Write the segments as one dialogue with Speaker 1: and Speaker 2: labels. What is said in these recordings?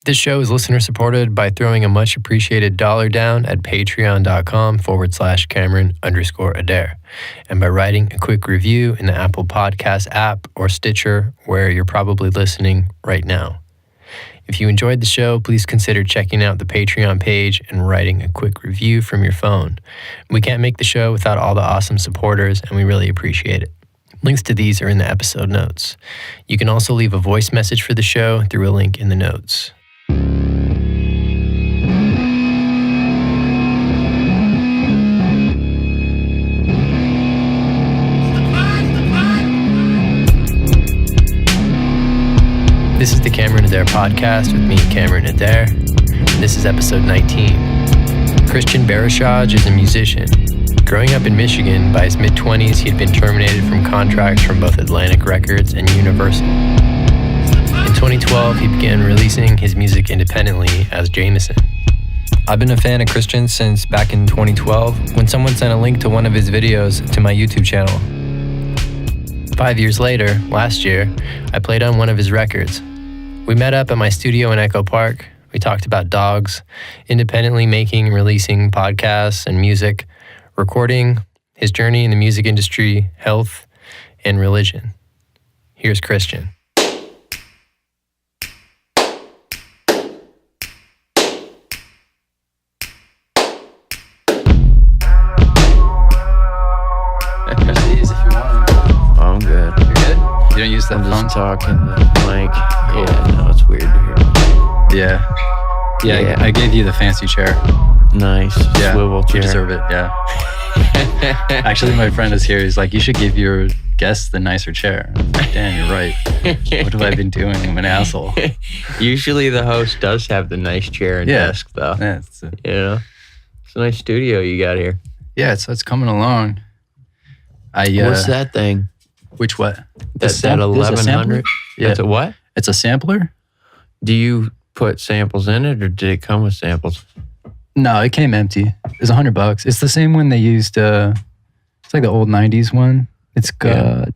Speaker 1: This show is listener supported by throwing a much appreciated $1 down at patreon.com/Cameron_Adair and by writing a quick review in the Apple Podcast app or Stitcher, where you're probably listening right now. If you enjoyed the show, please consider checking out the Patreon page and writing a quick review from your phone. We can't make the show without all the awesome supporters, and we really appreciate it. Links to these are in the episode notes. You can also leave a voice message for the show through a link in the notes. This is the Cameron Adair podcast with me, Cameron Adair. This is episode 19. Christian Berishaj is a musician. Growing up in Michigan, by his mid-20s, he had been terminated from contracts from both Atlantic Records and Universal. In 2012, he began releasing his music independently as JMSN. I've been a fan of Christian since back in 2012, when someone sent a link to one of his videos to my YouTube channel. 5 years later, last year, I played on one of his records. We met up at my studio in Echo Park. We talked about dogs, independently making and releasing podcasts and music, recording, his journey in the music industry, health, and religion. Here's Christian.
Speaker 2: I'm good.
Speaker 1: You're good? You don't use that
Speaker 2: I'm
Speaker 1: phone?
Speaker 2: just talking the mic.
Speaker 1: Cool.
Speaker 2: Yeah, no, it's weird to hear.
Speaker 1: Yeah. Yeah. I gave you the fancy chair.
Speaker 2: Nice.
Speaker 1: Yeah.
Speaker 2: Swivel chair.
Speaker 1: You deserve it, yeah. Actually, my friend is here. He's like, you should give your guests the nicer chair. I'm like, damn, you're right. What have I been doing? I'm an asshole.
Speaker 2: Usually the host does have the nice chair and desk, though.
Speaker 1: Yeah,
Speaker 2: You know? It's a nice studio you got here.
Speaker 1: it's coming along.
Speaker 2: What's that thing?
Speaker 1: Which what?
Speaker 2: That's that 1100?
Speaker 1: Yeah.
Speaker 2: That's a what?
Speaker 1: It's a sampler?
Speaker 2: Do you put samples in it, or did it come with samples?
Speaker 1: No, it came empty. It's $100. It's the same one they used. It's like the old 90s one. It's got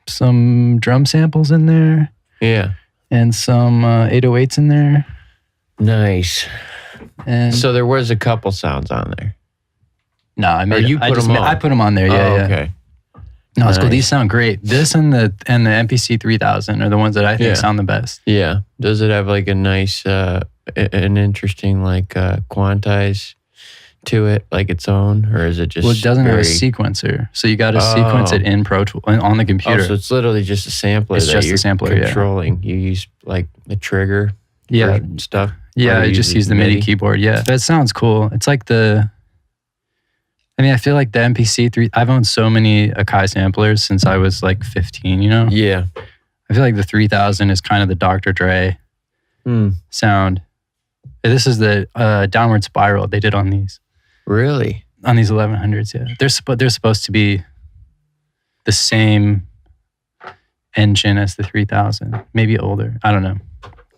Speaker 1: some drum samples in there.
Speaker 2: Yeah.
Speaker 1: And some 808s in there.
Speaker 2: Nice.
Speaker 1: And
Speaker 2: So there was a couple sounds on there.
Speaker 1: no, I made.
Speaker 2: you put them on?
Speaker 1: I put them on there. Yeah, yeah.
Speaker 2: Okay.
Speaker 1: No, it's cool.
Speaker 2: Nice.
Speaker 1: These sound great. This and the MPC 3000 are the ones that I think
Speaker 2: Yeah.
Speaker 1: sound the best.
Speaker 2: Yeah. Does it have like a nice, an interesting like quantize to it, like its own, or is it just?
Speaker 1: Well, it doesn't have a
Speaker 2: very-
Speaker 1: sequencer, so you got to sequence it in Pro Tools on the computer.
Speaker 2: Oh, so it's literally just a sampler.
Speaker 1: It's
Speaker 2: that
Speaker 1: just a
Speaker 2: you're
Speaker 1: sampler, yeah.
Speaker 2: controlling. You use like the trigger.
Speaker 1: Yeah.
Speaker 2: for stuff.
Speaker 1: Yeah,
Speaker 2: Or
Speaker 1: I
Speaker 2: you
Speaker 1: just use the MIDI keyboard. Yeah, that sounds cool. It's like I feel like the MPC 3. I've owned so many Akai samplers since I was like 15. You know.
Speaker 2: Yeah.
Speaker 1: I feel like the 3000 is kind of the Dr. Dre sound. This is the downward spiral they did on these
Speaker 2: Really?
Speaker 1: 1100s. Yeah, they're supposed to be the same engine as the 3000, maybe older. I don't know.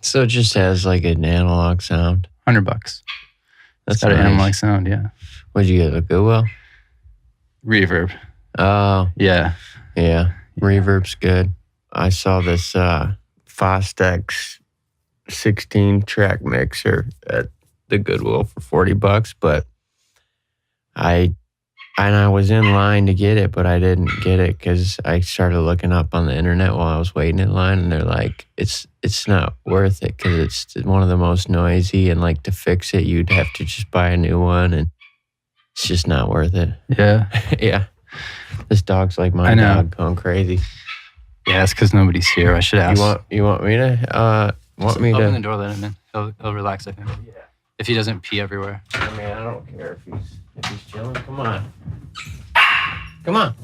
Speaker 2: So it just has like an analog sound.
Speaker 1: $100.
Speaker 2: That's
Speaker 1: It's got an
Speaker 2: nice.
Speaker 1: analog sound. Yeah.
Speaker 2: What'd you get? A Goodwill?
Speaker 1: Reverb.
Speaker 2: Oh,
Speaker 1: Yeah.
Speaker 2: yeah. Reverb's good. I saw this Fostex 16-track mixer at the Goodwill for $40, but I was in line to get it, but I didn't get it because I started looking up on the internet while I was waiting in line, and they're like, it's not worth it because it's one of the most noisy, and like to fix it, you'd have to just buy a new one, and it's just not worth it.
Speaker 1: Yeah.
Speaker 2: Yeah. This dog's like my
Speaker 1: I know.
Speaker 2: dog going crazy.
Speaker 1: Yeah, it's because nobody's here. I should ask.
Speaker 2: You want me to
Speaker 1: Open the door, let him in. He'll relax, I think. Yeah. If he doesn't pee everywhere.
Speaker 2: I mean, I don't care if he's chilling. Come on. Come on.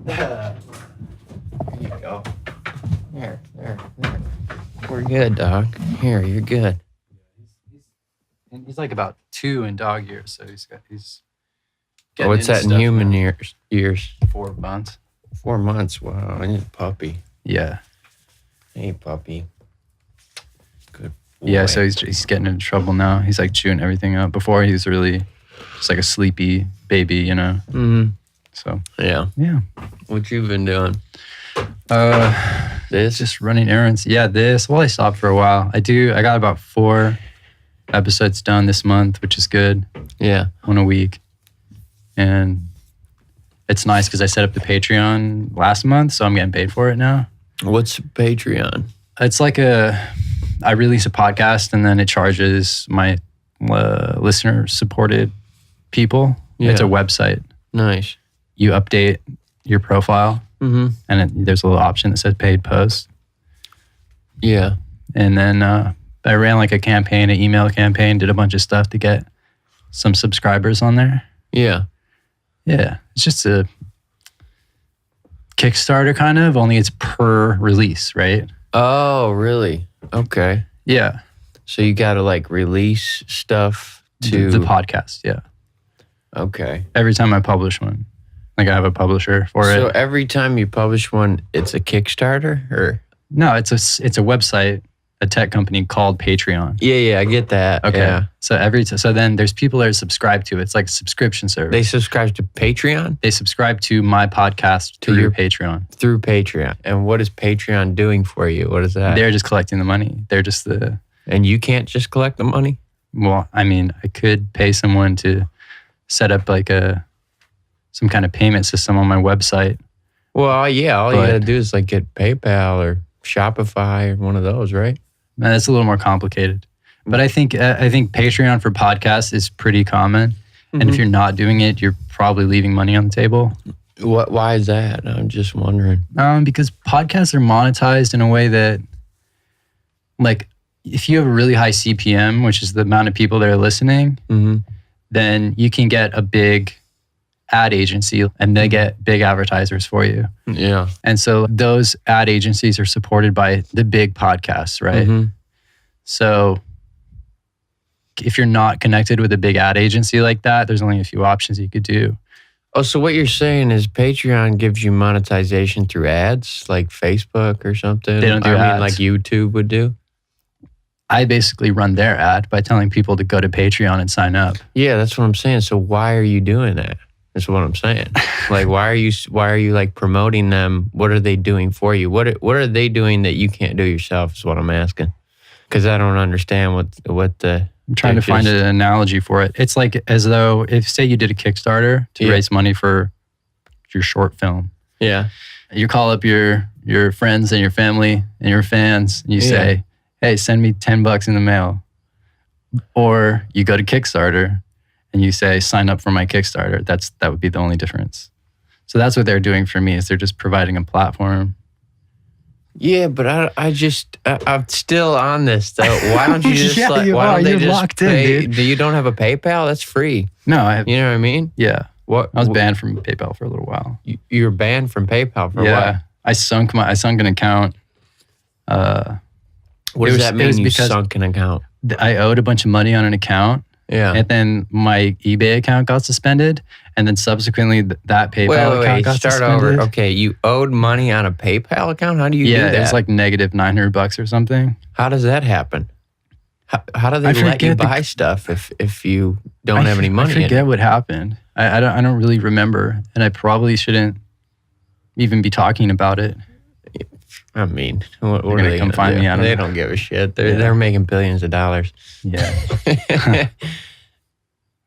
Speaker 2: There you go. There. We're good, dog. Here, you're good.
Speaker 1: He's like about 2 in dog years, so he's
Speaker 2: What's that in human years?
Speaker 1: 4 months.
Speaker 2: 4 months. Wow, I need a puppy.
Speaker 1: Yeah.
Speaker 2: Hey, puppy. Good boy.
Speaker 1: Yeah, so he's getting into trouble now. He's like chewing everything up. Before he was really just like a sleepy baby, you know.
Speaker 2: Mm-hmm.
Speaker 1: So
Speaker 2: Yeah.
Speaker 1: yeah.
Speaker 2: What you been doing? This?
Speaker 3: Just running errands. Yeah, this. Well, I stopped for a while. I got about 4 episodes done this month, which is good.
Speaker 2: Yeah.
Speaker 3: 1 a week. And it's nice because I set up the Patreon last month, so I'm getting paid for it now.
Speaker 2: What's Patreon?
Speaker 3: It's like I release a podcast and then it charges my listener-supported people.
Speaker 2: Yeah.
Speaker 3: It's a website.
Speaker 2: Nice.
Speaker 3: You update your profile, and there's a little option that says paid posts.
Speaker 2: Yeah.
Speaker 3: And then I ran like a campaign, an email campaign, did a bunch of stuff to get some subscribers on there.
Speaker 2: Yeah.
Speaker 3: Yeah. It's just a Kickstarter kind of, only it's per release, right?
Speaker 2: Oh, really? Okay.
Speaker 3: Yeah.
Speaker 2: So you got to like release stuff to
Speaker 3: the podcast, yeah.
Speaker 2: Okay.
Speaker 3: Every time I publish one. Like I have a publisher for it.
Speaker 2: So every time you publish one, it's a Kickstarter or?
Speaker 3: No, it's a website, a tech company called Patreon.
Speaker 2: Yeah, I get that.
Speaker 3: Okay.
Speaker 2: Yeah.
Speaker 3: So then there's people that are subscribed to it. It's like a subscription service.
Speaker 2: They subscribe to Patreon?
Speaker 3: They subscribe to my podcast through your Patreon.
Speaker 2: Through Patreon. And what is Patreon doing for you? What is that?
Speaker 3: They're just collecting the money. They're just
Speaker 2: And you can't just collect the money?
Speaker 3: Well, I mean, I could pay someone to set up like some kind of payment system on my website.
Speaker 2: Well, yeah, all you got to do is like get PayPal or Shopify or one of those, right?
Speaker 3: That's a little more complicated. But I think Patreon for podcasts is pretty common. And if you're not doing it, you're probably leaving money on the table.
Speaker 2: Why is that? I'm just wondering.
Speaker 3: Because podcasts are monetized in a way that, like, if you have a really high CPM, which is the amount of people that are listening, then you can get a big ad agency and they get big advertisers for you.
Speaker 2: Yeah.
Speaker 3: And so those ad agencies are supported by the big podcasts, right? So if you're not connected with a big ad agency like that, there's only a few options you could do.
Speaker 2: Oh, so what you're saying is Patreon gives you monetization through ads, like Facebook or something?
Speaker 3: They don't do ads.
Speaker 2: I mean, like YouTube would do?
Speaker 3: I basically run their ad by telling people to go to Patreon and sign up.
Speaker 2: Yeah, that's what I'm saying. So why are you doing that? That's what I'm saying. Like, why are you like promoting them? What are they doing for you? What are they doing that you can't do yourself is what I'm asking. Because I don't understand what the...
Speaker 3: I'm trying to find an analogy for it. It's like as though, if say you did a Kickstarter to raise money for your short film.
Speaker 2: Yeah.
Speaker 3: You call up your friends and your family and your fans and you say, hey, send me $10 in the mail. Or you go to Kickstarter and you say, sign up for my Kickstarter. That would be the only difference. So that's what they're doing for me, is they're just providing a platform.
Speaker 2: Yeah, but I'm still on this though. Why don't you just why don't they just
Speaker 3: locked
Speaker 2: pay?
Speaker 3: in, dude.
Speaker 2: You don't have a PayPal? That's free.
Speaker 3: No, I have.
Speaker 2: You know what I mean?
Speaker 3: Yeah.
Speaker 2: What?
Speaker 3: I was banned from PayPal for a little while.
Speaker 2: You're banned from PayPal for what?
Speaker 3: I sunk an account.
Speaker 2: What does that mean? You sunk an account?
Speaker 3: I owed a bunch of money on an account.
Speaker 2: Yeah.
Speaker 3: And then my eBay account got suspended. And then subsequently that PayPal account got suspended.
Speaker 2: Start over. Okay, you owed money on a PayPal account? How do you do that?
Speaker 3: Yeah, it was like negative $900 or something.
Speaker 2: How does that happen? How do they let you buy stuff if you don't have any money?
Speaker 3: I forget what happened. I don't really remember. And I probably shouldn't even be talking about it.
Speaker 2: I mean, what are they
Speaker 3: come find
Speaker 2: do?
Speaker 3: me? I don't
Speaker 2: They
Speaker 3: know.
Speaker 2: don't give a shit. They're making billions of dollars.
Speaker 3: Yeah.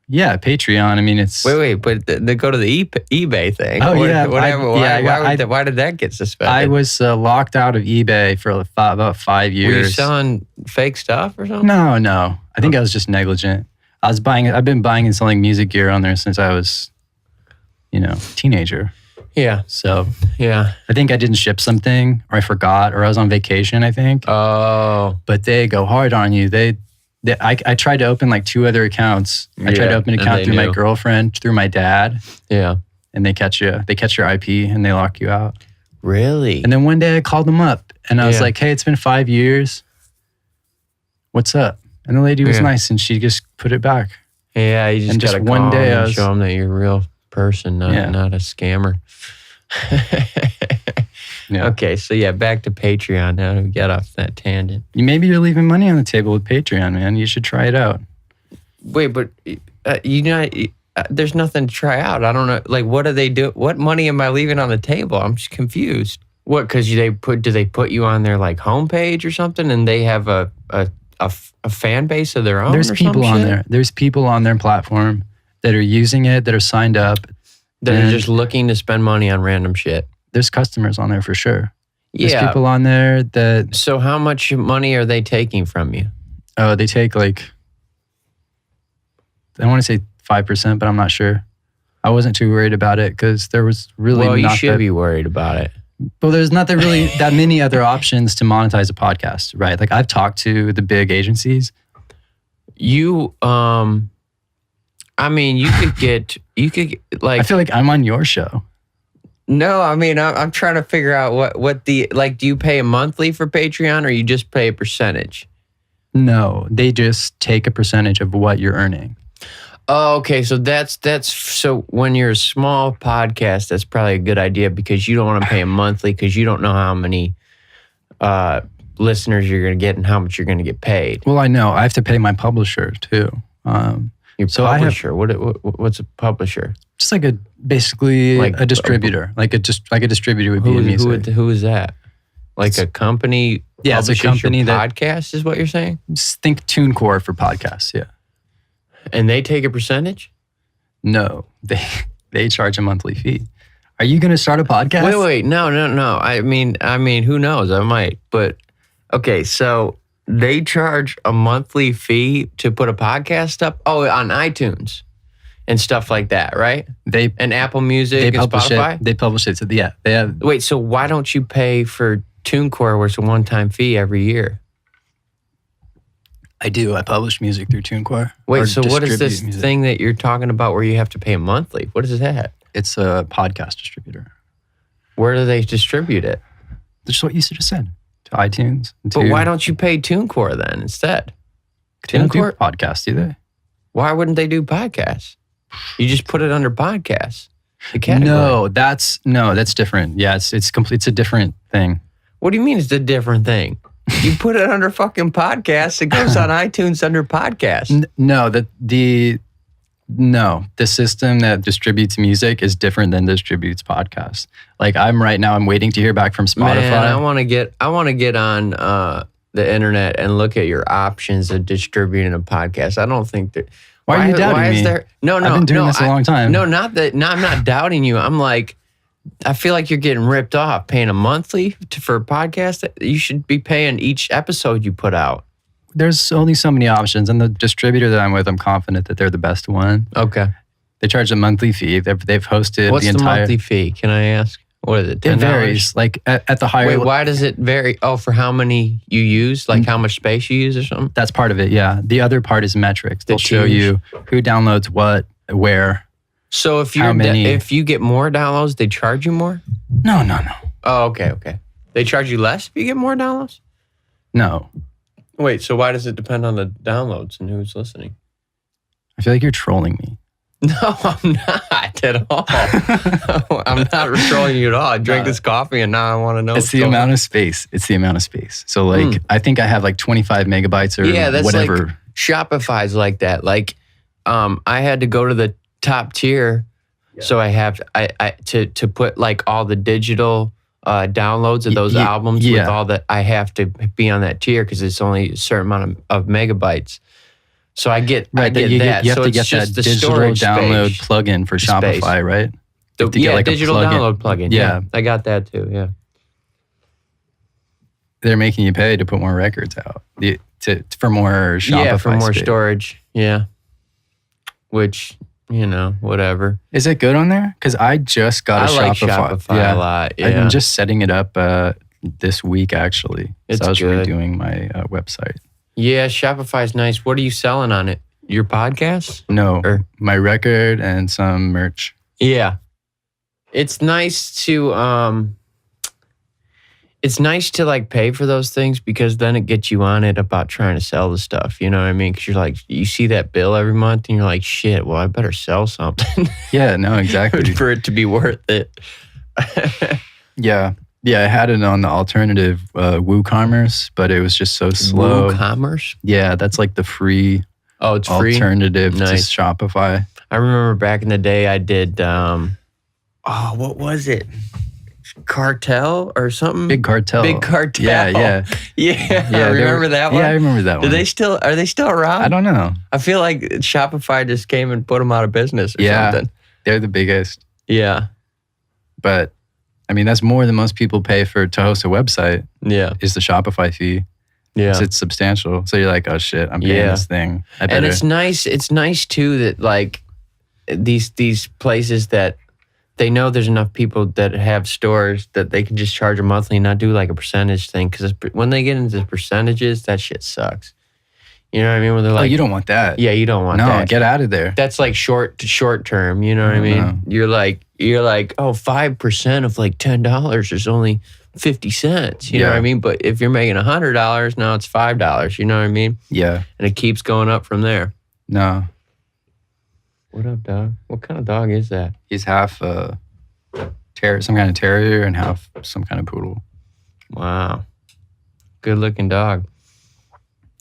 Speaker 3: Yeah, Patreon. I mean, it's...
Speaker 2: Wait, but they go to the eBay thing.
Speaker 3: Oh, yeah.
Speaker 2: Why did that get suspended?
Speaker 3: I was locked out of eBay for about 5 years.
Speaker 2: Were you selling fake stuff or something?
Speaker 3: No. I think I was just negligent. I've been buying and selling music gear on there since I was, teenager.
Speaker 2: Yeah.
Speaker 3: So,
Speaker 2: yeah.
Speaker 3: I think I didn't ship something, or I forgot, or I was on vacation, I think.
Speaker 2: Oh.
Speaker 3: But they go hard on you. I tried to open like 2 other accounts. I tried to open an account through my girlfriend, through my dad.
Speaker 2: Yeah.
Speaker 3: And they catch you. They catch your IP and they lock you out.
Speaker 2: Really?
Speaker 3: And then one day I called them up and I was like, hey, it's been 5 years. What's up? And the lady was nice and she just put it back.
Speaker 2: Yeah, you just gotta
Speaker 3: one day
Speaker 2: and show them that you're a real person, not a scammer.
Speaker 3: Yeah.
Speaker 2: Okay, so back to Patreon. Now we get off that tangent.
Speaker 3: Maybe you're leaving money on the table with Patreon, man. You should try it out.
Speaker 2: Wait, but there's nothing to try out. I don't know. Like, what do they do? What money am I leaving on the table? I'm just confused. What? Because do they put you on their like homepage or something, and they have a fan base of their own?
Speaker 3: There's people on there. There's people on their platform that are using it, that are signed up,
Speaker 2: that are just looking to spend money on random shit.
Speaker 3: There's customers on there for sure.
Speaker 2: Yeah.
Speaker 3: There's people on there that.
Speaker 2: So how much money are they taking from you?
Speaker 3: Oh, they take like, I want to say 5%, but I'm not sure. I wasn't too worried about it because there was really
Speaker 2: Well, you
Speaker 3: not
Speaker 2: should be worried about it.
Speaker 3: But there's not really that many other options to monetize a podcast, right? Like I've talked to the big agencies.
Speaker 2: You, I mean, you could like.
Speaker 3: I feel like I'm on your show.
Speaker 2: No, I mean, I'm trying to figure out what the, like, do you pay a monthly for Patreon or you just pay a percentage?
Speaker 3: No, they just take a percentage of what you're earning.
Speaker 2: Oh, okay. So so when you're a small podcast, that's probably a good idea because you don't want to pay a monthly because you don't know how many listeners you're going to get and how much you're going to get paid.
Speaker 3: Well, I know. I have to pay my publisher too.
Speaker 2: Your publisher? What's a publisher?
Speaker 3: Just like basically a distributor, like a distributor would be in music.
Speaker 2: Who is that? Like a company?
Speaker 3: Yeah, it's a company
Speaker 2: your
Speaker 3: that
Speaker 2: podcast is what you're saying.
Speaker 3: Just think TuneCore for podcasts. Yeah.
Speaker 2: And they take a percentage?
Speaker 3: No, they charge a monthly fee. Are you going to start a podcast?
Speaker 2: Wait, no. I mean, who knows? I might. But okay, so they charge a monthly fee to put a podcast up. Oh, on iTunes and stuff like that, right? And Apple Music and Spotify.
Speaker 3: They publish it. So yeah, they have.
Speaker 2: Wait, so why don't you pay for TuneCore, where it's a one-time fee every year?
Speaker 3: I do. I publish music through TuneCore.
Speaker 2: Wait, so what is this thing that you're talking about where you have to pay monthly? What is that?
Speaker 3: It's a podcast distributor.
Speaker 2: Where do they distribute it?
Speaker 3: That's what you just said. To iTunes.
Speaker 2: But why don't you pay TuneCore then instead?
Speaker 3: They don't do podcasts, do they?
Speaker 2: Why wouldn't they do podcasts? You just put it under podcasts. The category.
Speaker 3: No, that's different. Yeah, it's complete. It's a different thing.
Speaker 2: What do you mean it's a different thing? You put it under fucking podcasts. It goes on iTunes under podcasts.
Speaker 3: The system that distributes music is different than distributes podcasts. Like I'm waiting to hear back from Spotify.
Speaker 2: Man, I want to get on the internet and look at your options of distributing a podcast. I don't think that.
Speaker 3: Why are you doubting me?
Speaker 2: No.
Speaker 3: I've been doing this a long time.
Speaker 2: No, not that. No, I'm not doubting you. I'm like, I feel like you're getting ripped off paying a monthly for a podcast. You should be paying each episode you put out.
Speaker 3: There's only so many options, and the distributor that I'm with, I'm confident that they're the best one.
Speaker 2: Okay.
Speaker 3: They charge a monthly fee. They've hosted
Speaker 2: What's
Speaker 3: the entire.
Speaker 2: Monthly fee? Can I ask? What is it? $10?
Speaker 3: It varies. Like at the higher.
Speaker 2: Wait, why does it vary? Oh, for how many you use, like how much space you use, or something.
Speaker 3: That's part of it. Yeah. The other part is metrics. They'll show you who downloads what, where.
Speaker 2: So if you get more downloads, they charge you more?
Speaker 3: No.
Speaker 2: Oh, okay. They charge you less if you get more downloads?
Speaker 3: No.
Speaker 2: Wait, so why does it depend on the downloads and who's listening?
Speaker 3: I feel like you're trolling me.
Speaker 2: No, I'm not at all. I'm not trolling you at all. I drank this coffee and now I want to know.
Speaker 3: It's the amount of space. So like, I think I have like 25 megabytes or
Speaker 2: that's
Speaker 3: whatever.
Speaker 2: Like Shopify's like that. Like, I had to go to the top tier. Yeah. So I have to put like all the digital downloads of those albums with all that. I have to be on that tier because it's only a certain amount of megabytes. So I get that.
Speaker 3: You have
Speaker 2: so
Speaker 3: to get that digital download plugin for Shopify, right?
Speaker 2: Digital download plugin. Yeah, I got that too. Yeah.
Speaker 3: They're making you pay to put more records out for more Shopify.
Speaker 2: Yeah, for more storage. Yeah. Which, whatever.
Speaker 3: Is it good on there? Because I just got a Shopify.
Speaker 2: I like Shopify a lot. Yeah.
Speaker 3: I've been just setting it up this week, actually.
Speaker 2: It's
Speaker 3: I was
Speaker 2: good.
Speaker 3: redoing my website.
Speaker 2: Yeah, Shopify's nice. What are you selling on it? Your podcast?
Speaker 3: No, my record and some merch.
Speaker 2: Yeah. It's nice to like pay for those things because then it gets you on it about trying to sell the stuff. You know what I mean? Because you're like, you see that bill every month and you're like, shit, well, I better sell something.
Speaker 3: Yeah, no, exactly.
Speaker 2: For it to be worth it.
Speaker 3: Yeah. Yeah, I had it on the alternative WooCommerce, but it was just so slow.
Speaker 2: WooCommerce?
Speaker 3: Yeah, that's like the free
Speaker 2: it's free?
Speaker 3: alternative to Shopify.
Speaker 2: I remember back in the day I did, what was it? Cartel or something.
Speaker 3: Big Cartel.
Speaker 2: Big Cartel.
Speaker 3: Yeah.
Speaker 2: Yeah. Remember that one?
Speaker 3: Yeah, I remember that one.
Speaker 2: Are they still around?
Speaker 3: I don't know.
Speaker 2: I feel like Shopify just came and put them out of business or something.
Speaker 3: They're the biggest.
Speaker 2: Yeah.
Speaker 3: But I mean, that's more than most people pay to host a website.
Speaker 2: Yeah.
Speaker 3: Is the Shopify fee.
Speaker 2: Yeah.
Speaker 3: It's substantial. So you're like, oh shit, I'm paying this thing.
Speaker 2: And it's nice too that like these places that they know there's enough people that have stores that they can just charge a monthly and not do like a percentage thing. Because when they get into percentages, that shit sucks. You know what I mean? When they're like,
Speaker 3: you don't want that.
Speaker 2: Yeah, you don't want that.
Speaker 3: No, get out of there.
Speaker 2: That's like short term. You know what I mean?
Speaker 3: No.
Speaker 2: You're like, oh, 5% of like $10 is only 50 cents. You know what I mean? But if you're making $100, now it's $5. You know what I mean?
Speaker 3: Yeah.
Speaker 2: And it keeps going up from there.
Speaker 3: No.
Speaker 2: What up, dog? What kind of dog is that?
Speaker 3: He's half some kind of terrier and half some kind of poodle.
Speaker 2: Wow. Good looking dog.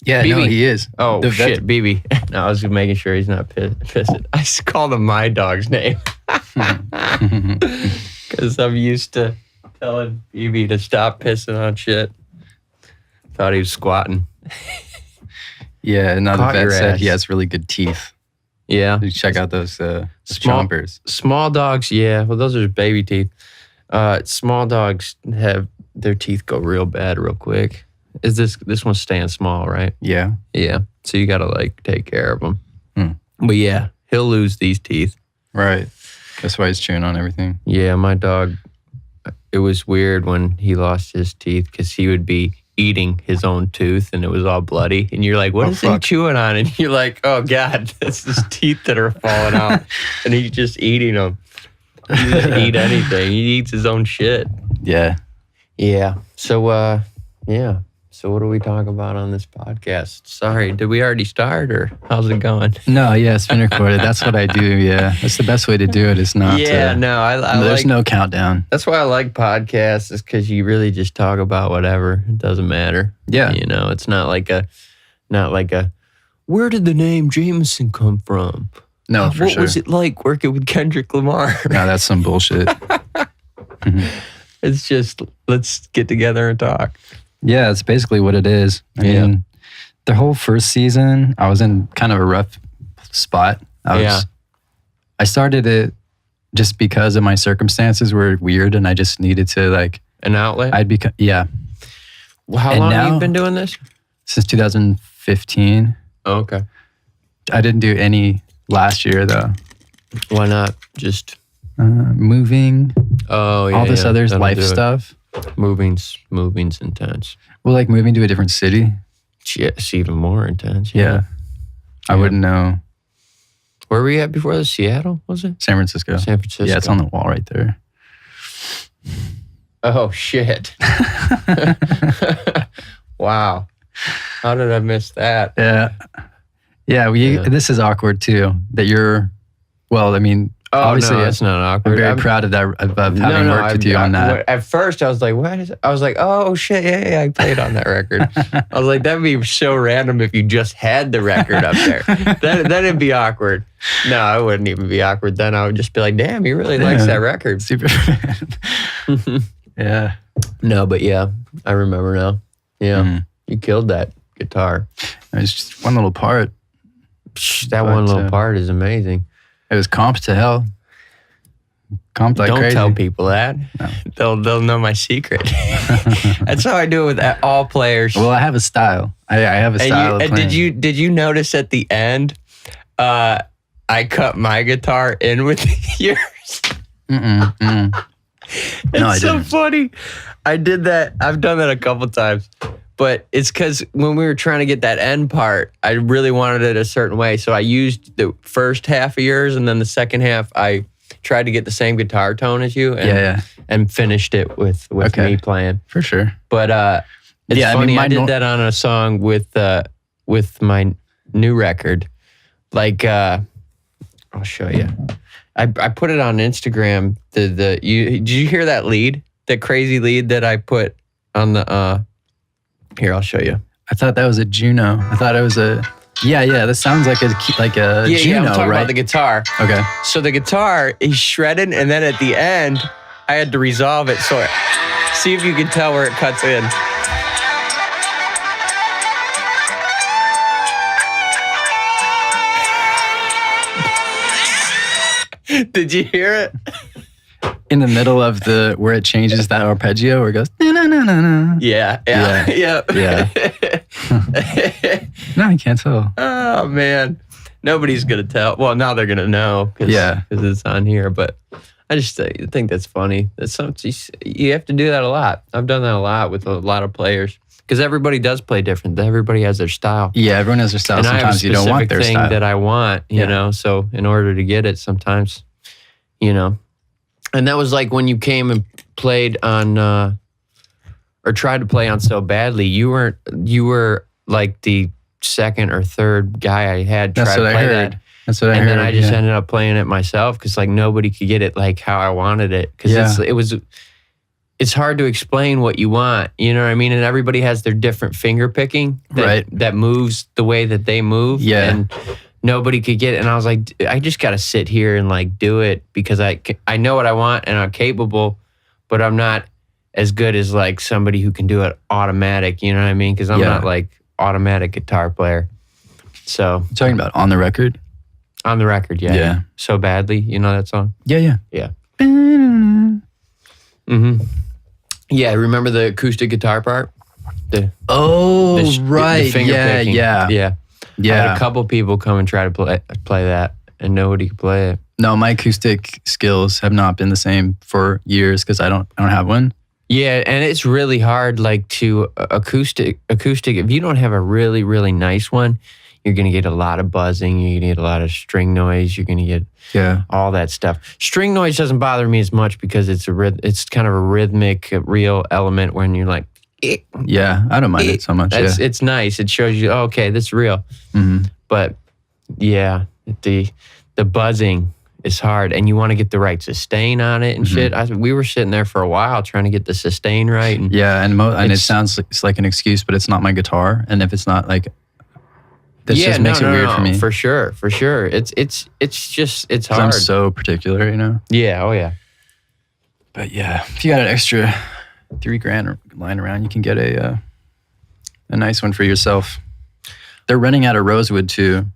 Speaker 3: Yeah,
Speaker 2: BB.
Speaker 3: no, he is.
Speaker 2: Oh, shit, BB. No, I was making sure he's not pissing. I just called him my dog's name. Because I'm used to telling BB to stop pissing on shit. Thought he was squatting.
Speaker 3: Yeah, no, the
Speaker 2: Caught
Speaker 3: vet
Speaker 2: your
Speaker 3: said
Speaker 2: ass.
Speaker 3: he has really good teeth.
Speaker 2: Yeah.
Speaker 3: You check out those
Speaker 2: Small-
Speaker 3: chompers.
Speaker 2: Small dogs, yeah. Well, those are baby teeth. Small dogs have their teeth go real bad real quick. Is this one's staying small, right?
Speaker 3: Yeah.
Speaker 2: Yeah. So you got to like take care of them.
Speaker 3: Hmm.
Speaker 2: But yeah, he'll lose these teeth.
Speaker 3: Right. That's why he's chewing on everything.
Speaker 2: Yeah, my dog, it was weird when he lost his teeth because he would be eating his own tooth and it was all bloody. And you're like, what is he chewing on? And you're like, oh God, that's his teeth that are falling out. And he's just eating them. He doesn't eat anything. He eats his own shit.
Speaker 3: Yeah.
Speaker 2: Yeah. So, yeah. So what do we talk about on this podcast? Sorry, did we already start or how's it going?
Speaker 3: No, yeah, it's been recorded. That's what I do. Yeah. That's the best way to do it is not
Speaker 2: Yeah, no, I
Speaker 3: there's
Speaker 2: like,
Speaker 3: no countdown.
Speaker 2: that's why I like podcasts is because you really just talk about whatever. It doesn't matter.
Speaker 3: Yeah.
Speaker 2: You know, it's not like a, where did the name Jameson come from?
Speaker 3: No, for
Speaker 2: what
Speaker 3: sure.
Speaker 2: was it like working with Kendrick Lamar?
Speaker 3: No, that's some bullshit.
Speaker 2: It's just, let's get together and talk.
Speaker 3: Yeah, it's basically what it is. I mean, the whole first season, I was in kind of a rough spot. I started it just because of my circumstances were weird and I just needed to like...
Speaker 2: An outlet? Well, how long have you been doing this?
Speaker 3: Since 2015.
Speaker 2: Oh, okay.
Speaker 3: I didn't do any last year though.
Speaker 2: Why not? Just...
Speaker 3: moving,
Speaker 2: Oh, yeah.
Speaker 3: all this other
Speaker 2: that'll
Speaker 3: life
Speaker 2: do it.
Speaker 3: stuff.
Speaker 2: Moving's intense.
Speaker 3: Well, like moving to a different city.
Speaker 2: Yeah, it's even more intense.
Speaker 3: Yeah. I wouldn't know.
Speaker 2: Where were you at before this? Seattle, was it?
Speaker 3: San Francisco.
Speaker 2: San Francisco.
Speaker 3: Yeah, it's on the wall right there.
Speaker 2: Oh, shit. Wow. How did I miss that?
Speaker 3: Yeah. Yeah, this is awkward too. That you're, well, I mean,
Speaker 2: Oh,
Speaker 3: obviously,
Speaker 2: no, it's not awkward.
Speaker 3: I'm very proud of that, of having worked with you on that.
Speaker 2: At first, I was like, what is it? I was like, oh, shit, yeah, I played on that record. I was like, that'd be so random if you just had the record up there. Then it'd be awkward. No, I wouldn't even be awkward. Then I would just be like, damn, he really likes that record.
Speaker 3: Super. Yeah.
Speaker 2: No, but yeah, I remember now. Yeah,
Speaker 3: Mm-hmm.
Speaker 2: You killed that guitar.
Speaker 3: It was just one little part.
Speaker 2: That one little part is amazing.
Speaker 3: It was comped to hell. Comped like
Speaker 2: Don't
Speaker 3: crazy.
Speaker 2: tell people that.
Speaker 3: No.
Speaker 2: They'll know my secret. That's how I do it with all players.
Speaker 3: Well, I have a style. I have a style.
Speaker 2: And
Speaker 3: of playing.
Speaker 2: did you notice at the end, I cut my guitar in with yours? It's
Speaker 3: No, I
Speaker 2: so
Speaker 3: didn't.
Speaker 2: funny. I did that. I've done that a couple times. But it's because when we were trying to get that end part, I really wanted it a certain way. So I used the first half of yours, and then the second half, I tried to get the same guitar tone as you, and finished it with me playing.
Speaker 3: For sure.
Speaker 2: But it's funny. I did
Speaker 3: my
Speaker 2: that on a song with my new record. Like I'll show you. I put it on Instagram. Did you hear that lead? That crazy lead that I put on the. Here, I'll show you.
Speaker 3: I thought that was a Juno. I thought it was a. Yeah. That sounds like a Juno,
Speaker 2: I'm talking
Speaker 3: right?
Speaker 2: about the guitar.
Speaker 3: Okay.
Speaker 2: So the guitar is shredded, and then at the end, I had to resolve it. So see if you can tell where it cuts in. Did you hear it?
Speaker 3: In the middle of where it changes that arpeggio, where it goes, no.
Speaker 2: Yeah.
Speaker 3: No, I can't tell.
Speaker 2: Oh, man. Nobody's going to tell. Well, now they're going to know because it's on here. But I just think that's funny. That's something you have to do that a lot. I've done that a lot with a lot of players because everybody does play different. Everybody has their style.
Speaker 3: Yeah, everyone has their style.
Speaker 2: And
Speaker 3: sometimes you don't want their
Speaker 2: thing
Speaker 3: style.
Speaker 2: that I want, you know. So in order to get it, sometimes, you know. And that was like when you came and played on, or tried to play on So Badly. You were like the second or third guy I had try to play that.
Speaker 3: That's what I heard.
Speaker 2: And then I just ended up playing it myself because like nobody could get it like how I wanted it. Because it's hard to explain what you want. You know what I mean? And everybody has their different finger picking that moves the way that they move.
Speaker 3: Yeah.
Speaker 2: And nobody could get it. And I was like, I just got to sit here and like do it because I know what I want and I'm capable, but I'm not as good as like somebody who can do it automatic. You know what I mean? Because I'm not like automatic guitar player. So
Speaker 3: you're talking about On the Record?
Speaker 2: On the Record, yeah. So Badly, you know that song?
Speaker 3: Yeah.
Speaker 2: Mm-hmm. Yeah, remember the acoustic guitar part? The finger picking. Yeah. I had a couple people come and try to play that, and nobody could play it.
Speaker 3: No, my acoustic skills have not been the same for years because I don't have one.
Speaker 2: Yeah, and it's really hard, like to acoustic. If you don't have a really, really nice one, you're gonna get a lot of buzzing. You're gonna get a lot of string noise. You're gonna get all that stuff. String noise doesn't bother me as much because it's kind of a rhythmic, real element when you're like.
Speaker 3: Yeah, I don't mind it so much.
Speaker 2: It's nice. It shows you, okay, this is real.
Speaker 3: Mm-hmm.
Speaker 2: But yeah, the buzzing is hard, and you want to get the right sustain on it and shit. We were sitting there for a while trying to get the sustain right. And
Speaker 3: and it sounds like an excuse, but it's not my guitar. And if it's not like, that just makes it weird for me.
Speaker 2: For sure. It's hard.
Speaker 3: I'm so particular, you know.
Speaker 2: Yeah. Oh yeah.
Speaker 3: But yeah, if you got an extra $3,000 lying around, you can get a nice one for yourself. They're running out of rosewood too.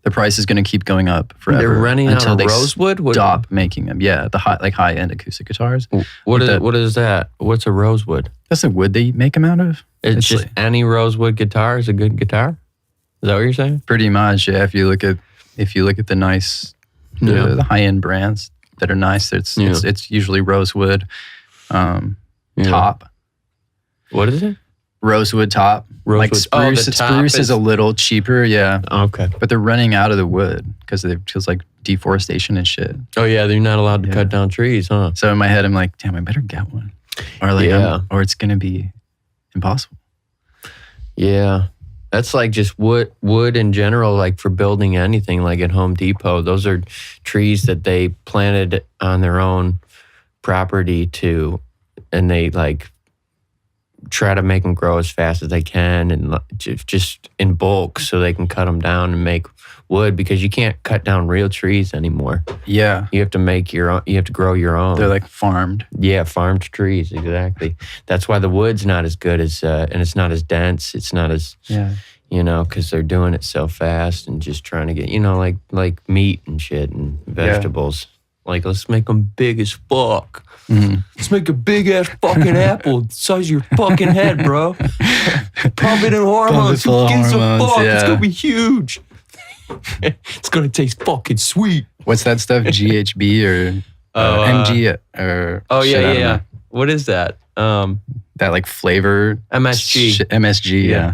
Speaker 3: The price is going to keep going up forever.
Speaker 2: They're running
Speaker 3: until
Speaker 2: out of rosewood?
Speaker 3: Stop making them. Yeah, the high end acoustic guitars.
Speaker 2: What is that? What's a rosewood?
Speaker 3: That's the wood they make them out of.
Speaker 2: It's just like, any rosewood guitar is a good guitar? Is that what you're saying?
Speaker 3: Pretty much, yeah. If you look at the nice, the high end brands that are nice, it's usually rosewood. Top.
Speaker 2: What is it?
Speaker 3: Rosewood top. Like spruce. Spruce is a little cheaper, yeah.
Speaker 2: Okay.
Speaker 3: But they're running out of the wood because like deforestation and shit.
Speaker 2: Oh yeah, they're not allowed to cut down trees, huh?
Speaker 3: So in my head, I'm like, damn, I better get one, or like, or it's gonna be impossible.
Speaker 2: Yeah, that's like just wood in general, like for building anything, like at Home Depot. Those are trees that they planted on their own property and they like try to make them grow as fast as they can and just in bulk so they can cut them down and make wood because you can't cut down real trees anymore.
Speaker 3: Yeah.
Speaker 2: You have to make your own, you have to grow your own.
Speaker 3: They're like farmed.
Speaker 2: Yeah, farmed trees, exactly. That's why the wood's not as good as, and it's not as dense. It's not as, because they're doing it so fast and just trying to get, like meat and shit and vegetables. Like, let's make them big as fuck.
Speaker 3: Mm-hmm.
Speaker 2: Let's make a big ass fucking apple the size of your fucking head, bro. Pump it in hormones. Who gives a fuck? Yeah. It's gonna be huge. It's gonna taste fucking sweet.
Speaker 3: What's that stuff? GHB or MG or?
Speaker 2: Oh yeah. What is that?
Speaker 3: That like flavor.
Speaker 2: MSG.
Speaker 3: MSG. Yeah.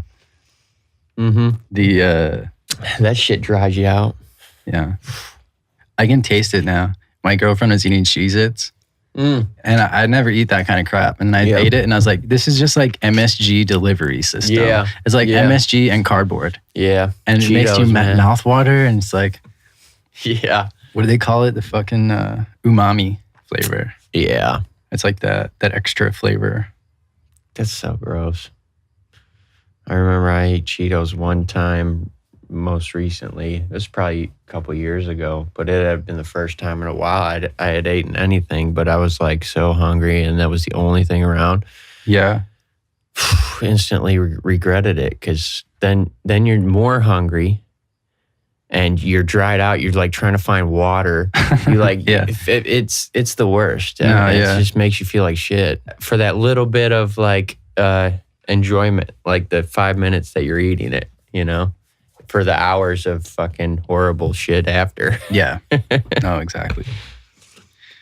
Speaker 2: Mm-hmm. That shit dries you out.
Speaker 3: Yeah. I can taste it now. My girlfriend was eating Cheez-Its. And I'd never eat that kind of crap. And I ate it and I was like, this is just like MSG delivery system. Yeah. It's like MSG and cardboard.
Speaker 2: Yeah.
Speaker 3: And it makes you mouth water and it's like, what do they call it? The fucking umami flavor.
Speaker 2: Yeah.
Speaker 3: It's like that extra flavor.
Speaker 2: That's so gross. I remember I ate Cheetos one time most recently. It was probably a couple years ago, but it had been the first time in a while I had eaten anything, but I was like so hungry and that was the only thing around.
Speaker 3: Yeah.
Speaker 2: Instantly regretted it because then you're more hungry and you're dried out. You're like trying to find water. You like, it's the worst.
Speaker 3: No,
Speaker 2: It just makes you feel like shit for that little bit of like enjoyment, like the 5 minutes that you're eating it, you know, for the hours of fucking horrible shit after.
Speaker 3: Yeah. No, exactly.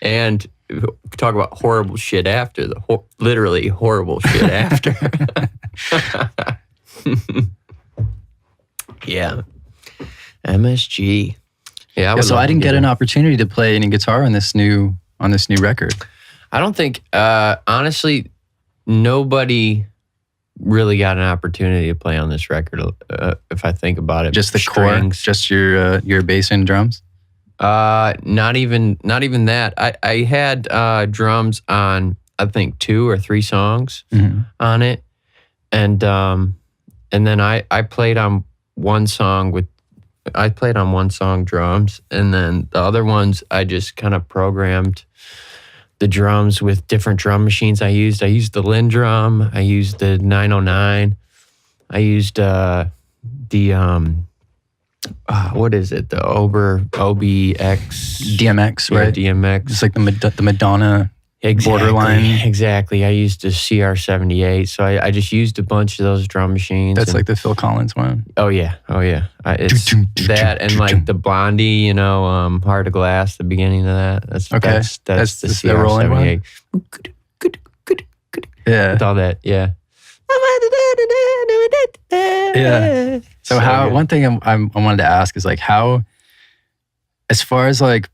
Speaker 2: And talk about horrible shit after, literally horrible shit after. Yeah. MSG. Yeah.
Speaker 3: So I didn't get an opportunity to play any guitar on this new record.
Speaker 2: I don't think, honestly, nobody really got an opportunity to play on this record. If I think about it,
Speaker 3: Just the core, just your bass and drums.
Speaker 2: Not even that. I had drums on I think 2 or 3 songs on it, and then I played on one song drums, and then the other ones I just kind of programmed the drums with different drum machines I used. I used the Linn drum. I used the 909. I used what is it? The OBX
Speaker 3: DMX, right?
Speaker 2: Yeah, DMX.
Speaker 3: It's like the Madonna borderline.
Speaker 2: Exactly. I used a CR78, so I just used a bunch of those drum machines.
Speaker 3: That's like the Phil Collins one.
Speaker 2: Oh yeah. It's that and like the Blondie, you know, Heart of Glass. The beginning of that. That's the CR78.
Speaker 3: Yeah.
Speaker 2: With all that. Yeah.
Speaker 3: Yeah. So how one thing I wanted to ask is like how, as far as like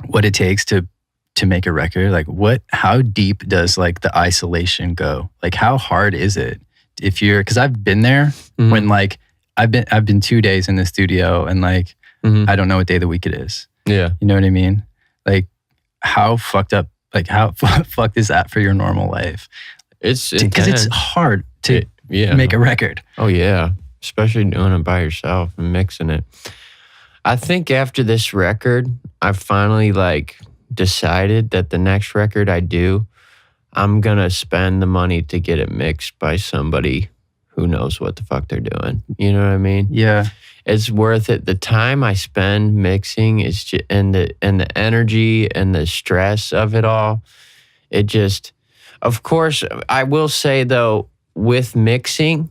Speaker 3: what it takes to make a record, like how deep does like the isolation go? Like how hard is it if you're, because I've been there when like I've been 2 days in the studio and like I don't know what day of the week it is.
Speaker 2: Yeah.
Speaker 3: You know what I mean? Like how fucked up, like how fucked is that for your normal life?
Speaker 2: It's
Speaker 3: because it's hard to make a record.
Speaker 2: Oh yeah, especially doing it by yourself and mixing it. I think after this record, I finally like decided that the next record I do, I'm gonna spend the money to get it mixed by somebody who knows what the fuck they're doing. You know what I mean?
Speaker 3: Yeah,
Speaker 2: it's worth it. The time I spend mixing is just, and the energy and the stress of it all. It just. Of course, I will say though, with mixing,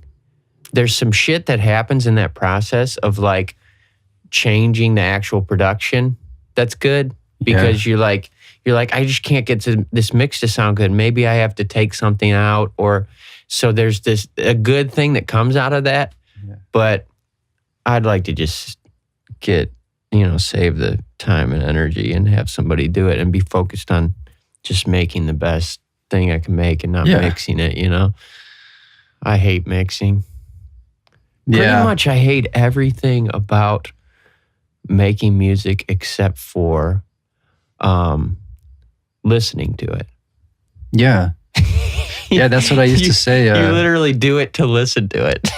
Speaker 2: there's some shit that happens in that process of like changing the actual production. That's good because you're like, I just can't get this mix to sound good. Maybe I have to take something out, or so there's a good thing that comes out of that. Yeah. But I'd like to just save the time and energy and have somebody do it and be focused on just making the best thing I can make and not mixing it, you know? I hate mixing. Pretty much I hate everything about making music except for listening to it.
Speaker 3: Yeah. Yeah, that's what I used to say.
Speaker 2: You literally do it to listen to it.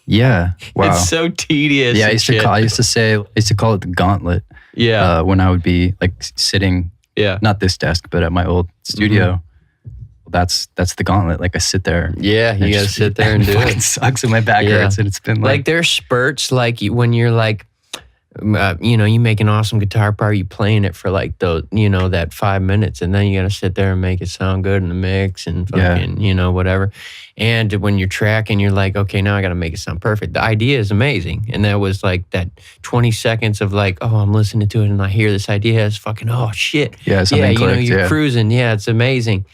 Speaker 3: Yeah. Wow.
Speaker 2: It's so tedious.
Speaker 3: Yeah, I used to call it the gauntlet.
Speaker 2: Yeah.
Speaker 3: When I would be like sitting, not this desk, but at my old studio. That's the gauntlet. Like I sit there.
Speaker 2: Yeah, you gotta sit there and do it.
Speaker 3: It sucks and my back hurts, and it's been like
Speaker 2: there's spurts like when you're like, you make an awesome guitar part, you playing it for like that 5 minutes, and then you gotta sit there and make it sound good in the mix and fucking whatever. And when you're tracking, you're like, okay, now I gotta make it sound perfect. The idea is amazing, and that was like that 20 seconds of like, oh, I'm listening to it and I hear this idea, it's fucking shit.
Speaker 3: Yeah, something clicked,
Speaker 2: you're cruising. Yeah, it's amazing.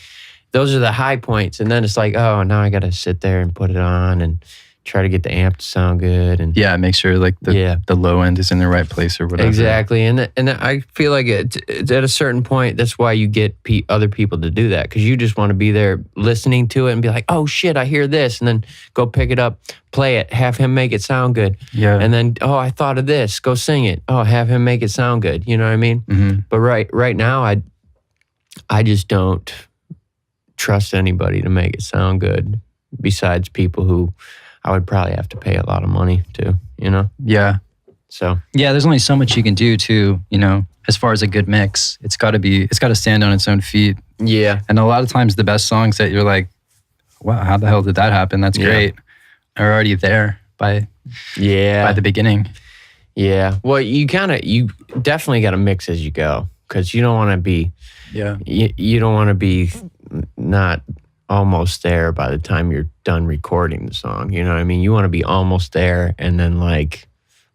Speaker 2: Those are the high points, and then it's like, oh, now I got to sit there and put it on and try to get the amp to sound good, and
Speaker 3: make sure like the low end is in the right place or whatever.
Speaker 2: Exactly, and I feel like it's at a certain point. That's why you get other people to do that, because you just want to be there listening to it and be like, oh shit, I hear this, and then go pick it up, play it, have him make it sound good.
Speaker 3: Yeah,
Speaker 2: and then I thought of this, go sing it. Oh, have him make it sound good. You know what I mean? Mm-hmm. But right now, I just don't trust anybody to make it sound good besides people who I would probably have to pay a lot of money too, you know?
Speaker 3: Yeah.
Speaker 2: So
Speaker 3: Yeah, there's only so much you can do too, you know, as far as a good mix. It's got to stand on its own feet.
Speaker 2: yeah,
Speaker 3: And a lot of times the best songs that you're like, wow, how the hell did that happen? That's
Speaker 2: Yeah.
Speaker 3: great. Are already there by
Speaker 2: yeah,
Speaker 3: the beginning.
Speaker 2: yeah. Well, you definitely got to mix as you go, because you don't want to be,
Speaker 3: Yeah.
Speaker 2: you don't want to be not almost there by the time you're done recording the song. You know what I mean? You want to be almost there, and then like,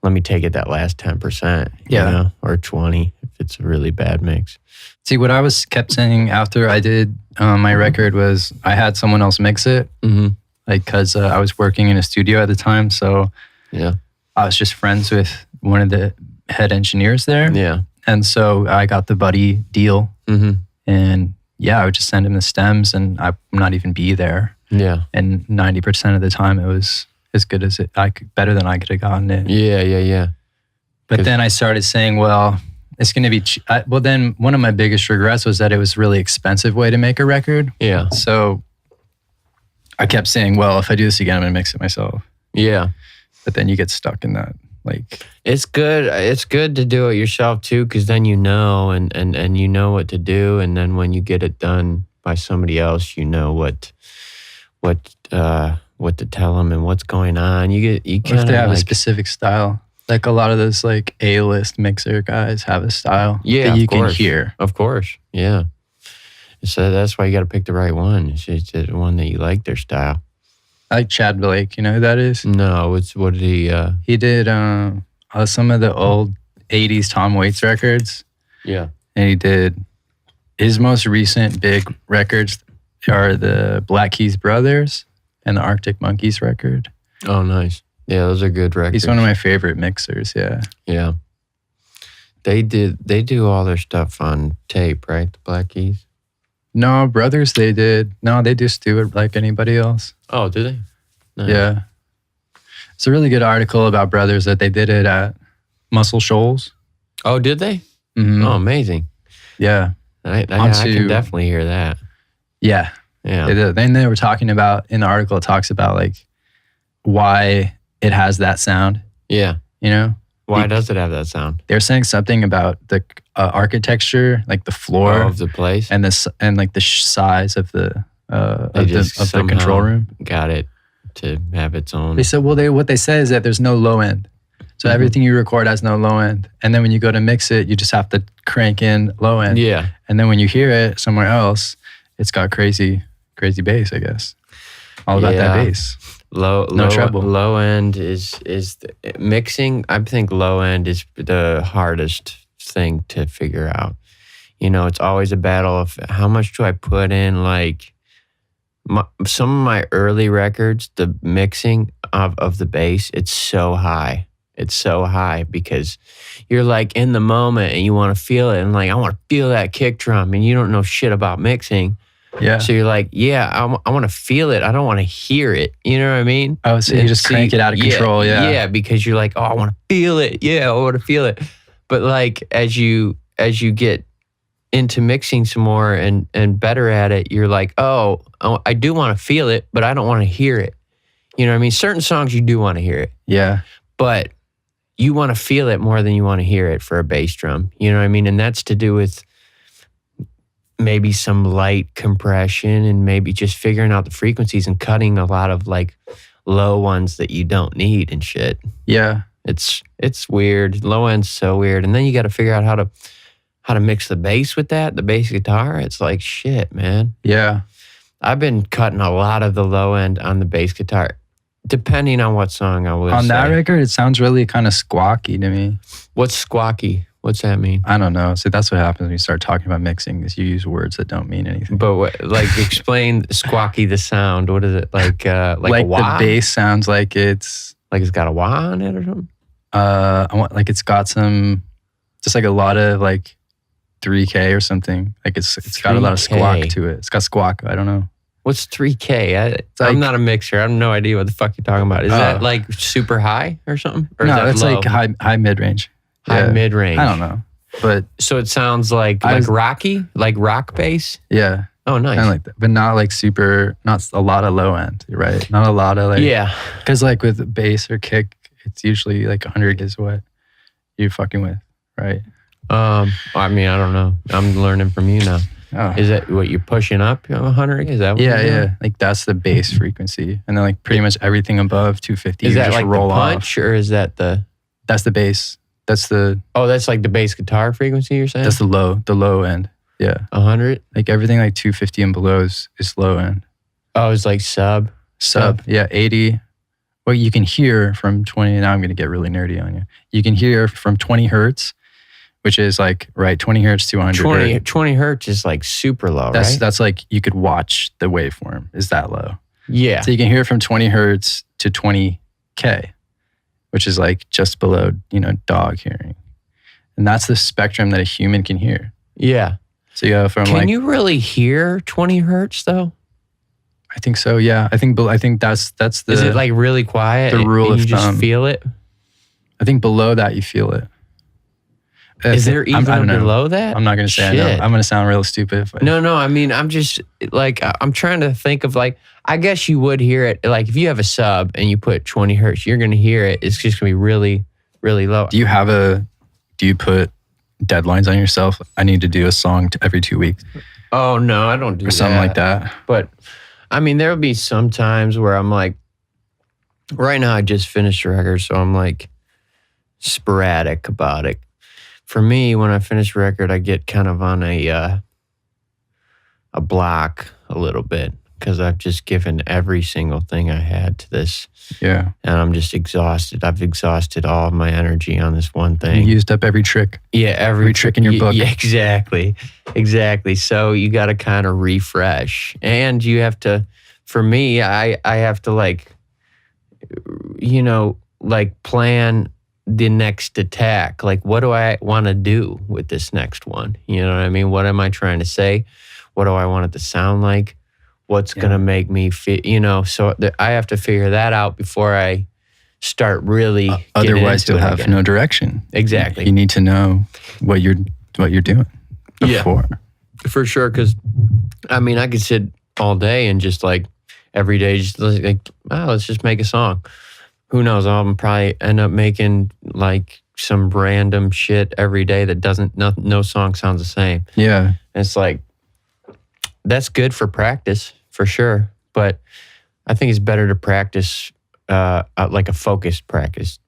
Speaker 2: let me take it that last 10%,
Speaker 3: Yeah.
Speaker 2: you know, or 20 if it's a really bad mix.
Speaker 3: See, what I kept saying after I did my record was I had someone else mix it,
Speaker 2: Mm-hmm.
Speaker 3: like, because I was working in a studio at the time. So
Speaker 2: Yeah,
Speaker 3: I was just friends with one of the head engineers there.
Speaker 2: yeah,
Speaker 3: And so I got the buddy deal.
Speaker 2: mm-hmm.
Speaker 3: And yeah, I would just send him the stems and I would not even be there.
Speaker 2: Yeah,
Speaker 3: And 90% of the time it was as good as better than I could have gotten it.
Speaker 2: yeah, yeah, yeah.
Speaker 3: But
Speaker 2: 'Cause-
Speaker 3: then I started saying, well, it's going to be, well, then one of my biggest regrets was that it was a really expensive way to make a record.
Speaker 2: Yeah,
Speaker 3: So I kept saying, well, if I do this again, I'm going to mix it myself.
Speaker 2: yeah.
Speaker 3: But then you get stuck in that. Like,
Speaker 2: It's good. It's good to do it yourself too, because then you know, and you know what to do, and then when you get it done by somebody else, you know what to tell them and what's going on. You
Speaker 3: what if
Speaker 2: kind
Speaker 3: they
Speaker 2: of
Speaker 3: have a
Speaker 2: like,
Speaker 3: specific style? Like a lot of those like A-list mixer guys have a style
Speaker 2: Yeah,
Speaker 3: that
Speaker 2: of
Speaker 3: you can
Speaker 2: course.
Speaker 3: hear.
Speaker 2: of course, yeah. So that's why you got to pick the right one. It's the one that you like their style.
Speaker 3: I like Chad Blake, you know who that is?
Speaker 2: No, what did he?
Speaker 3: He did some of the old 80s Tom Waits records.
Speaker 2: Yeah.
Speaker 3: And he did his most recent big records are the Black Keys Brothers and the Arctic Monkeys record.
Speaker 2: Oh, nice. Yeah, those are good records.
Speaker 3: He's one of my favorite mixers, yeah.
Speaker 2: Yeah. They do all their stuff on tape, right? The Black Keys.
Speaker 3: No, Brothers, they just do it like anybody else.
Speaker 2: Oh, do they? Nice.
Speaker 3: Yeah. It's a really good article about Brothers that they did it at Muscle Shoals.
Speaker 2: Oh, did they?
Speaker 3: Mhm.
Speaker 2: Oh, amazing.
Speaker 3: Yeah.
Speaker 2: I
Speaker 3: Onto-
Speaker 2: can definitely hear that.
Speaker 3: Yeah.
Speaker 2: Yeah.
Speaker 3: Then they were talking about, in the article, it talks about like why it has that sound,
Speaker 2: Yeah.
Speaker 3: you know?
Speaker 2: Why does it have that sound?
Speaker 3: They're saying something about the architecture, like the floor
Speaker 2: Of the place?
Speaker 3: and like the size of the
Speaker 2: They just
Speaker 3: of the
Speaker 2: somehow
Speaker 3: control room.
Speaker 2: Got it to have its own.
Speaker 3: They said, what they say is that there's no low end. So
Speaker 2: Mhm.
Speaker 3: everything you record has no low end. And then when you go to mix it, you just have to crank in low end.
Speaker 2: Yeah.
Speaker 3: And then when you hear it somewhere else, it's got crazy bass, I guess. All about that
Speaker 2: Yeah.
Speaker 3: bass.
Speaker 2: Low
Speaker 3: treble.
Speaker 2: Low end is mixing. I think low end is the hardest thing to figure out. You know, it's always a battle of how much do I put in. Like some of my early records, the mixing of the bass, it's so high. It's so high because you're like in the moment and you want to feel it, and like I want to feel that kick drum, and you don't know shit about mixing.
Speaker 3: Yeah.
Speaker 2: So you're like, yeah, I want to feel it. I don't want to hear it. You know what I mean?
Speaker 3: Oh, so you just crank it out of control. Yeah.
Speaker 2: Yeah, because you're like, oh, I want to feel it. Yeah, I want to feel it. But like as you get into mixing some more and better at it, you're like, oh, I do want to feel it, but I don't want to hear it. You know what I mean? Certain songs you do want to hear it,
Speaker 3: Yeah.
Speaker 2: but you want to feel it more than you want to hear it for a bass drum. You know what I mean? And that's to do with maybe some light compression and maybe just figuring out the frequencies and cutting a lot of like low ones that you don't need and shit.
Speaker 3: Yeah.
Speaker 2: It's weird. Low end's so weird. And then you got to figure out how to mix the bass with that, the bass guitar. It's like shit, man.
Speaker 3: Yeah.
Speaker 2: I've been cutting a lot of the low end on the bass guitar, depending on what song I will
Speaker 3: On
Speaker 2: say.
Speaker 3: that record, it sounds really kind of squawky to me.
Speaker 2: What's squawky? What's that mean?
Speaker 3: I don't know. So that's what happens when you start talking about mixing is you use words that don't mean anything.
Speaker 2: But what, like, explain squawky the sound. What is it like? Like a
Speaker 3: the
Speaker 2: wah?
Speaker 3: bass sounds like it's
Speaker 2: Like it's got a wah on it or something?
Speaker 3: like it's got some, just like a lot of like 3K or something. Like it's got a lot of
Speaker 2: 3K.
Speaker 3: squawk to it. It's got squawk. I don't know.
Speaker 2: What's 3K?
Speaker 3: like-
Speaker 2: I'm not a mixer. I have no idea what the fuck you're talking about. Is that like super high or something? Or is
Speaker 3: No,
Speaker 2: that
Speaker 3: it's
Speaker 2: low?
Speaker 3: like high mid range.
Speaker 2: High mid range.
Speaker 3: I don't know, but
Speaker 2: So it sounds like
Speaker 3: I was-
Speaker 2: rocky, like rock bass.
Speaker 3: yeah,
Speaker 2: Oh, nice.
Speaker 3: Kind of like that, but not like super, not a lot of low end, right? Not a lot of like,
Speaker 2: yeah.
Speaker 3: Because like with bass or kick, it's usually like 100 is what you're fucking with, right?
Speaker 2: I mean, I don't know. I'm learning from you now.
Speaker 3: Oh.
Speaker 2: Is that what you're pushing up 100? Is that what you're doing?
Speaker 3: Yeah. Like that's the bass frequency. And then like pretty much everything above 250,
Speaker 2: Is
Speaker 3: you
Speaker 2: that
Speaker 3: just
Speaker 2: like
Speaker 3: roll
Speaker 2: the punch or is that the...
Speaker 3: That's the bass. That's
Speaker 2: that's like the bass guitar frequency you're saying?
Speaker 3: That's the low end. Yeah.
Speaker 2: 100?
Speaker 3: Like everything like 250 and below is low end.
Speaker 2: Oh, it's like sub?
Speaker 3: Yeah, 80. Well, you can hear from 20, now I'm going to get really nerdy on you. You can hear from 20 hertz, which is like, right, 20 hertz to 100.
Speaker 2: 20 hertz is like super low, right?
Speaker 3: That's like, you could watch the waveform is that low.
Speaker 2: Yeah.
Speaker 3: So you can hear from 20 hertz to 20K, which is like just below, dog hearing. And that's the spectrum that a human can hear.
Speaker 2: Yeah.
Speaker 3: So you go from
Speaker 2: Can you really hear 20 hertz though?
Speaker 3: I think so, yeah. I think that's the...
Speaker 2: Is it like really quiet?
Speaker 3: The rule
Speaker 2: and
Speaker 3: of
Speaker 2: you
Speaker 3: thumb.
Speaker 2: just feel it?
Speaker 3: I think below that you feel it.
Speaker 2: Is there even
Speaker 3: I don't know.
Speaker 2: below that?
Speaker 3: I'm not going to say I know. I'm going to sound real stupid.
Speaker 2: No. I mean, I'm just like, I'm trying to think of like, I guess you would hear it. Like if you have a sub and you put 20 hertz, you're going to hear it. It's just going to be really, really low.
Speaker 3: Do you put deadlines on yourself? I need to do a song every 2 weeks.
Speaker 2: Oh, no, I don't do that.
Speaker 3: Or something like that.
Speaker 2: But I mean, there'll be some times where I'm like, right now I just finished a record, so I'm like sporadic about it. For me, when I finish a record, I get kind of on a block a little bit because I've just given every single thing I had to this.
Speaker 3: Yeah.
Speaker 2: And I'm just exhausted. I've exhausted all of my energy on this one thing.
Speaker 3: You used up every trick.
Speaker 2: Yeah, every
Speaker 3: trick in your book.
Speaker 2: Yeah, exactly. So you got to kind of refresh. And you have to, for me, I have to like plan the next attack. Like, what do I want to do with this next one? You know what I mean? What am I trying to say? What do I want it to sound like? What's going to make me feel, so I have to figure that out before I start really
Speaker 3: otherwise you'll have no direction.
Speaker 2: Exactly.
Speaker 3: You need to know what you're doing before.
Speaker 2: Yeah, for sure. Because, I mean, I could sit all day and just like every day, just like, let's just make a song. Who knows? I'll probably end up making like some random shit every day that no song sounds the same.
Speaker 3: Yeah.
Speaker 2: And it's like, that's good for practice, for sure. But I think it's better to practice like a focused practice,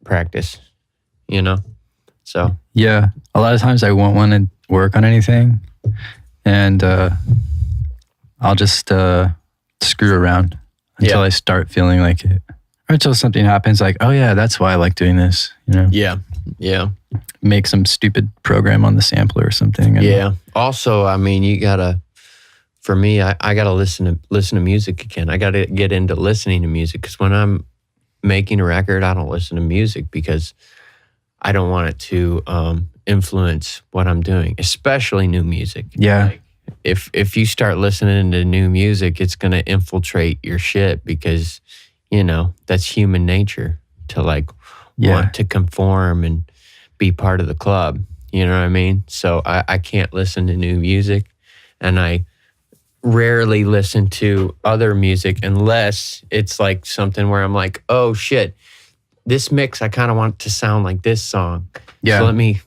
Speaker 2: So.
Speaker 3: Yeah. A lot of times I won't want to work on anything. And I'll just screw around until I start feeling like it. Or until something happens like, oh yeah, that's why I like doing this,
Speaker 2: Yeah.
Speaker 3: Make some stupid program on the sampler or something.
Speaker 2: Yeah. Also, I mean, you gotta, for me, I gotta listen to music again. I gotta get into listening to music because when I'm making a record, I don't listen to music because I don't want it to influence what I'm doing, especially new music.
Speaker 3: Yeah.
Speaker 2: Like, if you start listening to new music, it's gonna infiltrate your shit because that's human nature to like want to conform and be part of the club. You know what I mean? So I can't listen to new music, and I rarely listen to other music unless it's like something where I'm like, oh shit, this mix I kind of want to sound like this song. Yeah. So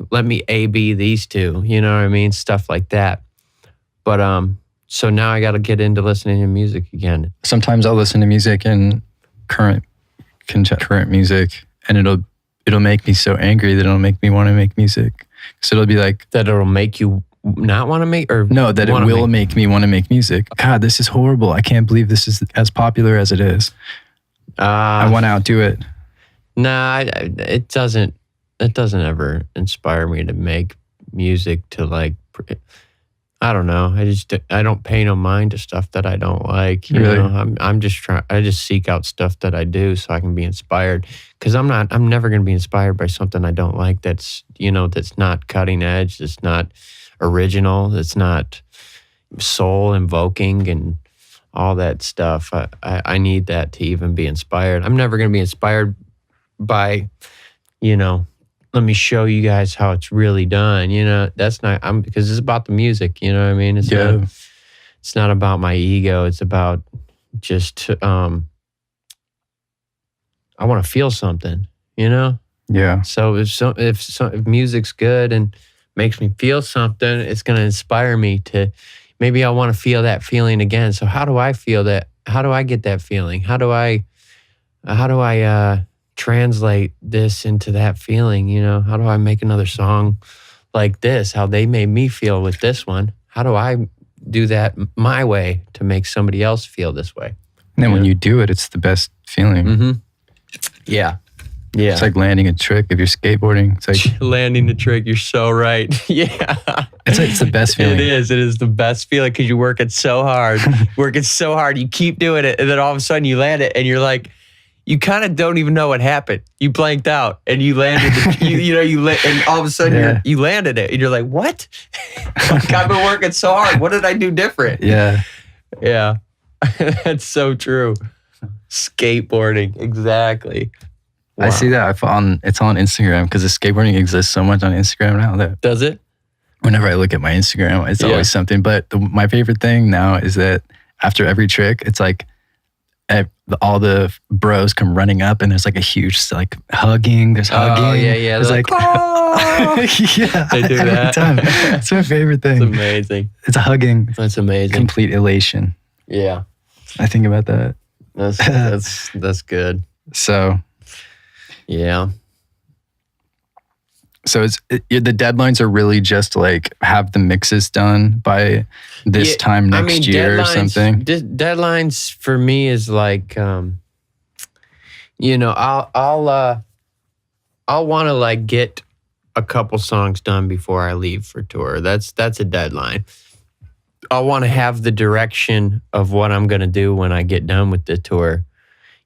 Speaker 2: let me A/B these two. You know what I mean? Stuff like that. But so now I got to get into listening to music again.
Speaker 3: Sometimes I'll listen to music and current music, and it'll make me so angry that it'll make me want to make music. So it'll be like
Speaker 2: that. It'll make you not want to make, or
Speaker 3: no, that it will make me want to make music. God, this is horrible. I can't believe this is as popular as it is. I want to outdo it.
Speaker 2: Nah, it doesn't. It doesn't ever inspire me to make music to like. I don't know. I don't pay no mind to stuff that I don't like. You know, I'm just trying. I just seek out stuff that I do so I can be inspired. Because I'm never going to be inspired by something I don't like. That's not cutting edge. That's not original. That's not soul invoking and all that stuff. I need that to even be inspired. I'm never going to be inspired by, let me show you guys how it's really done. That's not, because it's about the music, you know what I mean? It's it's not about my ego. It's about just I want to feel something, you know?
Speaker 3: Yeah.
Speaker 2: So if music's good and makes me feel something, it's going to inspire me to, maybe I want to feel that feeling again. So how do I feel that? How do I get that feeling? How do I translate this into that feeling? You know, how do I make another song like this? How they made me feel with this one? How do I do that my way to make somebody else feel this way?
Speaker 3: And then when you do it, it's the best feeling.
Speaker 2: Mm-hmm. Yeah. Yeah.
Speaker 3: It's like landing a trick if you're skateboarding. It's like
Speaker 2: landing the trick. You're so right. Yeah.
Speaker 3: It's the best feeling.
Speaker 2: It is. It is the best feeling because you work it so hard. You keep doing it. And then all of a sudden you land it and you're like, you kind of don't even know what happened. You blanked out and you landed, and all of a sudden you landed it and you're like, what? Like, I've been working so hard. What did I do different?
Speaker 3: Yeah.
Speaker 2: Yeah. That's so true. Skateboarding. Exactly. Wow.
Speaker 3: I see that. It's on Instagram because the skateboarding exists so much on Instagram now that
Speaker 2: Does it?
Speaker 3: whenever I look at my Instagram, it's always something. But my favorite thing now is that after every trick, it's like all the bros come running up and there's like a huge like hugging. There's hugging.
Speaker 2: Oh, yeah.
Speaker 3: It's like,
Speaker 2: oh!
Speaker 3: yeah,
Speaker 2: They do
Speaker 3: every
Speaker 2: that.
Speaker 3: time. It's my favorite thing.
Speaker 2: It's amazing.
Speaker 3: It's a hugging.
Speaker 2: That's amazing.
Speaker 3: Complete elation.
Speaker 2: Yeah.
Speaker 3: I think about that.
Speaker 2: That's good.
Speaker 3: So
Speaker 2: Yeah.
Speaker 3: the deadlines are really just like have the mixes done by this time next year or something.
Speaker 2: Deadlines for me is like, I'll want to like get a couple songs done before I leave for tour. That's a deadline. I want to have the direction of what I'm going to do when I get done with the tour.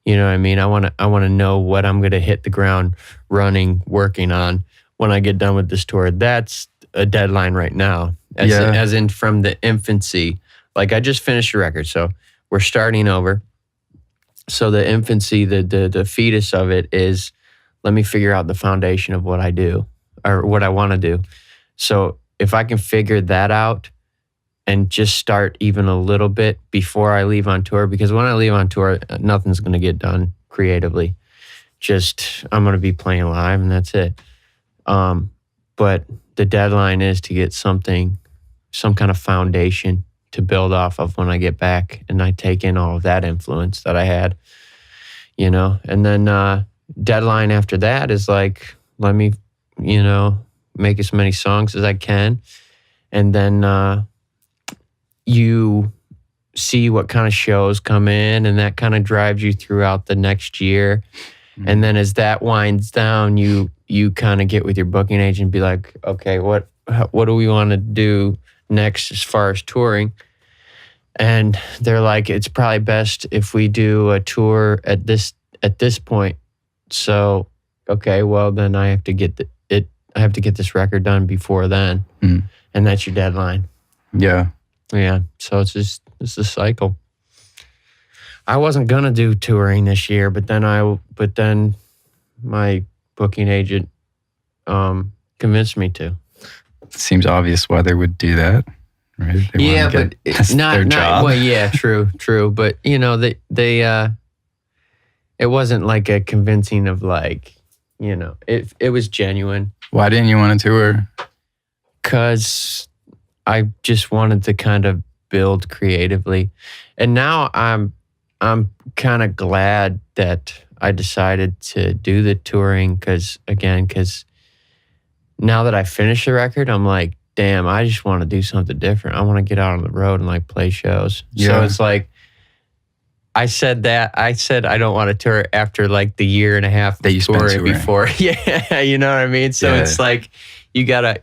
Speaker 2: You know what I mean? I want to know what I'm going to hit the ground running, working on when I get done with this tour. That's a deadline right now, as in from the infancy. Like I just finished a record, so we're starting over. So the infancy, the fetus of it is, let me figure out the foundation of what I do or what I want to do. So if I can figure that out and just start even a little bit before I leave on tour, because when I leave on tour, nothing's going to get done creatively. Just, I'm going to be playing live and that's it. But the deadline is to get some kind of foundation to build off of when I get back and I take in all of that influence that I had, and then, deadline after that is like, let me, make as many songs as I can. And then, you see what kind of shows come in and that kind of drives you throughout the next year. Mm-hmm. And then as that winds down, you kind of get with your booking agent and be like, okay, what do we want to do next as far as touring? And they're like, it's probably best if we do a tour at this point. So, okay, well then I have to get I have to get this record done before then. Mm. And that's your deadline.
Speaker 3: Yeah.
Speaker 2: Yeah, so it's a cycle. I wasn't gonna do touring this year, but then my booking agent convinced me to.
Speaker 3: It seems obvious why they would do that, right?
Speaker 2: But it's not their job. Well, yeah, true, but they it wasn't like a convincing of like, it was genuine.
Speaker 3: Why didn't you want to tour?
Speaker 2: Because I just wanted to kind of build creatively. And now I'm kind of glad that I decided to do the touring because now that I finished the record, I'm like, damn, I just want to do something different. I want to get out on the road and like play shows. Yeah. So it's like, I said I don't want to tour after like the year and a half
Speaker 3: that you spent touring
Speaker 2: before. Yeah, you know what I mean? So it's like, you got to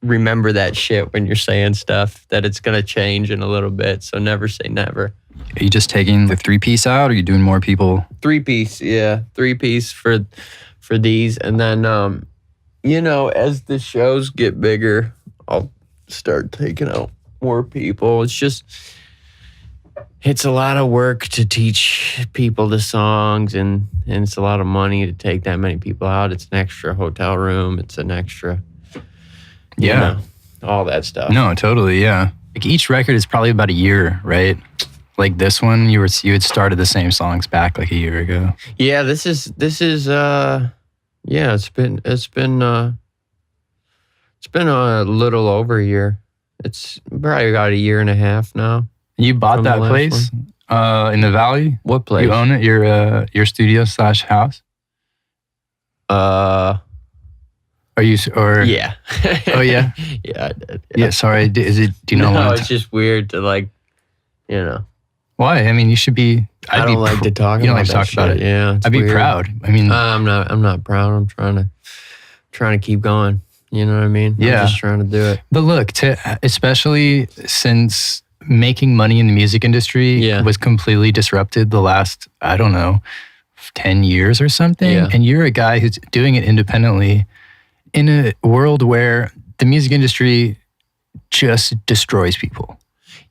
Speaker 2: remember that shit when you're saying stuff, that it's going to change in a little bit. So never say never.
Speaker 3: Are you just taking the 3-piece out or are you doing more people?
Speaker 2: 3-piece, yeah. 3-piece for these. And then, as the shows get bigger, I'll start taking out more people. It's a lot of work to teach people the songs and it's a lot of money to take that many people out. It's an extra hotel room. It's an extra... all that stuff.
Speaker 3: No, totally, yeah. Like each record is probably about a year, right? Like this one, you had started the same songs back like a year ago.
Speaker 2: Yeah, this is yeah, it's been a little over a year. It's probably about a year and a half now.
Speaker 3: You bought that place in the Valley?
Speaker 2: What place?
Speaker 3: You own it? Your studio / house? Are you or
Speaker 2: yeah.
Speaker 3: Oh yeah?
Speaker 2: Yeah, I did.
Speaker 3: Yeah, sorry. Do you know
Speaker 2: No,
Speaker 3: what?
Speaker 2: it's just weird to like, you know.
Speaker 3: Why? I mean, you should be.
Speaker 2: I don't like to talk about it.
Speaker 3: You don't like to talk about it.
Speaker 2: Yeah.
Speaker 3: I'd be
Speaker 2: weird.
Speaker 3: proud. I mean,
Speaker 2: I'm not proud. I'm trying to keep going. You know what I mean?
Speaker 3: Yeah.
Speaker 2: I'm just trying to do it.
Speaker 3: but look, especially since making money in the music industry was completely disrupted the last, I don't know, 10 years or something.
Speaker 2: Yeah.
Speaker 3: And you're a guy who's doing it independently in a world where the music industry just destroys people.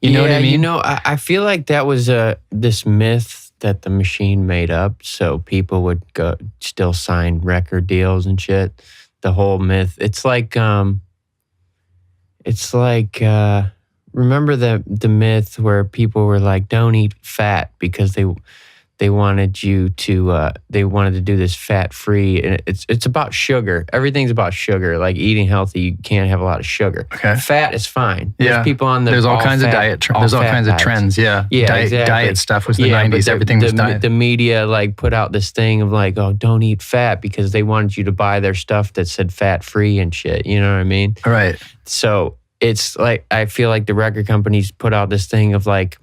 Speaker 3: You know what I mean?
Speaker 2: You know, I feel like that was this myth that the machine made up so people would still sign record deals and shit. The whole myth. It's like remember the myth where people were like, don't eat fat because they wanted you to they wanted to do this fat free, and it's about sugar. Everything's about sugar. Like eating healthy, you can't have a lot of sugar.
Speaker 3: Okay.
Speaker 2: Fat is fine.
Speaker 3: Yeah.
Speaker 2: There's people on
Speaker 3: There's all kinds of diet. There's all kinds of
Speaker 2: diets.
Speaker 3: trends. Yeah.
Speaker 2: Yeah, exactly.
Speaker 3: Diet stuff was the
Speaker 2: Yeah, but
Speaker 3: 90s. Everything was diet.
Speaker 2: The media like put out this thing of like, oh, don't eat fat because they wanted you to buy their stuff that said fat free and shit. You know what I mean?
Speaker 3: All right.
Speaker 2: So it's like I feel like the record companies put out this thing of like,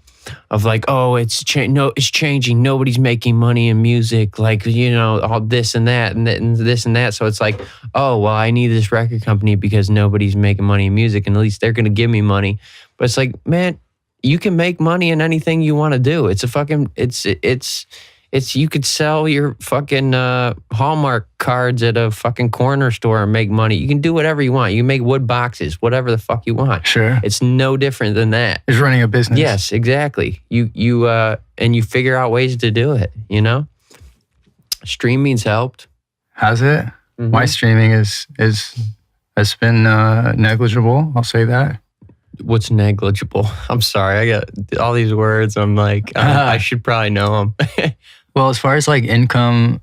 Speaker 2: oh, it's changing. Nobody's making money in music. Like, you know, all this and that and this and that. So it's like, oh, well, I need this record company because nobody's making money in music, and at least they're going to give me money. But it's like, man, you can make money in anything you want to do. It's a fucking, it's you could sell your fucking Hallmark cards at a fucking corner store and make money. You can do whatever you want. You can make wood boxes, whatever the fuck you want.
Speaker 3: Sure.
Speaker 2: It's no different than that.
Speaker 3: It's running a business.
Speaker 2: Yes, exactly. You and you figure out ways to do it, you know? Streaming's helped.
Speaker 3: Has it?
Speaker 2: Mm-hmm.
Speaker 3: My streaming has been negligible. I'll say that.
Speaker 2: What's negligible? I'm sorry. I got all these words. I'm like, I should probably know them.
Speaker 3: Well, as far as like income,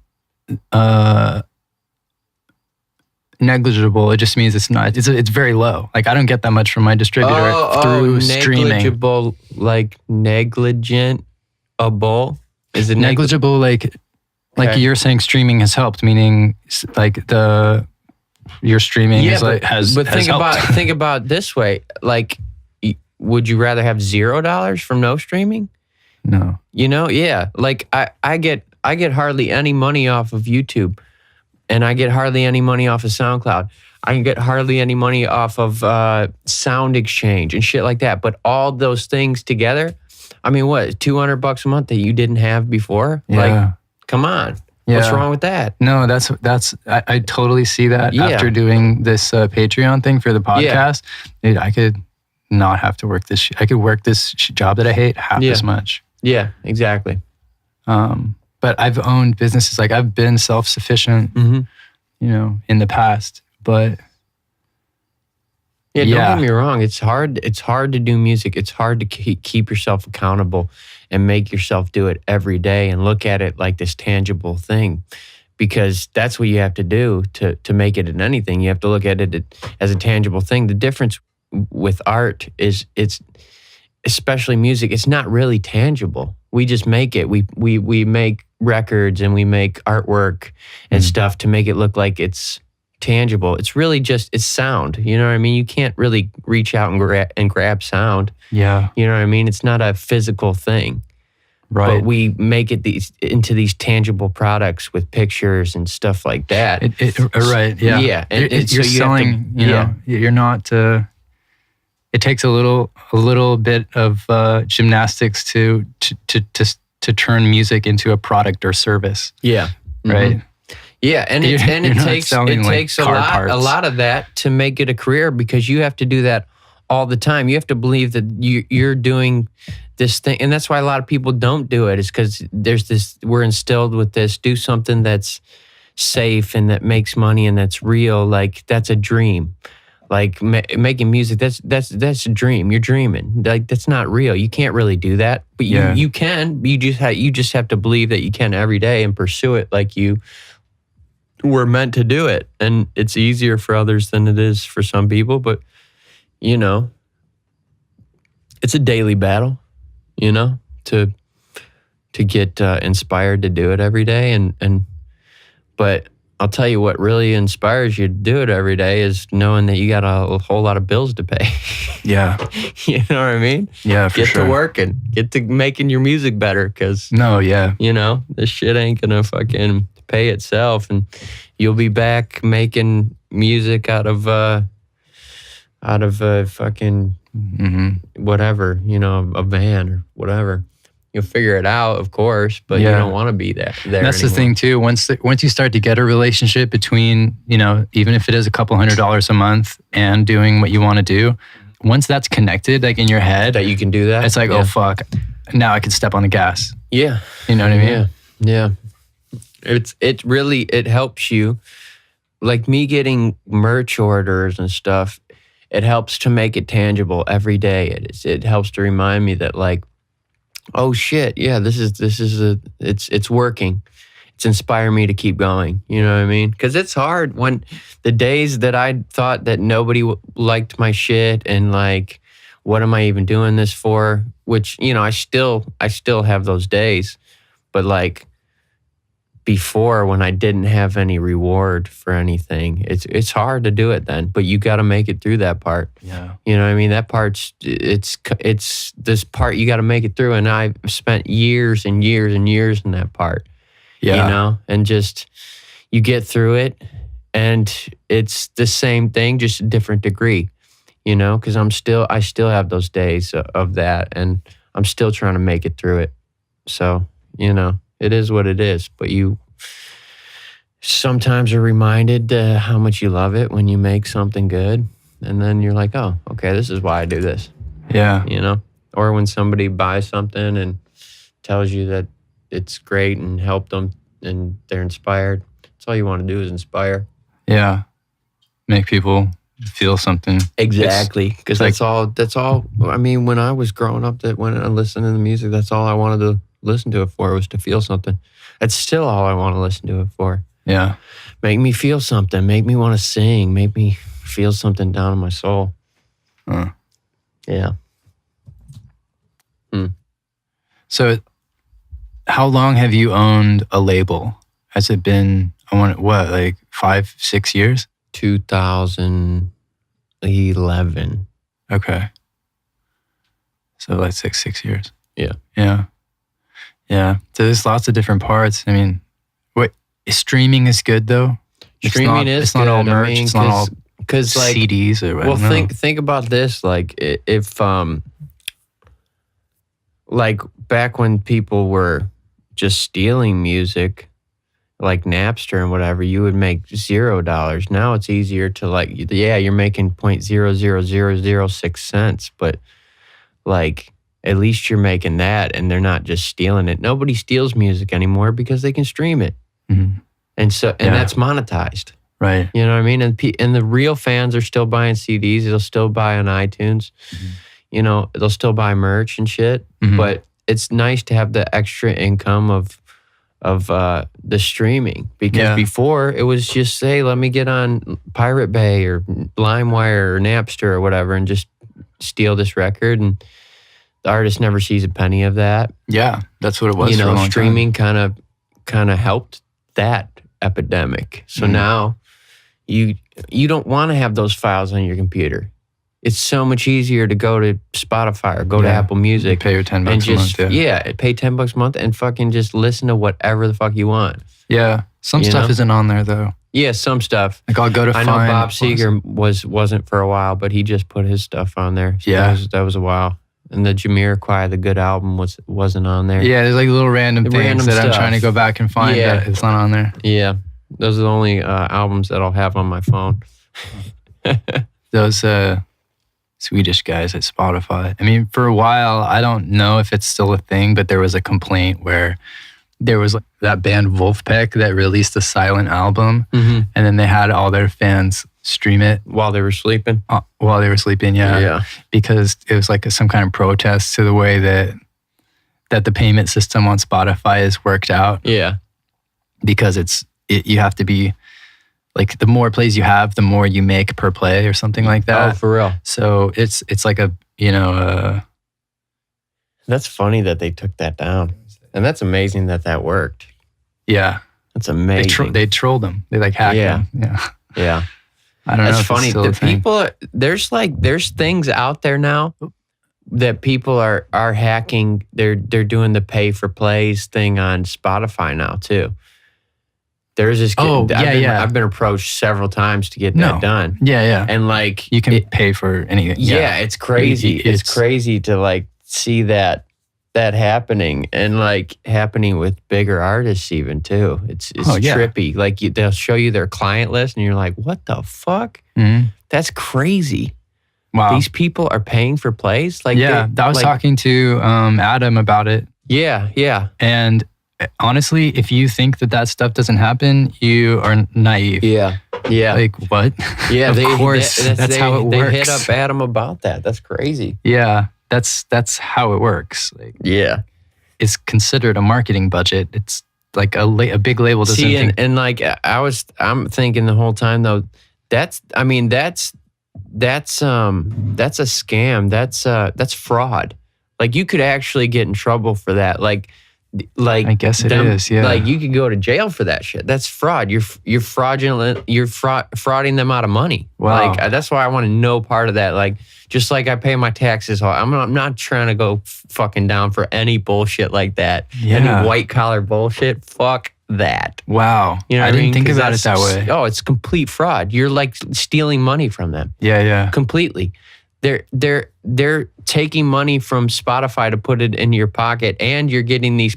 Speaker 3: negligible, it just means it's not. It's very low. Like I don't get that much from my distributor through streaming.
Speaker 2: Negligible, like negligent, a bull. Is it
Speaker 3: negligible? Like
Speaker 2: Okay.
Speaker 3: you're saying, streaming has helped, meaning like your streaming is like has.
Speaker 2: But
Speaker 3: has
Speaker 2: think about it this way. Like, would you rather have $0 from no streaming?
Speaker 3: No.
Speaker 2: You know, yeah. Like I get hardly any money off of YouTube, and I get hardly any money off of SoundCloud. I can get hardly any money off of Sound Exchange and shit like that. But all those things together, I mean, what, $200 a month that you didn't have before?
Speaker 3: Yeah.
Speaker 2: Like, come on.
Speaker 3: Yeah.
Speaker 2: What's wrong with that?
Speaker 3: No, that's I totally see that after doing this Patreon thing for the podcast. Dude, I could not have to work this. I could work this job that I hate half as much.
Speaker 2: Yeah, exactly.
Speaker 3: But I've owned businesses. Like I've been self-sufficient, you know, in the past. But
Speaker 2: don't get me wrong. It's hard. It's hard to do music. It's hard to keep yourself accountable and make yourself do it every day and look at it like this tangible thing, because that's what you have to do to make it in anything. You have to look at it as a tangible thing. The difference with art is it's, especially music, it's not really tangible. We just make it. We make records and we make artwork and stuff to make it look like it's tangible. It's really just, it's sound. You know what I mean? You can't really reach out and grab sound.
Speaker 3: Yeah.
Speaker 2: You know what I mean? It's not a physical thing.
Speaker 3: Right.
Speaker 2: But we make it into these tangible products with pictures and stuff like that.
Speaker 3: Right. Yeah.
Speaker 2: Yeah. And
Speaker 3: you're
Speaker 2: so
Speaker 3: selling, you know, you're not, it takes a little bit of gymnastics to turn music into a product or service.
Speaker 2: Yeah.
Speaker 3: Right.
Speaker 2: Yeah, and it takes a lot of that to make it a career, because you have to do that all the time. You have to believe that you're doing this thing, and that's why a lot of people don't do it. Is because there's this, we're instilled with this: do something that's safe and that makes money and that's real. Like that's a dream. like making music. That's a dream. You're dreaming. Like that's not real. You can't really do that, but you can. You just have to believe that you can every day and pursue it like you were meant to do it. And it's easier for others than it is for some people, but you know, it's a daily battle, you know, to get inspired to do it every day. But I'll tell you what really inspires you to do it every day is knowing that you got a whole lot of bills to pay.
Speaker 3: Yeah.
Speaker 2: You know what I mean?
Speaker 3: Yeah, for
Speaker 2: get
Speaker 3: sure.
Speaker 2: to working, get to making your music better, because
Speaker 3: No, yeah.
Speaker 2: you know, this shit ain't gonna fucking pay itself, and you'll be back making music out of fucking whatever, you know, a van or whatever. You'll figure it out, of course, but you don't want to be there.
Speaker 3: That's
Speaker 2: anymore.
Speaker 3: the thing too. Once you start to get a relationship between, you know, even if it is a couple $100 a month and doing what you want to do, once that's connected, like in your head,
Speaker 2: that you can do that.
Speaker 3: it's like, oh fuck, now I can step on the gas.
Speaker 2: Yeah.
Speaker 3: You know what I mean?
Speaker 2: Yeah. It really helps you. Like me getting merch orders and stuff, it helps to make it tangible every day. It helps to remind me that like, oh shit, yeah, it's working. It's inspiring me to keep going. You know what I mean? Because it's hard when the days that I thought that nobody liked my shit and like, what am I even doing this for? Which, you know, I still have those days, but like before when I didn't have any reward for anything, it's hard to do it then, but you got to make it through that part.
Speaker 3: Yeah.
Speaker 2: You know what I mean? That part's, it's this part you got to make it through. And I've spent years and years and years in that part, you know, and just, you get through it and it's the same thing, just a different degree, you know, because I still have those days of that and I'm still trying to make it through it. So, you know, it is what it is, but you sometimes are reminded how much you love it when you make something good. And then you're like, oh, okay, this is why I do this.
Speaker 3: Yeah.
Speaker 2: You know, or when somebody buys something and tells you that it's great and helped them and they're inspired. That's all you want to do is inspire.
Speaker 3: Yeah. Make people feel something.
Speaker 2: Exactly. Because that's all. I mean, when I was growing up, that when I listened to the music, that's all I wanted to listen to it for, was to feel something. That's still all I want to listen to it for.
Speaker 3: Yeah.
Speaker 2: Make me feel something. Make me want to sing. Make me feel something down in my soul. Yeah.
Speaker 3: So how long have you owned a label? Has it been, like 5-6 years?
Speaker 2: 2011.
Speaker 3: Okay. So like 6 years.
Speaker 2: Yeah.
Speaker 3: Yeah. Yeah. So there's lots of different parts. I mean, streaming is good though.
Speaker 2: Streaming is
Speaker 3: it's not all merch. It's not all
Speaker 2: because like
Speaker 3: CDs or whatever.
Speaker 2: Well, think about this. Like if like back when people were just stealing music, like Napster and whatever, you would make $0. Now it's easier to like, yeah, you're making 0.00006 cents, but like at least you're making that and they're not just stealing it. Nobody steals music anymore because they can stream it.
Speaker 3: Mm-hmm.
Speaker 2: And that's monetized.
Speaker 3: Right.
Speaker 2: You know what I mean? And the real fans are still buying CDs. They'll still buy on iTunes. Mm-hmm. You know, they'll still buy merch and shit. Mm-hmm. But it's nice to have the extra income of the streaming, because before it was just, say, let me get on Pirate Bay or LimeWire or Napster or whatever and just steal this record, and the artist never sees a penny of that.
Speaker 3: Yeah, that's what it was.
Speaker 2: You know,
Speaker 3: for a long
Speaker 2: streaming
Speaker 3: time.
Speaker 2: kind of helped that epidemic. So now you don't want to have those files on your computer. It's so much easier to go to Spotify or go to Apple Music.
Speaker 3: You pay your $10
Speaker 2: and
Speaker 3: just,
Speaker 2: a month. Pay $10 a month and fucking just listen to whatever the fuck you want.
Speaker 3: Yeah. Some stuff isn't on there though.
Speaker 2: Yeah, some stuff.
Speaker 3: Like I'll go to
Speaker 2: I know Bob Seger wasn't for a while, but he just put his stuff on there. So that was a while. And the Jamiroquai, the good album, wasn't on there.
Speaker 3: Yeah, there's like little random things that I'm trying to go back and find that it's not on there.
Speaker 2: Yeah. Those are the only albums that I'll have on my phone.
Speaker 3: Those Swedish guys at Spotify. I mean, for a while, I don't know if it's still a thing, but there was a complaint where there was like that band Wolfpack that released a silent album,
Speaker 2: Mhm.
Speaker 3: and then they had all their fans stream it
Speaker 2: While they were sleeping.
Speaker 3: while they were sleeping. Yeah, because it was like some kind of protest to the way that the payment system on Spotify is worked out.
Speaker 2: Yeah.
Speaker 3: Because you have to be like, the more plays you have, the more you make per play or something like that.
Speaker 2: Oh, for real.
Speaker 3: So it's like a, you know,
Speaker 2: That's funny that they took that down. And that's amazing that worked.
Speaker 3: yeah.
Speaker 2: That's amazing.
Speaker 3: They trolled them. They like hacked them. Yeah.
Speaker 2: Yeah.
Speaker 3: I don't know.
Speaker 2: That's
Speaker 3: if it's
Speaker 2: funny.
Speaker 3: still
Speaker 2: The
Speaker 3: a thing.
Speaker 2: people, there's things out there now that people are hacking. They're doing the pay for plays thing on Spotify now too. There's this. I've been approached several times to get that done.
Speaker 3: Yeah.
Speaker 2: And like
Speaker 3: You can pay for anything.
Speaker 2: Yeah, it's crazy. It's crazy to like see that happening, and like happening with bigger artists even too. It's trippy. Like they'll show you their client list, and you're like, what the fuck?
Speaker 3: Mhm.
Speaker 2: That's crazy.
Speaker 3: Wow.
Speaker 2: These people are paying for plays. Like
Speaker 3: I was talking to Adam about it,
Speaker 2: Yeah.
Speaker 3: and honestly, if you think that stuff doesn't happen, you are naive.
Speaker 2: Yeah.
Speaker 3: Like what?
Speaker 2: Yeah.
Speaker 3: Of course, that's how it
Speaker 2: They
Speaker 3: works.
Speaker 2: hit up Adam about that. That's crazy.
Speaker 3: Yeah, that's how it works. Like,
Speaker 2: Yeah.
Speaker 3: it's considered a marketing budget. It's like a big label doesn't
Speaker 2: See,
Speaker 3: think.
Speaker 2: and like I'm thinking the whole time though, that's a scam. That's fraud. Like you could actually get in trouble for that. Like
Speaker 3: I guess it is. Yeah.
Speaker 2: Like you could go to jail for that shit. That's fraud. You're fraudulent. You're frauding them out of money.
Speaker 3: Wow.
Speaker 2: Like that's why I want to know part of that. Like just like I pay my taxes. I'm not trying to go fucking down for any bullshit like that.
Speaker 3: Yeah.
Speaker 2: Any white collar bullshit. Fuck that.
Speaker 3: Wow.
Speaker 2: You know what
Speaker 3: I didn't think
Speaker 2: 'Cause
Speaker 3: about it that way.
Speaker 2: Oh, it's complete fraud. You're like stealing money from them
Speaker 3: Yeah.
Speaker 2: completely. They're taking money from Spotify to put it in your pocket, and you're getting these.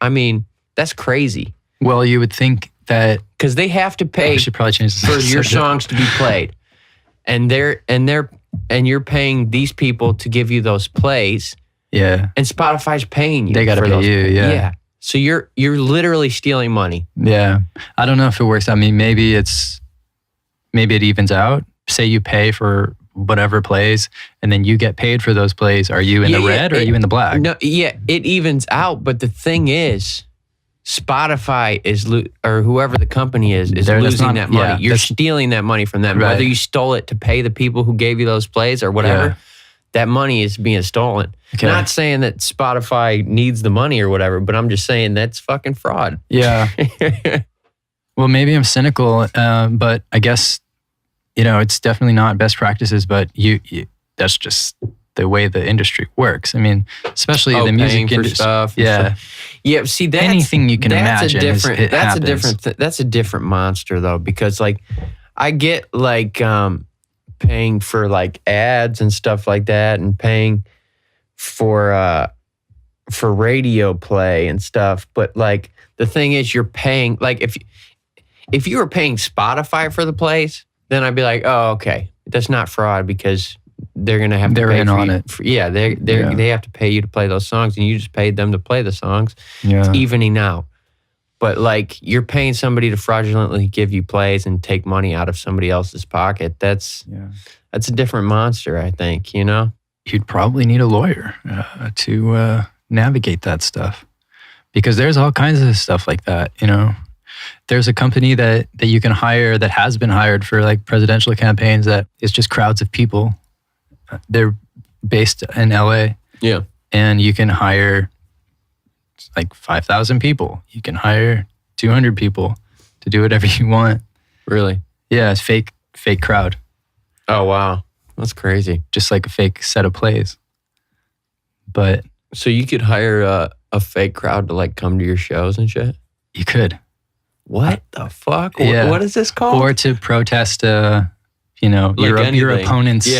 Speaker 2: I mean, that's crazy.
Speaker 3: Well, you would think that
Speaker 2: Because they have to pay
Speaker 3: we should probably change this
Speaker 2: for your songs to be played, and you're paying these people to give you those plays,
Speaker 3: Yeah.
Speaker 2: and Spotify's paying you.
Speaker 3: They gotta
Speaker 2: for
Speaker 3: pay
Speaker 2: those
Speaker 3: you,
Speaker 2: plays.
Speaker 3: yeah.
Speaker 2: So you're literally stealing money.
Speaker 3: Yeah. I don't know if it works. I mean, maybe it evens out. Say you pay for whatever plays, and then you get paid for those plays. Are you in the red or are you in the black?
Speaker 2: No, yeah, it evens out. But the thing is, Spotify is or whoever the company is losing that money.
Speaker 3: yeah,
Speaker 2: You're stealing that money from them.
Speaker 3: Right.
Speaker 2: Whether you stole it to pay the people who gave you those plays or whatever,
Speaker 3: Yeah.
Speaker 2: that money is being stolen.
Speaker 3: Okay.
Speaker 2: Not saying that Spotify needs the money or whatever, but I'm just saying that's fucking fraud.
Speaker 3: Yeah. Well, maybe I'm cynical, but I guess, it's definitely not best practices, but you that's just the way the industry works. I mean, especially the music
Speaker 2: paying for
Speaker 3: industry.
Speaker 2: stuff. and
Speaker 3: Yeah.
Speaker 2: stuff. Yeah. See, that's
Speaker 3: Anything you can
Speaker 2: that's
Speaker 3: imagine.
Speaker 2: That's a different monster though, because like I get like paying for like ads and stuff like that, and paying for radio play and stuff. But like the thing is, you're paying like if you were paying Spotify for the plays, then I'd be like, oh, okay, that's not fraud because they're gonna have
Speaker 3: They're
Speaker 2: to pay
Speaker 3: in
Speaker 2: for
Speaker 3: on
Speaker 2: you.
Speaker 3: it.
Speaker 2: They have to pay you to play those songs, and you just paid them to play the songs.
Speaker 3: Yeah.
Speaker 2: It's evening out. But like you're paying somebody to fraudulently give you plays and take money out of somebody else's pocket. That's a different monster, I think.
Speaker 3: You'd probably need a lawyer to navigate that stuff, because there's all kinds of stuff like that. There's a company that you can hire that has been hired for like presidential campaigns that is just crowds of people. They're based in LA.
Speaker 2: Yeah.
Speaker 3: And you can hire like 5,000 people. You can hire 200 people to do whatever you want.
Speaker 2: Really?
Speaker 3: Yeah, it's fake crowd.
Speaker 2: Oh, wow. That's crazy.
Speaker 3: Just like a fake set of plays. But
Speaker 2: So you could hire a fake crowd to like come to your shows and shit?
Speaker 3: you could.
Speaker 2: What the fuck?
Speaker 3: Yeah.
Speaker 2: What is this called?
Speaker 3: Or to protest, your
Speaker 2: anything.
Speaker 3: opponent's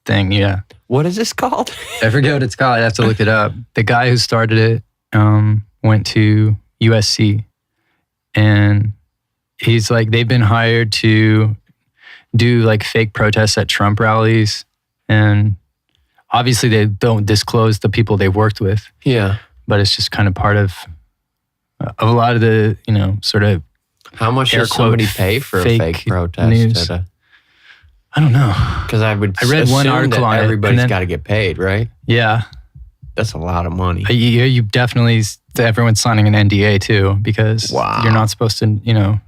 Speaker 3: thing. Yeah.
Speaker 2: What is this called?
Speaker 3: I forget what it's called. I have to look it up. The guy who started it went to USC, and he's like, they've been hired to do like fake protests at Trump rallies, and obviously they don't disclose the people they've worked with,
Speaker 2: Yeah.
Speaker 3: but it's just kind of part of of a lot of the, sort of
Speaker 2: How much
Speaker 3: air
Speaker 2: does somebody
Speaker 3: quote
Speaker 2: pay for a
Speaker 3: fake
Speaker 2: fake protest?
Speaker 3: news. I don't know.
Speaker 2: Because I
Speaker 3: read one article on it, and
Speaker 2: everybody's
Speaker 3: then-
Speaker 2: got to get paid, right?
Speaker 3: Yeah.
Speaker 2: That's a lot of money.
Speaker 3: You definitely, everyone's signing an NDA too, because
Speaker 2: Wow.
Speaker 3: you're not supposed to,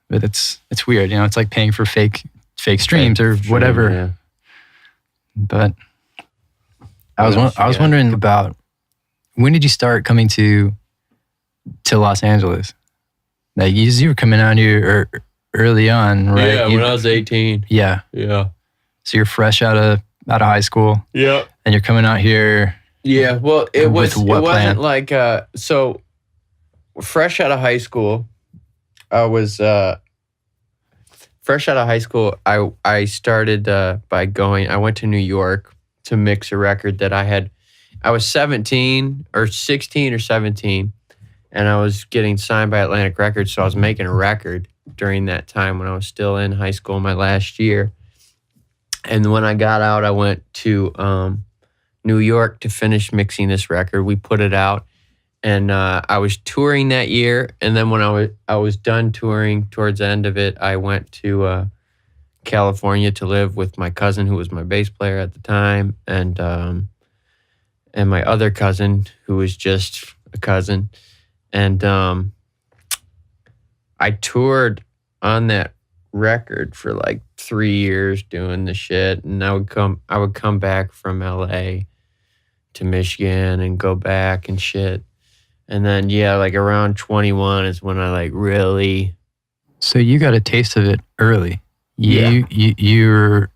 Speaker 3: but it's weird. It's like paying for fake streams or whatever.
Speaker 2: Yeah.
Speaker 3: But I
Speaker 2: What else you
Speaker 3: was
Speaker 2: got?
Speaker 3: wondering about, when did you start coming to Los Angeles? Like you were coming out here early on, right?
Speaker 2: Yeah, when I was 18.
Speaker 3: Yeah.
Speaker 2: Yeah.
Speaker 3: So you're fresh out of high school,
Speaker 2: Yeah.
Speaker 3: and you're coming out here.
Speaker 2: Yeah. Well, it
Speaker 3: With
Speaker 2: was.
Speaker 3: what
Speaker 2: It
Speaker 3: plan?
Speaker 2: wasn't like so. Fresh out of high school, I was fresh out of high school. I started by going. I went to New York to mix a record that I had. I was 17 or 16 or 17, and I was getting signed by Atlantic Records. So I was making a record during that time when I was still in high school, my last year. And when I got out, I went to New York to finish mixing this record. We put it out, and I was touring that year. And then when I was done touring, towards the end of it, I went to California to live with my cousin, who was my bass player at the time, and my other cousin, who was just a cousin. And I toured on that record for like 3 years doing the shit, and I would come back from LA to Michigan and go back and shit. And then like around 21 is when I like really.
Speaker 3: So you got a taste of it early.
Speaker 2: Yeah.
Speaker 3: You're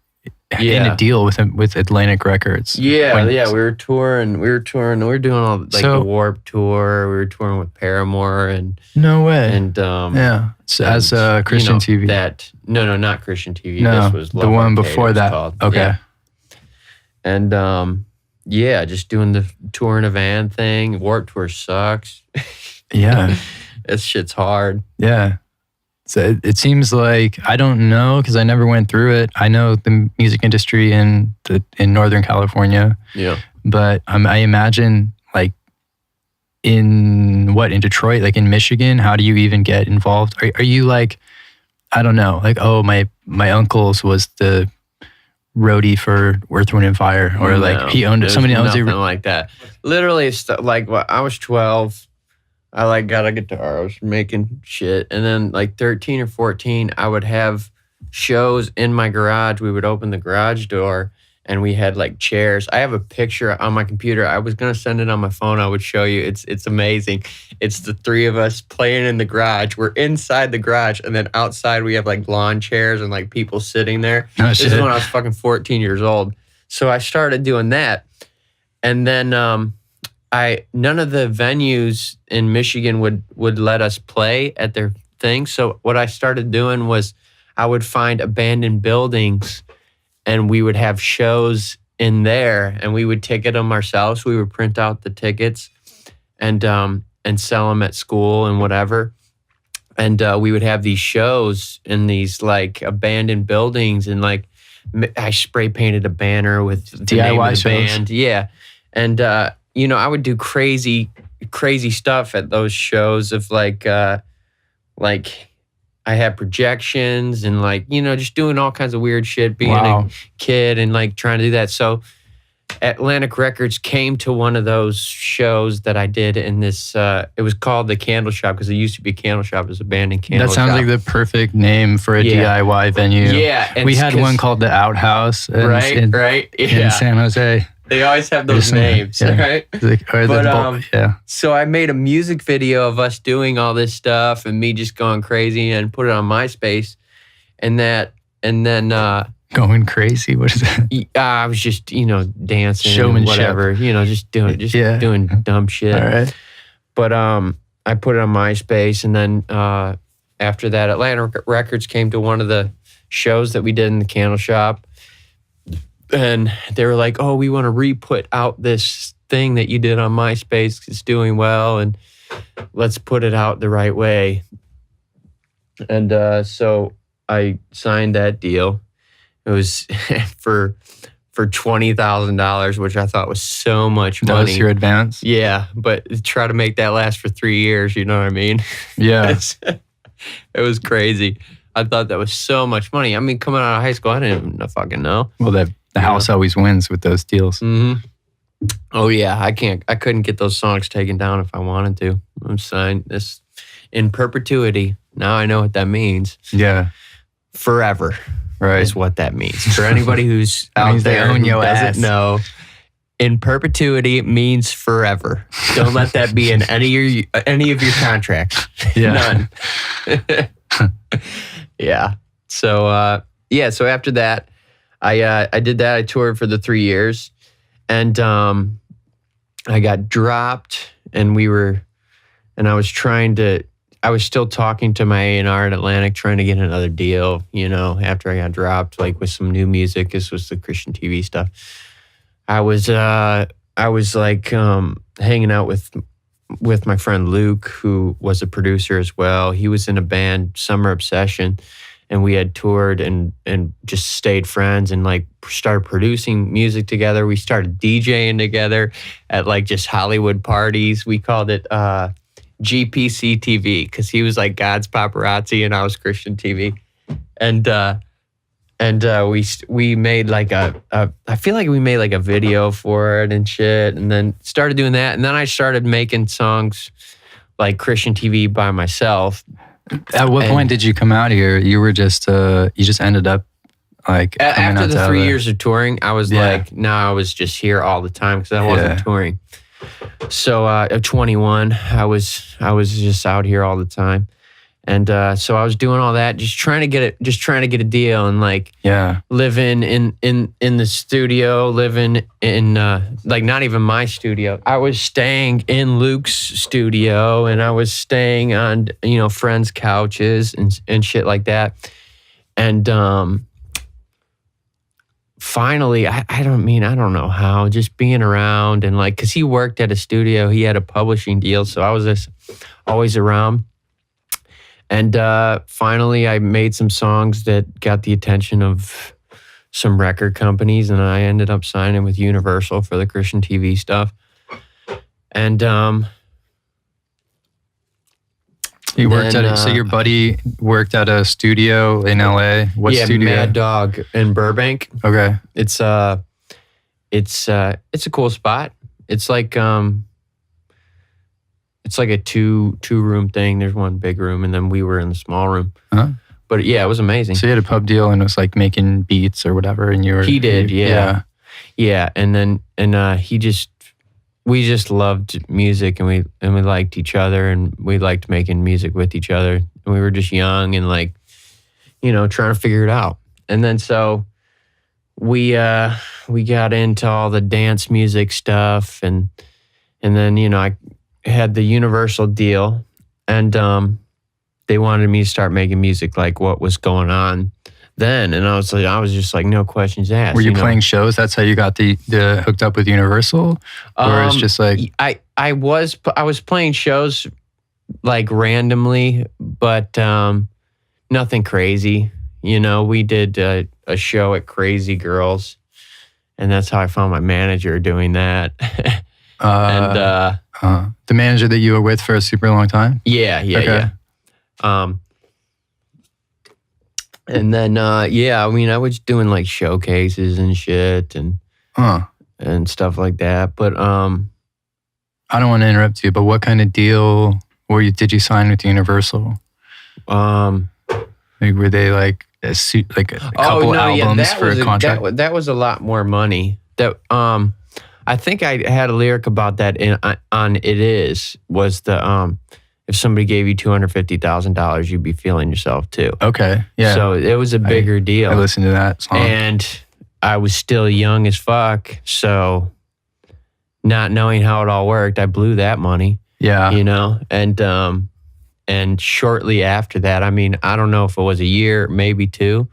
Speaker 3: in a deal with Atlantic Records.
Speaker 2: Yeah, we were touring. We were doing all like
Speaker 3: So-
Speaker 2: the Warped Tour. We were touring with Paramore and
Speaker 3: No way.
Speaker 2: and
Speaker 3: Yeah. So as
Speaker 2: and,
Speaker 3: Christian TV.
Speaker 2: That no, not Christian TV.
Speaker 3: No,
Speaker 2: This was
Speaker 3: the
Speaker 2: Love
Speaker 3: one
Speaker 2: Arcade,
Speaker 3: before
Speaker 2: it was
Speaker 3: that.
Speaker 2: called.
Speaker 3: Okay.
Speaker 2: Yeah. And just doing the tour in a van thing. Warped Tour sucks.
Speaker 3: Yeah.
Speaker 2: That shit's hard.
Speaker 3: Yeah. So it seems like, I don't know, because I never went through it. I know the music industry in Northern California,
Speaker 2: Yeah.
Speaker 3: but I imagine like in Detroit, like in Michigan, how do you even get involved? Are you like, I don't know, like, oh, my uncle's was the roadie for Earth, Wind and Fire, or like he owned it.
Speaker 2: There's
Speaker 3: Somebody owns it.
Speaker 2: nothing like that. Literally, it's like when I was 12. I like got a guitar. I was making shit, and then like 13 or 14, I would have shows in my garage. We would open the garage door, and we had like chairs. I have a picture on my computer. I was gonna send it on my phone. I would show you. It's amazing. It's the three of us playing in the garage. We're inside the garage, and then outside we have like lawn chairs and like people sitting there.
Speaker 3: Oh,
Speaker 2: This is
Speaker 3: shit.
Speaker 2: when I was fucking 14 years old. So I started doing that, and then none of the venues in Michigan would let us play at their thing. So what I started doing was I would find abandoned buildings, and we would have shows in there, and we would ticket them ourselves. We would print out the tickets and sell them at school and whatever. And we would have these shows in these like abandoned buildings, and like I spray painted a banner with the name
Speaker 3: DIY
Speaker 2: of the
Speaker 3: shows.
Speaker 2: band. Yeah. And I would do crazy stuff at those shows of like I had projections and like, just doing all kinds of weird shit, being
Speaker 3: Wow.
Speaker 2: a kid and like trying to do that. So Atlantic Records came to one of those shows that I did in this, it was called The Candle Shop, because it used to be a candle shop. It was abandoned candle
Speaker 3: That
Speaker 2: shop.
Speaker 3: sounds like the perfect name for a
Speaker 2: Yeah.
Speaker 3: DIY venue.
Speaker 2: Yeah. and
Speaker 3: We
Speaker 2: it's
Speaker 3: had
Speaker 2: 'cause-
Speaker 3: one called the Outhouse in
Speaker 2: Right.
Speaker 3: in
Speaker 2: Yeah.
Speaker 3: San Jose.
Speaker 2: They always have those
Speaker 3: There's some-
Speaker 2: names,
Speaker 3: yeah.
Speaker 2: right?
Speaker 3: Or
Speaker 2: But,
Speaker 3: yeah.
Speaker 2: So I made a music video of us doing all this stuff and me just going crazy, and put it on MySpace. And then
Speaker 3: Going crazy. What is that?
Speaker 2: I was just, dancing, and
Speaker 3: Showmanship.
Speaker 2: whatever, just doing dumb shit.
Speaker 3: All right.
Speaker 2: But I put it on MySpace, and then after that, Atlantic Records came to one of the shows that we did in the candle shop, and they were like, "Oh, we want to re-put out this thing that you did on MySpace. It's doing well, and let's put it out the right way." And so I signed that deal. It was for for $20,000, which I thought was so much money.
Speaker 3: That was your advance?
Speaker 2: Yeah, but try to make that last for 3 years, you know what I mean?
Speaker 3: Yeah.
Speaker 2: It was crazy. I thought that was so much money. I mean, coming out of high school, I didn't even fucking know.
Speaker 3: Well, the house always wins with those deals.
Speaker 2: Mm-hmm. Oh yeah, I couldn't get those songs taken down if I wanted to. I'm signed this in perpetuity. Now I know what that means.
Speaker 3: Yeah.
Speaker 2: Forever.
Speaker 3: Right.
Speaker 2: Is what that means. For anybody who's out there
Speaker 3: own
Speaker 2: who
Speaker 3: your
Speaker 2: doesn't
Speaker 3: ass.
Speaker 2: know, in perpetuity means forever. Don't let that be in any of your contracts.
Speaker 3: Yeah.
Speaker 2: None. Yeah. So so after that, I did that. I toured for the 3 years, and I got dropped, and I was still talking to my A&R in Atlantic, trying to get another deal, after I got dropped, like with some new music. This was the Christian TV stuff. I was like hanging out with my friend Luke, who was a producer as well. He was in a band, Summer Obsession, and we had toured and just stayed friends and like started producing music together. We started DJing together at like just Hollywood parties. We called it GPC TV because he was like God's Paparazzi and I was Christian TV, and we made like I feel like we made like a video for it and shit, and then started doing that, and then I started making songs like Christian TV by myself.
Speaker 3: At what point did you come out here? You were just you just ended up like
Speaker 2: after the 3 years of touring, I was like, I was just here all the time because I wasn't touring. So at 21, I was just out here all the time, and so I was doing all that, just trying to get a deal, and like living in the studio, living in like not even my studio. I was staying in Luke's studio, and I was staying on friends' couches and shit like that, and finally, I don't know how, just being around and like, cause he worked at a studio, he had a publishing deal. So I was just always around. And finally I made some songs that got the attention of some record companies, and I ended up signing with Universal for the Christian TV stuff. And
Speaker 3: you worked so your buddy worked at a studio in LA. What studio?
Speaker 2: Mad Dog in Burbank.
Speaker 3: Okay.
Speaker 2: It's a cool spot. It's like a two room thing. There's one big room, and then we were in the small room.
Speaker 3: Huh?
Speaker 2: But yeah, it was amazing.
Speaker 3: So you had a pub deal and it was like making beats or whatever, and you were.
Speaker 2: He did, yeah. And then we just loved music, and we liked each other, and we liked making music with each other. And we were just young and like, trying to figure it out. And then so we got into all the dance music stuff, and then I had the Universal deal, and they wanted me to start making music like what was going on then, and I was just like, no questions asked.
Speaker 3: Were you playing shows? That's how you got the hooked up with Universal, or it's just like
Speaker 2: I was playing shows like randomly, but nothing crazy. We did a show at Crazy Girls, and that's how I found my manager doing that. And
Speaker 3: the manager that you were with for a super long time.
Speaker 2: Yeah. And then, I was doing like showcases and shit and stuff like that. But
Speaker 3: I don't want to interrupt you, but what kind of deal did you sign with Universal? Like, were they like a couple albums for a contract?
Speaker 2: That was a lot more money. That I think I had a lyric about that on It Is, was the if somebody gave you $250,000, you'd be feeling yourself too.
Speaker 3: Okay, yeah.
Speaker 2: So it was a bigger deal.
Speaker 3: I listened to that song.
Speaker 2: And I was still young as fuck, so not knowing how it all worked, I blew that money.
Speaker 3: Yeah.
Speaker 2: And shortly after that, I don't know if it was a year, maybe two,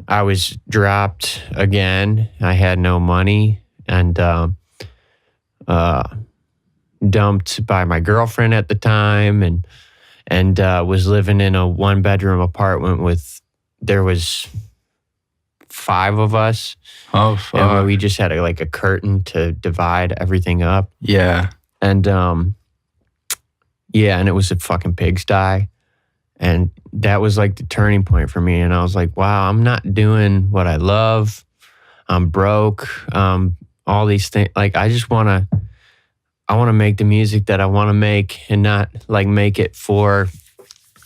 Speaker 2: I was dropped again. I had no money, and dumped by my girlfriend at the time, and was living in a 1-bedroom apartment there was 5 of us.
Speaker 3: Oh,
Speaker 2: And
Speaker 3: fuck.
Speaker 2: we just had a curtain to divide everything up.
Speaker 3: Yeah.
Speaker 2: And yeah, and it was a fucking pigsty. And that was like the turning point for me. And I was like, wow, I'm not doing what I love. I'm broke. All these things. Like, I want to make the music that I want to make and not like make it for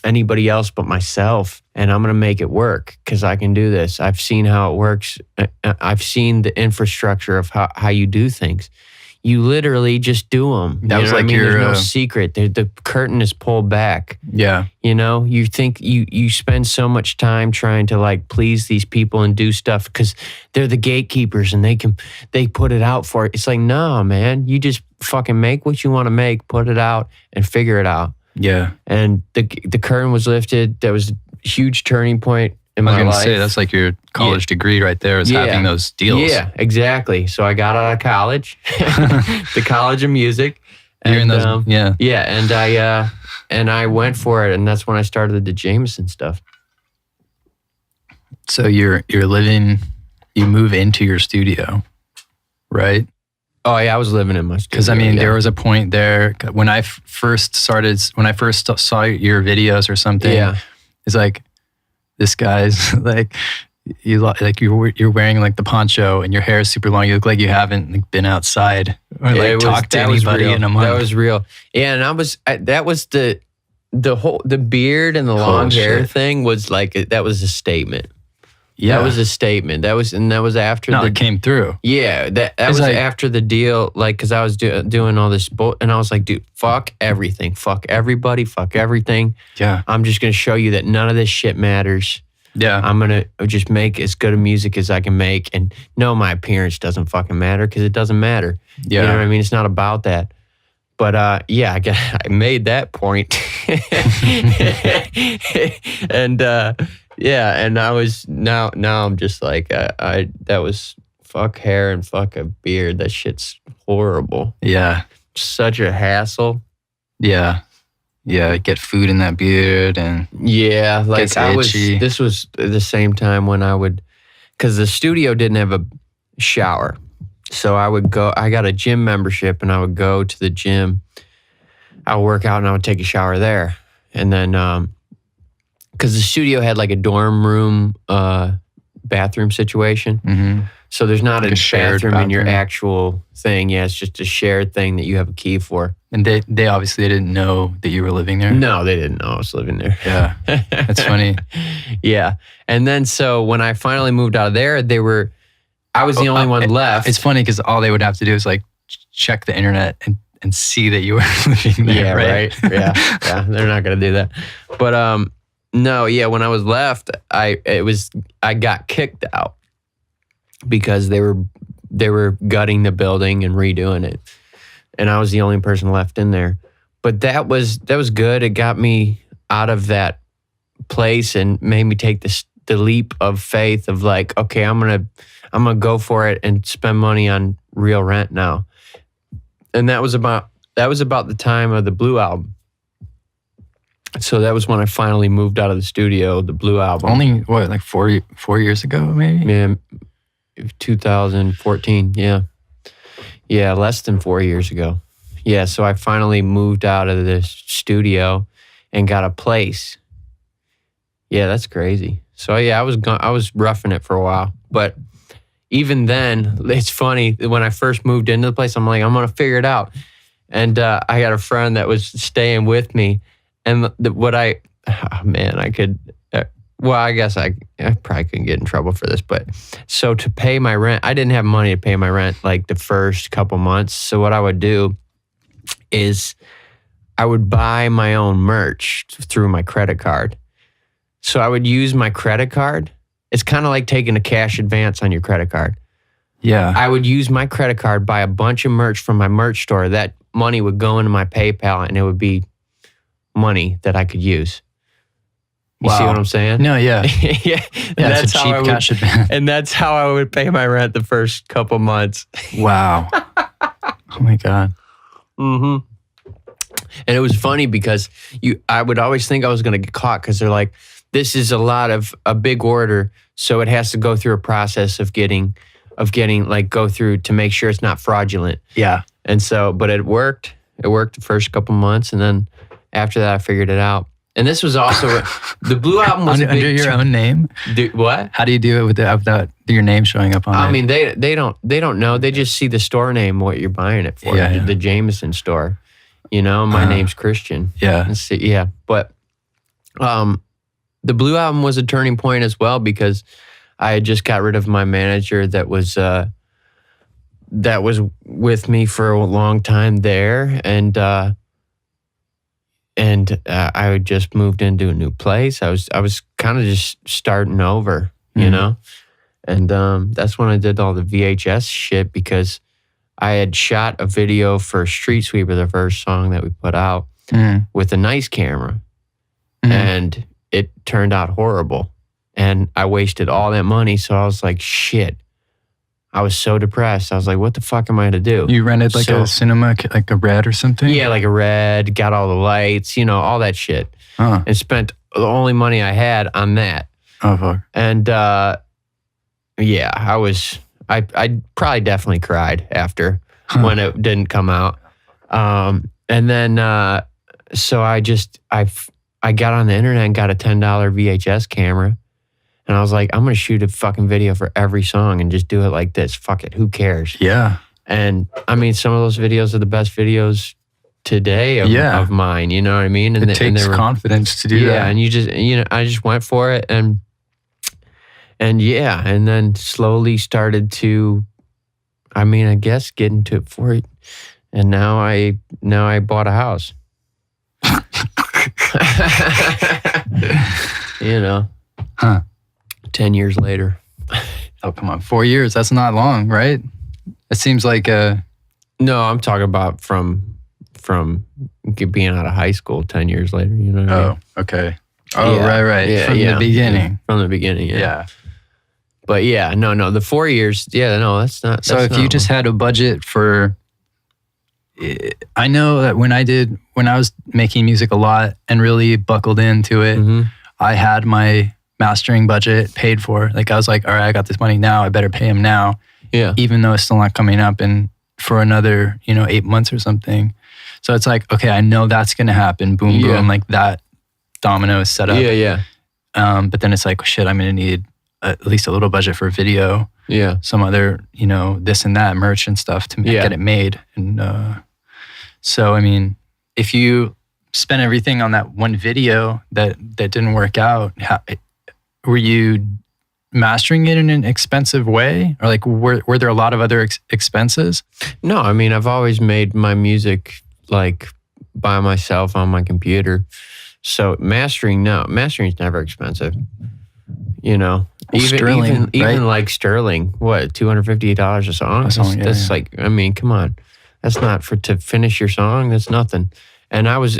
Speaker 2: anybody else but myself. And I'm going to make it work because I can do this. I've seen how it works. I've seen the infrastructure of how you do things. You literally just do them.
Speaker 3: That was like
Speaker 2: There's
Speaker 3: your,
Speaker 2: no secret. The curtain is pulled back.
Speaker 3: Yeah.
Speaker 2: You know, you think you spend so much time trying to like please these people and do stuff because they're the gatekeepers and they put it out for it. It's like, no, man, you just fucking make what you want to make, put it out and figure it out.
Speaker 3: Yeah.
Speaker 2: And the curtain was lifted. That was a huge turning point in
Speaker 3: I was
Speaker 2: my
Speaker 3: going to
Speaker 2: life.
Speaker 3: say, that's like your college degree right there, is having those deals.
Speaker 2: Yeah, exactly. So I got out of college, the College of Music.
Speaker 3: You're in those, yeah.
Speaker 2: Yeah, and I went for it, and that's when I started the JMSN stuff.
Speaker 3: So you're living, you move into your studio, right?
Speaker 2: Oh yeah, I was living in my studio.
Speaker 3: Because I mean,
Speaker 2: yeah.
Speaker 3: there was a point there when I first saw your videos or something.
Speaker 2: Yeah.
Speaker 3: It's like, this guy's like, you're wearing like the poncho and your hair is super long. You look like you haven't like been outside or like talked to anybody in a month.
Speaker 2: That was real. Yeah, and that was the beard and the long hair
Speaker 3: shit.
Speaker 2: thing was like that was a statement.
Speaker 3: Yeah,
Speaker 2: That was a statement. That was after
Speaker 3: it came through.
Speaker 2: Yeah, that was
Speaker 3: like,
Speaker 2: after the deal. Like, because I was doing all this, and I was like, dude, fuck everything, fuck everybody, fuck everything.
Speaker 3: Yeah,
Speaker 2: I'm just gonna show you that none of this shit matters.
Speaker 3: yeah,
Speaker 2: I'm gonna just make as good a music as I can make, and no, my appearance doesn't fucking matter because it doesn't matter.
Speaker 3: yeah.
Speaker 2: You know what I mean? It's not about that. But yeah, I made that point, and yeah, and I was now I'm just like that was fuck hair and fuck a beard. That shit's horrible.
Speaker 3: Yeah,
Speaker 2: Such a hassle.
Speaker 3: yeah. Get food in that beard and
Speaker 2: Yeah, like
Speaker 3: gets itchy.
Speaker 2: This was the same time when because the studio didn't have a shower. So I got a gym membership and I would go to the gym. I would work out and I would take a shower there. And then, because the studio had like a dorm room, bathroom situation.
Speaker 3: Mm-hmm.
Speaker 2: So there's not
Speaker 3: Like
Speaker 2: a
Speaker 3: a shared
Speaker 2: bathroom in your
Speaker 3: bathroom.
Speaker 2: actual thing. Yeah, it's just a shared thing that you have a key for.
Speaker 3: And they obviously didn't know that you were living there.
Speaker 2: No, they didn't know I was living there.
Speaker 3: Yeah, that's funny.
Speaker 2: Yeah. And then so when I finally moved out of there, I was the only one left.
Speaker 3: It's funny because all they would have to do is like check the internet and see that you were living there.
Speaker 2: Yeah,
Speaker 3: right.
Speaker 2: Yeah. They're not gonna do that. But no, yeah. When I was left, I got kicked out because they were gutting the building and redoing it, and I was the only person left in there. But that was good. It got me out of that place and made me take the leap of faith of like, okay, I'm gonna go for it and spend money on real rent now. And that was about the time of the Blue album. So that was when I finally moved out of the studio, the Blue album.
Speaker 3: Only what, like 4 years ago, maybe?
Speaker 2: Yeah, 2014. Yeah, less than 4 years ago. Yeah, so I finally moved out of the studio and got a place. Yeah, that's crazy. So yeah, I was roughing it for a while, but even then, it's funny. When I first moved into the place, I'm like, I'm gonna figure it out. And I got a friend that was staying with me, and I could. Well, I guess I probably couldn't get in trouble for this, but so to pay my rent, I didn't have money to pay my rent like the first couple months. So what I would do is I would buy my own merch through my credit card. So I would use my credit card. It's kind of like taking a cash advance on your credit card.
Speaker 3: Yeah.
Speaker 2: I would use my credit card, buy a bunch of merch from my merch store. That money would go into my PayPal and it would be money that I could use. You see
Speaker 3: Wow.
Speaker 2: what I'm saying?
Speaker 3: No, yeah.
Speaker 2: Yeah.
Speaker 3: Yeah, it's a cheap cash advance.
Speaker 2: And that's how I would pay my rent the first couple months.
Speaker 3: Wow. Oh my God.
Speaker 2: Mm-hmm. And it was funny because I would always think I was going to get caught because they're like, this is a big order, so it has to go through a process of getting like go through to make sure it's not fraudulent.
Speaker 3: Yeah.
Speaker 2: And so, but it worked. It worked the first couple months, and then after that, I figured it out. And this was also the Blue Album was
Speaker 3: under your own name.
Speaker 2: What?
Speaker 3: How do you do it without your name showing up on it?
Speaker 2: I mean, they don't know. They just see the store name, what you're buying it for.
Speaker 3: Yeah.
Speaker 2: The JMSN store. My name's Christian.
Speaker 3: Yeah.
Speaker 2: Yeah. But the Blue Album was a turning point as well, because I had just got rid of my manager that was with me for a long time there, and I had just moved into a new place. I was kind of just starting over, you know, and that's when I did all the VHS shit, because I had shot a video for Street Sweeper, the first song that we put out, with a nice camera, and it turned out horrible, and I wasted all that money. So I was like, shit. I was so depressed. I was like, what the fuck am I to do?
Speaker 3: You rented like a cinema, like a Red or something?
Speaker 2: Yeah, like a Red, got all the lights, all that shit. And spent the only money I had on that.
Speaker 3: Oh, fuck.
Speaker 2: And yeah, I probably definitely cried after when it didn't come out. And then, so I got on the internet and got a $10 VHS camera. And I was like, I'm going to shoot a fucking video for every song and just do it like this. Fuck it. Who cares?
Speaker 3: Yeah.
Speaker 2: And I mean, some of those videos are the best videos today of mine. You know what I mean? And
Speaker 3: it takes confidence to do that.
Speaker 2: Yeah. And I just went for it. And yeah. And then slowly started to, I guess, get into it for it. And now I bought a house. 10 years later.
Speaker 3: Oh, come on. 4 years. That's not long, right? It seems like
Speaker 2: No, I'm talking about from being out of high school 10 years later. You know what I mean?
Speaker 3: Okay. Oh, yeah. Right.
Speaker 2: Yeah,
Speaker 3: from the beginning.
Speaker 2: Yeah. From the beginning, yeah.
Speaker 3: Yeah.
Speaker 2: But yeah, no, the 4 years, that's not.
Speaker 3: So if you just had a budget for, I know that when I was making music a lot and really buckled into it, I had my mastering budget paid for. Like I was like, all right, I got this money now. I better pay him now.
Speaker 2: Yeah.
Speaker 3: Even though it's still not coming up for another, 8 months or something. So it's like, okay, I know that's going to happen. Boom, boom. Like that domino is set up.
Speaker 2: Yeah.
Speaker 3: But then it's like, shit, I'm going to need at least a little budget for video.
Speaker 2: Yeah.
Speaker 3: Some other, this and that merch and stuff to get it made. And so, if you spent everything on that one video that didn't work out, were you mastering it in an expensive way? Or like, were there a lot of other expenses?
Speaker 2: No, I've always made my music like by myself on my computer. So mastering's never expensive. Even
Speaker 3: right?
Speaker 2: like Sterling, what, $250 a song? That's like, come on. That's not to finish your song. That's nothing. And I was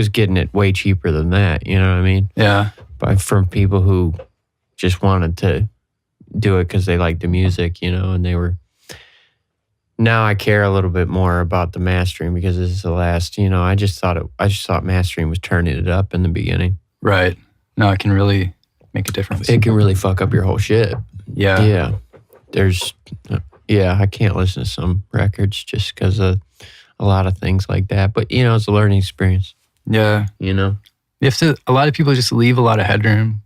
Speaker 2: getting it way cheaper than that. You know what I mean?
Speaker 3: Yeah.
Speaker 2: But from people who just wanted to do it because they liked the music, and they were. Now I care a little bit more about the mastering because this is the last. I just thought mastering was turning it up in the beginning.
Speaker 3: Right. No, it can really make a difference.
Speaker 2: It can really fuck up your whole shit.
Speaker 3: Yeah.
Speaker 2: Yeah. I can't listen to some records just because of a lot of things like that. But it's a learning experience.
Speaker 3: Yeah.
Speaker 2: You
Speaker 3: have to. A lot of people just leave a lot of headroom.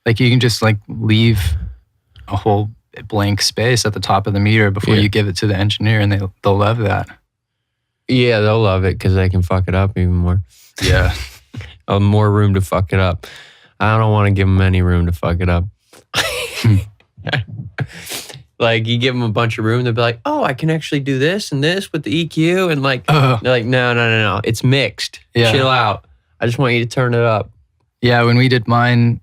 Speaker 3: Like you can just like leave a whole blank space at the top of the meter before you give it to the engineer, and they'll love that.
Speaker 2: Yeah, they'll love it because they can fuck it up even more.
Speaker 3: Yeah.
Speaker 2: More room to fuck it up. I don't want to give them any room to fuck it up. Like you give them a bunch of room, they'll be like, "Oh, I can actually do this and this with the EQ," and like they're like, "No, it's mixed.
Speaker 3: Yeah.
Speaker 2: Chill out. I just want you to turn it up."
Speaker 3: Yeah, when we did mine,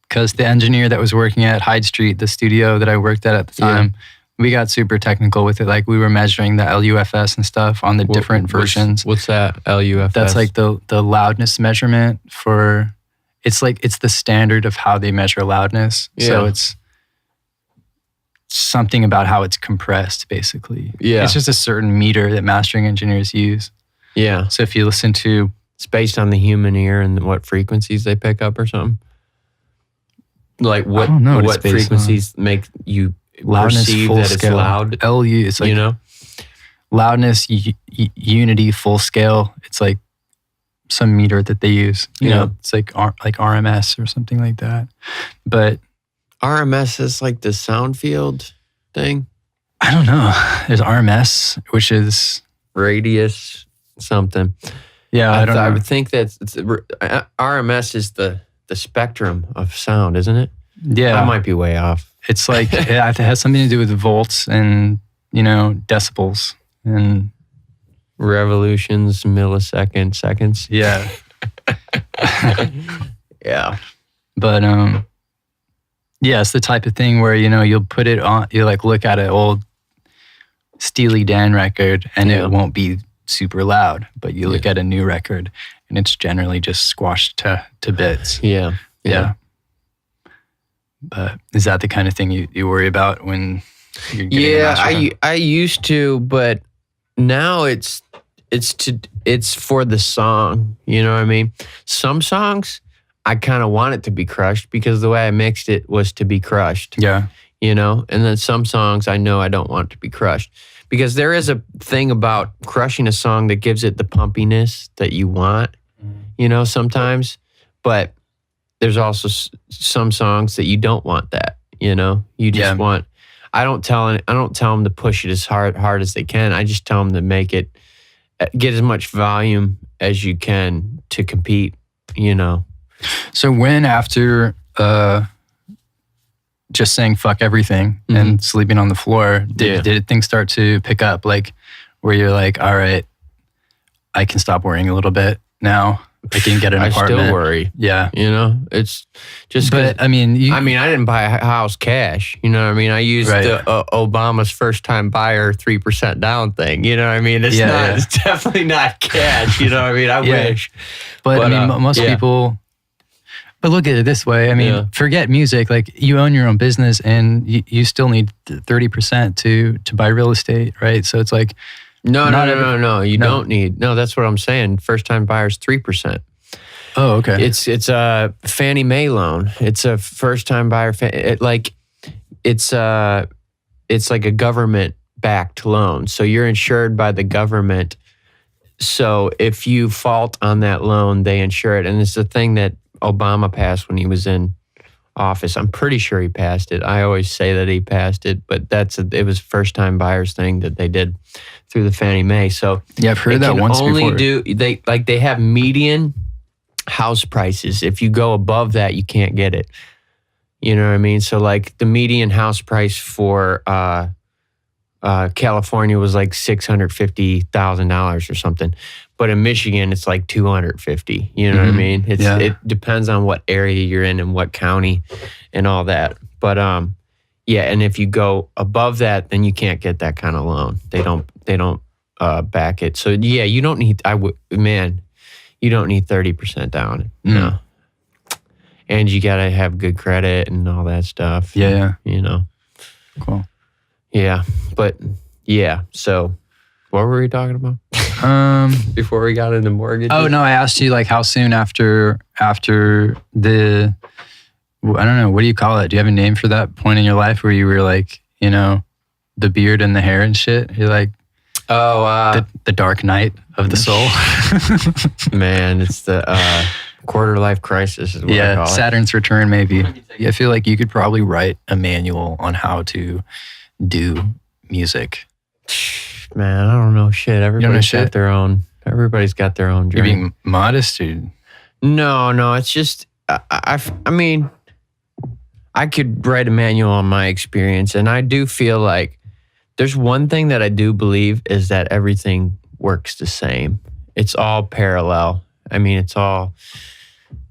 Speaker 3: because the engineer that was working at Hyde Street, the studio that I worked at the time, we got super technical with it. Like we were measuring the LUFS and stuff on the different versions.
Speaker 2: What's that LUFS?
Speaker 3: That's like the loudness measurement for. It's the standard of how they measure loudness. Yeah. So it's something about how it's compressed, basically.
Speaker 2: Yeah.
Speaker 3: It's just a certain meter that mastering engineers use.
Speaker 2: Yeah.
Speaker 3: So if you listen to...
Speaker 2: It's based on the human ear and what frequencies they pick up or something? Like
Speaker 3: I don't know
Speaker 2: what frequencies make you
Speaker 3: loudness,
Speaker 2: perceive
Speaker 3: full
Speaker 2: that it's
Speaker 3: scale.
Speaker 2: loud?
Speaker 3: LU, it's like,
Speaker 2: You know?
Speaker 3: loudness, unity, full scale. It's like some meter that they use. You know, it's like RMS or something like that. But
Speaker 2: RMS is like the sound field thing.
Speaker 3: I don't know. There's RMS, which is
Speaker 2: Radius something.
Speaker 3: yeah. I don't know.
Speaker 2: I would think that RMS is the spectrum of sound, isn't it?
Speaker 3: Yeah,
Speaker 2: I might be way off.
Speaker 3: it's like it has something to do with volts and decibels and
Speaker 2: Revolutions, milliseconds, seconds.
Speaker 3: yeah.
Speaker 2: Yeah.
Speaker 3: But yeah, it's the type of thing where you'll put it on. You like look at an old Steely Dan record and
Speaker 2: Yeah.
Speaker 3: it won't be super loud, but you look at a new record and it's generally just squashed to bits.
Speaker 2: Yeah.
Speaker 3: Yeah. But is that the kind of thing you worry about when you're getting a
Speaker 2: Yeah,
Speaker 3: master done?
Speaker 2: I used to, but now it's for the song. You know what I mean? Some songs I kind of want it to be crushed because the way I mixed it was to be crushed.
Speaker 3: Yeah.
Speaker 2: And then some songs I know I don't want to be crushed because there is a thing about crushing a song that gives it the pumpiness that you want. Sometimes, but there's also some songs that you don't want that. You just want. I don't tell them to push it as hard as they can. I just tell them to make it get as much volume as you can to compete.
Speaker 3: So when after just saying fuck everything and sleeping on the floor, did things start to pick up? Like where you're like, all right, I can stop worrying a little bit now. I can get an apartment.
Speaker 2: I still worry.
Speaker 3: Yeah.
Speaker 2: It's just.
Speaker 3: But I mean,
Speaker 2: I didn't buy a house cash. You know what I mean? I used the Obama's first time buyer 3% down thing. You know what I mean? It's It's definitely not cash. You know what I mean? I wish.
Speaker 3: But I mean, most people. But look at it this way. I mean, forget music. Like you own your own business, and you still need 30% to buy real estate, right? So it's like. No.
Speaker 2: You don't need. No, that's what I'm saying. First time buyers 3%.
Speaker 3: Oh, okay.
Speaker 2: It's a Fannie Mae loan. It's a first time buyer. It's like a government backed loan. So you're insured by the government. So if you fault on that loan, they insure it. And it's the thing that Obama passed when he was in office. I'm pretty sure he passed it. I always say that he passed it, but it was first time buyers thing that they did through the Fannie Mae. So
Speaker 3: I've heard that once before.
Speaker 2: They have median house prices. If you go above that, you can't get it. You know what I mean? So like the median house price for California was like $650,000 or something. But in Michigan, it's like $250. You know what I mean? It depends on what area you're in and what county and all that. But and if you go above that, then you can't get that kind of loan. They don't back it. So you don't need. You don't need 30% down. No. And you gotta have good credit and all that stuff.
Speaker 3: Yeah.
Speaker 2: Cool. Yeah, but So, what were we talking about? Before we got into mortgages?
Speaker 3: Oh no, I asked you like how soon after the, I don't know, what do you call it? Do you have a name for that point in your life where you were like, the beard and the hair and shit? You're like, the dark night of the soul.
Speaker 2: Man, it's the quarter life crisis is what I call it.
Speaker 3: Saturn's return maybe. I feel like you could probably write a manual on how to do music.
Speaker 2: Man, I don't know shit. Everybody's got their own journey.
Speaker 3: You're being modest, dude.
Speaker 2: No. It's just, I mean, I could write a manual on my experience, and I do feel like there's one thing that I do believe is that everything works the same. It's all parallel. I mean, it's all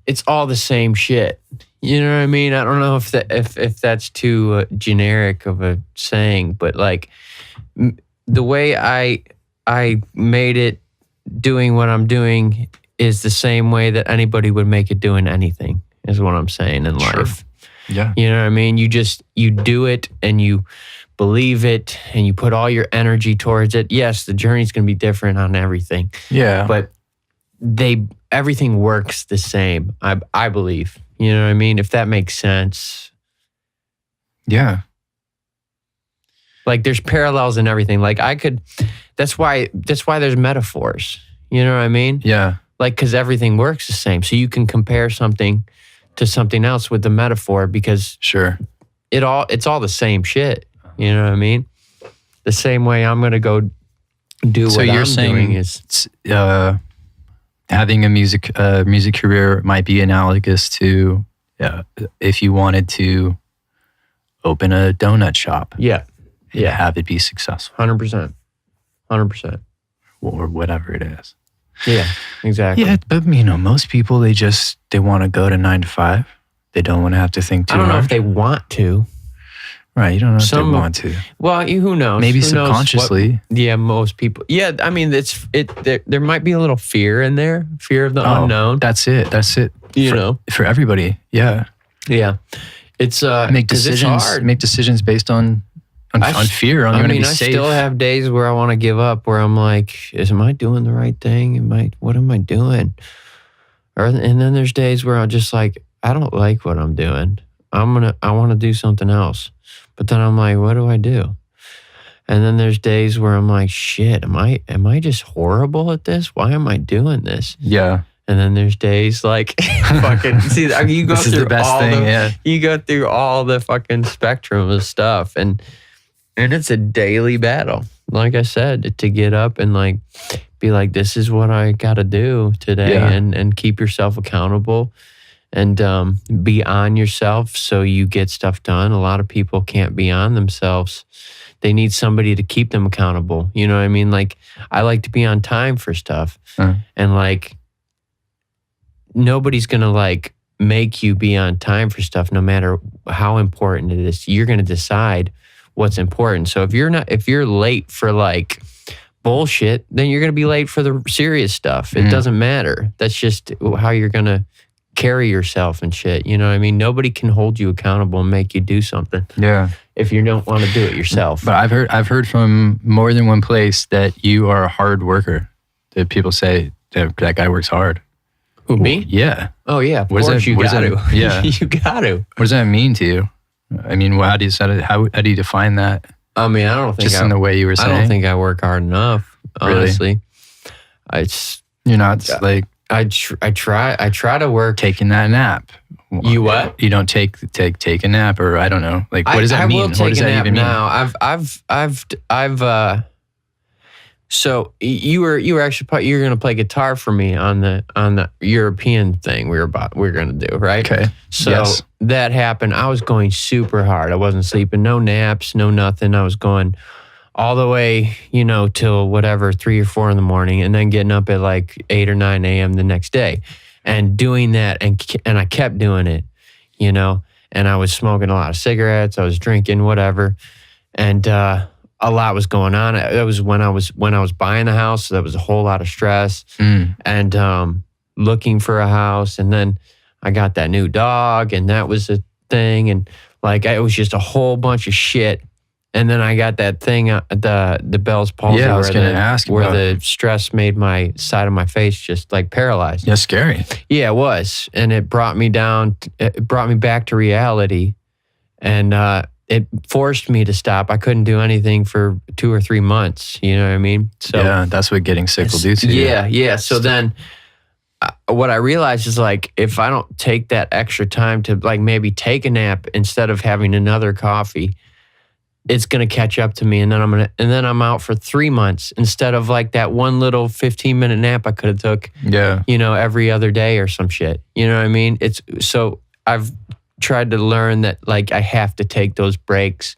Speaker 2: the same shit. You know what I mean? I don't know if that's too generic of a saying, but like the way I made it doing what I'm doing is the same way that anybody would make it doing anything, is what I'm saying in life.
Speaker 3: Yeah.
Speaker 2: You know what I mean? You do it and you believe it and you put all your energy towards it. Yes, the journey's going to be different on everything.
Speaker 3: Yeah.
Speaker 2: But everything works the same. I believe. You know what I mean? If that makes sense.
Speaker 3: Yeah.
Speaker 2: Like there's parallels in everything. Like that's why there's metaphors. You know what I mean?
Speaker 3: Yeah.
Speaker 2: Like, because everything works the same. So you can compare something to something else with the metaphor because
Speaker 3: Sure.
Speaker 2: it's all the same shit. You know what I mean? The same way I'm going to go do
Speaker 3: So
Speaker 2: what
Speaker 3: you're
Speaker 2: I'm
Speaker 3: saying
Speaker 2: doing is...
Speaker 3: having a music career might be analogous to if you wanted to open a donut shop.
Speaker 2: Yeah.
Speaker 3: And have it be successful.
Speaker 2: 100%. 100%.
Speaker 3: Or whatever it is.
Speaker 2: Yeah, exactly.
Speaker 3: Yeah, but most people, they want to go to 9 to 5. They don't want to have to think too hard.
Speaker 2: I don't know if they want to.
Speaker 3: Right, you don't know if they want to.
Speaker 2: Well, who knows?
Speaker 3: Maybe
Speaker 2: who
Speaker 3: subconsciously.
Speaker 2: Most people. Yeah, I mean, there might be a little fear in there, fear of the unknown.
Speaker 3: That's it.
Speaker 2: You
Speaker 3: for everybody. Yeah.
Speaker 2: Yeah. It's
Speaker 3: make decisions.
Speaker 2: It's hard.
Speaker 3: Make decisions based on fear. On you want to be safe.
Speaker 2: I still have days where I want to give up. Where I'm like, am I doing the right thing? What am I doing? And then there's days where I'm just like, I don't like what I'm doing. I want to do something else. But then I'm like, what do I do? And then there's days where I'm like, shit, am I just horrible at this? Why am I doing this?
Speaker 3: Yeah.
Speaker 2: And then there's days like fucking see you go
Speaker 3: this
Speaker 2: through
Speaker 3: is the best
Speaker 2: all
Speaker 3: thing,
Speaker 2: you go through all the fucking spectrum of stuff and it's a daily battle. Like I said, to get up and like be like, this is what I gotta do today and keep yourself accountable. And be on yourself so you get stuff done. A lot of people can't be on themselves. They need somebody to keep them accountable. You know what I mean? Like, I like to be on time for stuff. And like, nobody's going to like make you be on time for stuff no matter how important it is. You're going to decide what's important. So if you're late for like bullshit, then you're going to be late for the serious stuff. It doesn't matter. That's just how you're going to carry yourself and shit. You know what I mean? Nobody can hold you accountable and make you do something.
Speaker 3: Yeah.
Speaker 2: If you don't want to do it yourself.
Speaker 3: But I've heard from more than one place that you are a hard worker. That people say that guy works hard.
Speaker 2: Who, me?
Speaker 3: Yeah.
Speaker 2: Oh yeah. Of
Speaker 3: course you got to. Yeah.
Speaker 2: You got to.
Speaker 3: What does that mean to you? I mean, how do you define that?
Speaker 2: I mean, I don't think
Speaker 3: just in the way you were saying.
Speaker 2: I don't think I work hard enough. Honestly,
Speaker 3: really? You're not like.
Speaker 2: I try to work.
Speaker 3: Taking that nap.
Speaker 2: You what?
Speaker 3: You don't take a nap, or I don't know. Like, what does that mean?
Speaker 2: I will take
Speaker 3: what does
Speaker 2: a
Speaker 3: that
Speaker 2: nap
Speaker 3: even
Speaker 2: now. So you were actually you're gonna play guitar for me on the European thing we're gonna do, right?
Speaker 3: Okay.
Speaker 2: So that happened. I was going super hard. I wasn't sleeping, no naps, no nothing. I was going all the way, till whatever, 3 or 4 in the morning, and then getting up at like 8 or 9 a.m. the next day, and doing that, and I kept doing it, and I was smoking a lot of cigarettes, I was drinking, whatever, and a lot was going on. It was when I was buying a house, so that was a whole lot of stress, and looking for a house, and then I got that new dog, and that was a thing, and like it was just a whole bunch of shit. And then I got that thing, the Bell's palsy,
Speaker 3: yeah, I was going to ask
Speaker 2: where
Speaker 3: about
Speaker 2: the stress made my side of my face just like paralyzed.
Speaker 3: Yeah, scary.
Speaker 2: Yeah, it was, and it brought me down. It brought me back to reality, and it forced me to stop. I couldn't do anything for 2 or 3 months. You know what I mean? So
Speaker 3: yeah, that's what getting sick will do to you.
Speaker 2: Yeah. So then, what I realized is like if I don't take that extra time to like maybe take a nap instead of having another coffee, it's going to catch up to me, and then I'm out for 3 months instead of like that one little 15-minute nap I could have took, every other day or some shit. You know what I mean? So I've tried to learn that like I have to take those breaks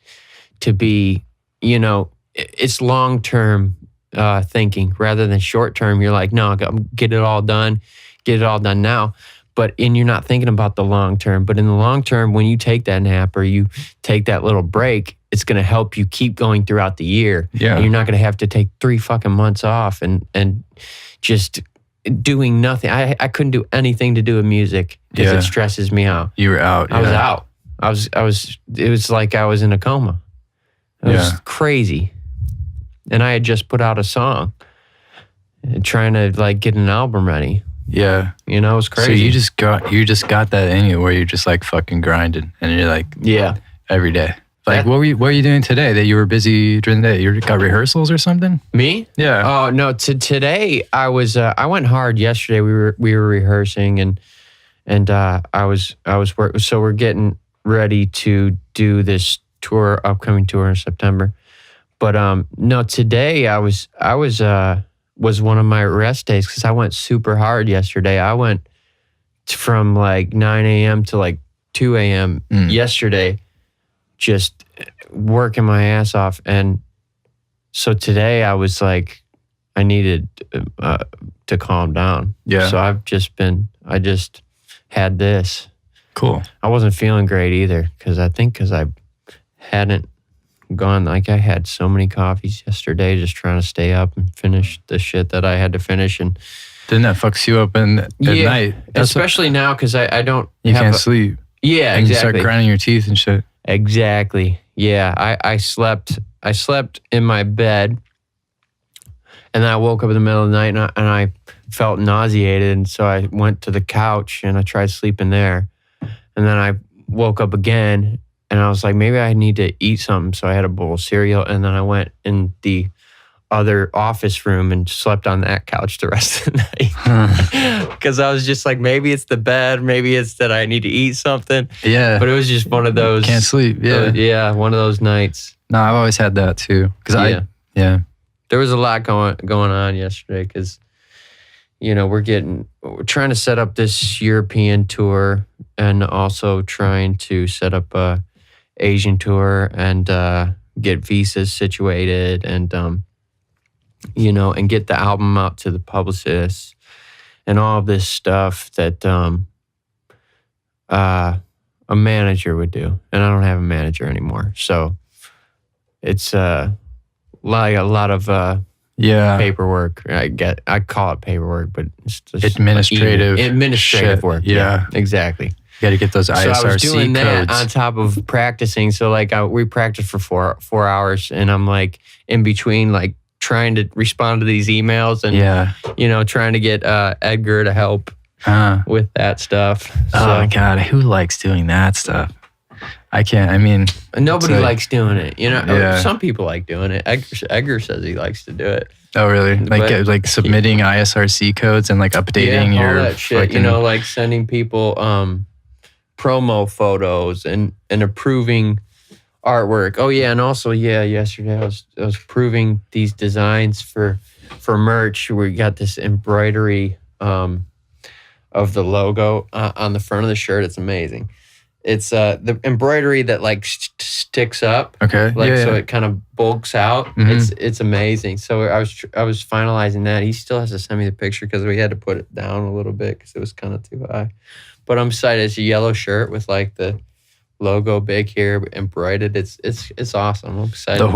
Speaker 2: to be, it's long-term thinking rather than short-term. You're like, no, get it all done now. And you're not thinking about the long term. But in the long term, when you take that nap or you take that little break, it's going to help you keep going throughout the year.
Speaker 3: Yeah.
Speaker 2: And you're not going to have to take 3 fucking months off and just doing nothing. I couldn't do anything to do with music because it stresses me out.
Speaker 3: You were out.
Speaker 2: I was out. It was like I was in a coma. It was crazy. And I had just put out a song trying to like get an album ready.
Speaker 3: Yeah.
Speaker 2: You know, it was crazy.
Speaker 3: So you just got that in you where you're just like fucking grinding and you're like every day. Like what were you doing today that you were busy during the day? You got rehearsals or something?
Speaker 2: Me?
Speaker 3: Yeah.
Speaker 2: Oh no, today I was I went hard yesterday. We were rehearsing and I was working. So we're getting ready to do this upcoming tour in September. But no, today I was one of my rest days because I went super hard yesterday. I went from like 9 a.m. to like 2 a.m. yesterday, just working my ass off. And so today I was like, I needed to calm down.
Speaker 3: Yeah.
Speaker 2: So I just had this.
Speaker 3: Cool.
Speaker 2: I wasn't feeling great either because I hadn't gone, like I had so many coffees yesterday just trying to stay up and finish the shit that I had to finish. And
Speaker 3: then that fucks you up at night.
Speaker 2: Especially now because I don't
Speaker 3: can't sleep.
Speaker 2: Yeah,
Speaker 3: and
Speaker 2: exactly.
Speaker 3: You start grinding your teeth and shit.
Speaker 2: Exactly. Yeah. I slept in my bed and then I woke up in the middle of the night and I felt nauseated. And so I went to the couch and I tried sleeping there. And then I woke up again and I was like, maybe I need to eat something. So I had a bowl of cereal and then I went in the other office room and slept on that couch the rest of the night. Because I was just like, maybe it's the bed, maybe it's that I need to eat something.
Speaker 3: Yeah.
Speaker 2: But it was just one of those.
Speaker 3: Can't sleep. Yeah.
Speaker 2: One of those nights.
Speaker 3: No, I've always had that too. Because
Speaker 2: there was a lot going on yesterday because, you know, we're trying to set up this European tour and also trying to set up a Asian tour and get visas situated and, you know, and get the album out to the publicists and all of this stuff that a manager would do. And I don't have a manager anymore. So it's like a lot of paperwork. I call it paperwork, but it's just administrative work. Yeah, exactly.
Speaker 3: You got to get those ISRC
Speaker 2: So I was doing that
Speaker 3: codes
Speaker 2: on top of practicing. So like we practiced for 4 hours, and I'm like in between like trying to respond to these emails and you know, trying to get Edgar to help with that stuff.
Speaker 3: Oh God, who likes doing that stuff? I can't. I mean,
Speaker 2: nobody likes doing it. You know, some people like doing it. Edgar says he likes to do it.
Speaker 3: Oh, really? Like submitting ISRC codes and like updating
Speaker 2: all that shit.
Speaker 3: fucking,
Speaker 2: you know, like sending people promo photos and approving artwork. Oh yeah, and also yesterday I was approving these designs for merch. We got this embroidery of the logo on the front of the shirt. It's amazing. It's the embroidery that like sticks up.
Speaker 3: Okay.
Speaker 2: So it kind of bulks out. Mm-hmm. It's amazing. So I was finalizing that. He still has to send me the picture because we had to put it down a little bit because it was kind of too high. But I'm excited. It's a yellow shirt with like the logo big here embroidered. It's awesome. I'm excited.
Speaker 3: The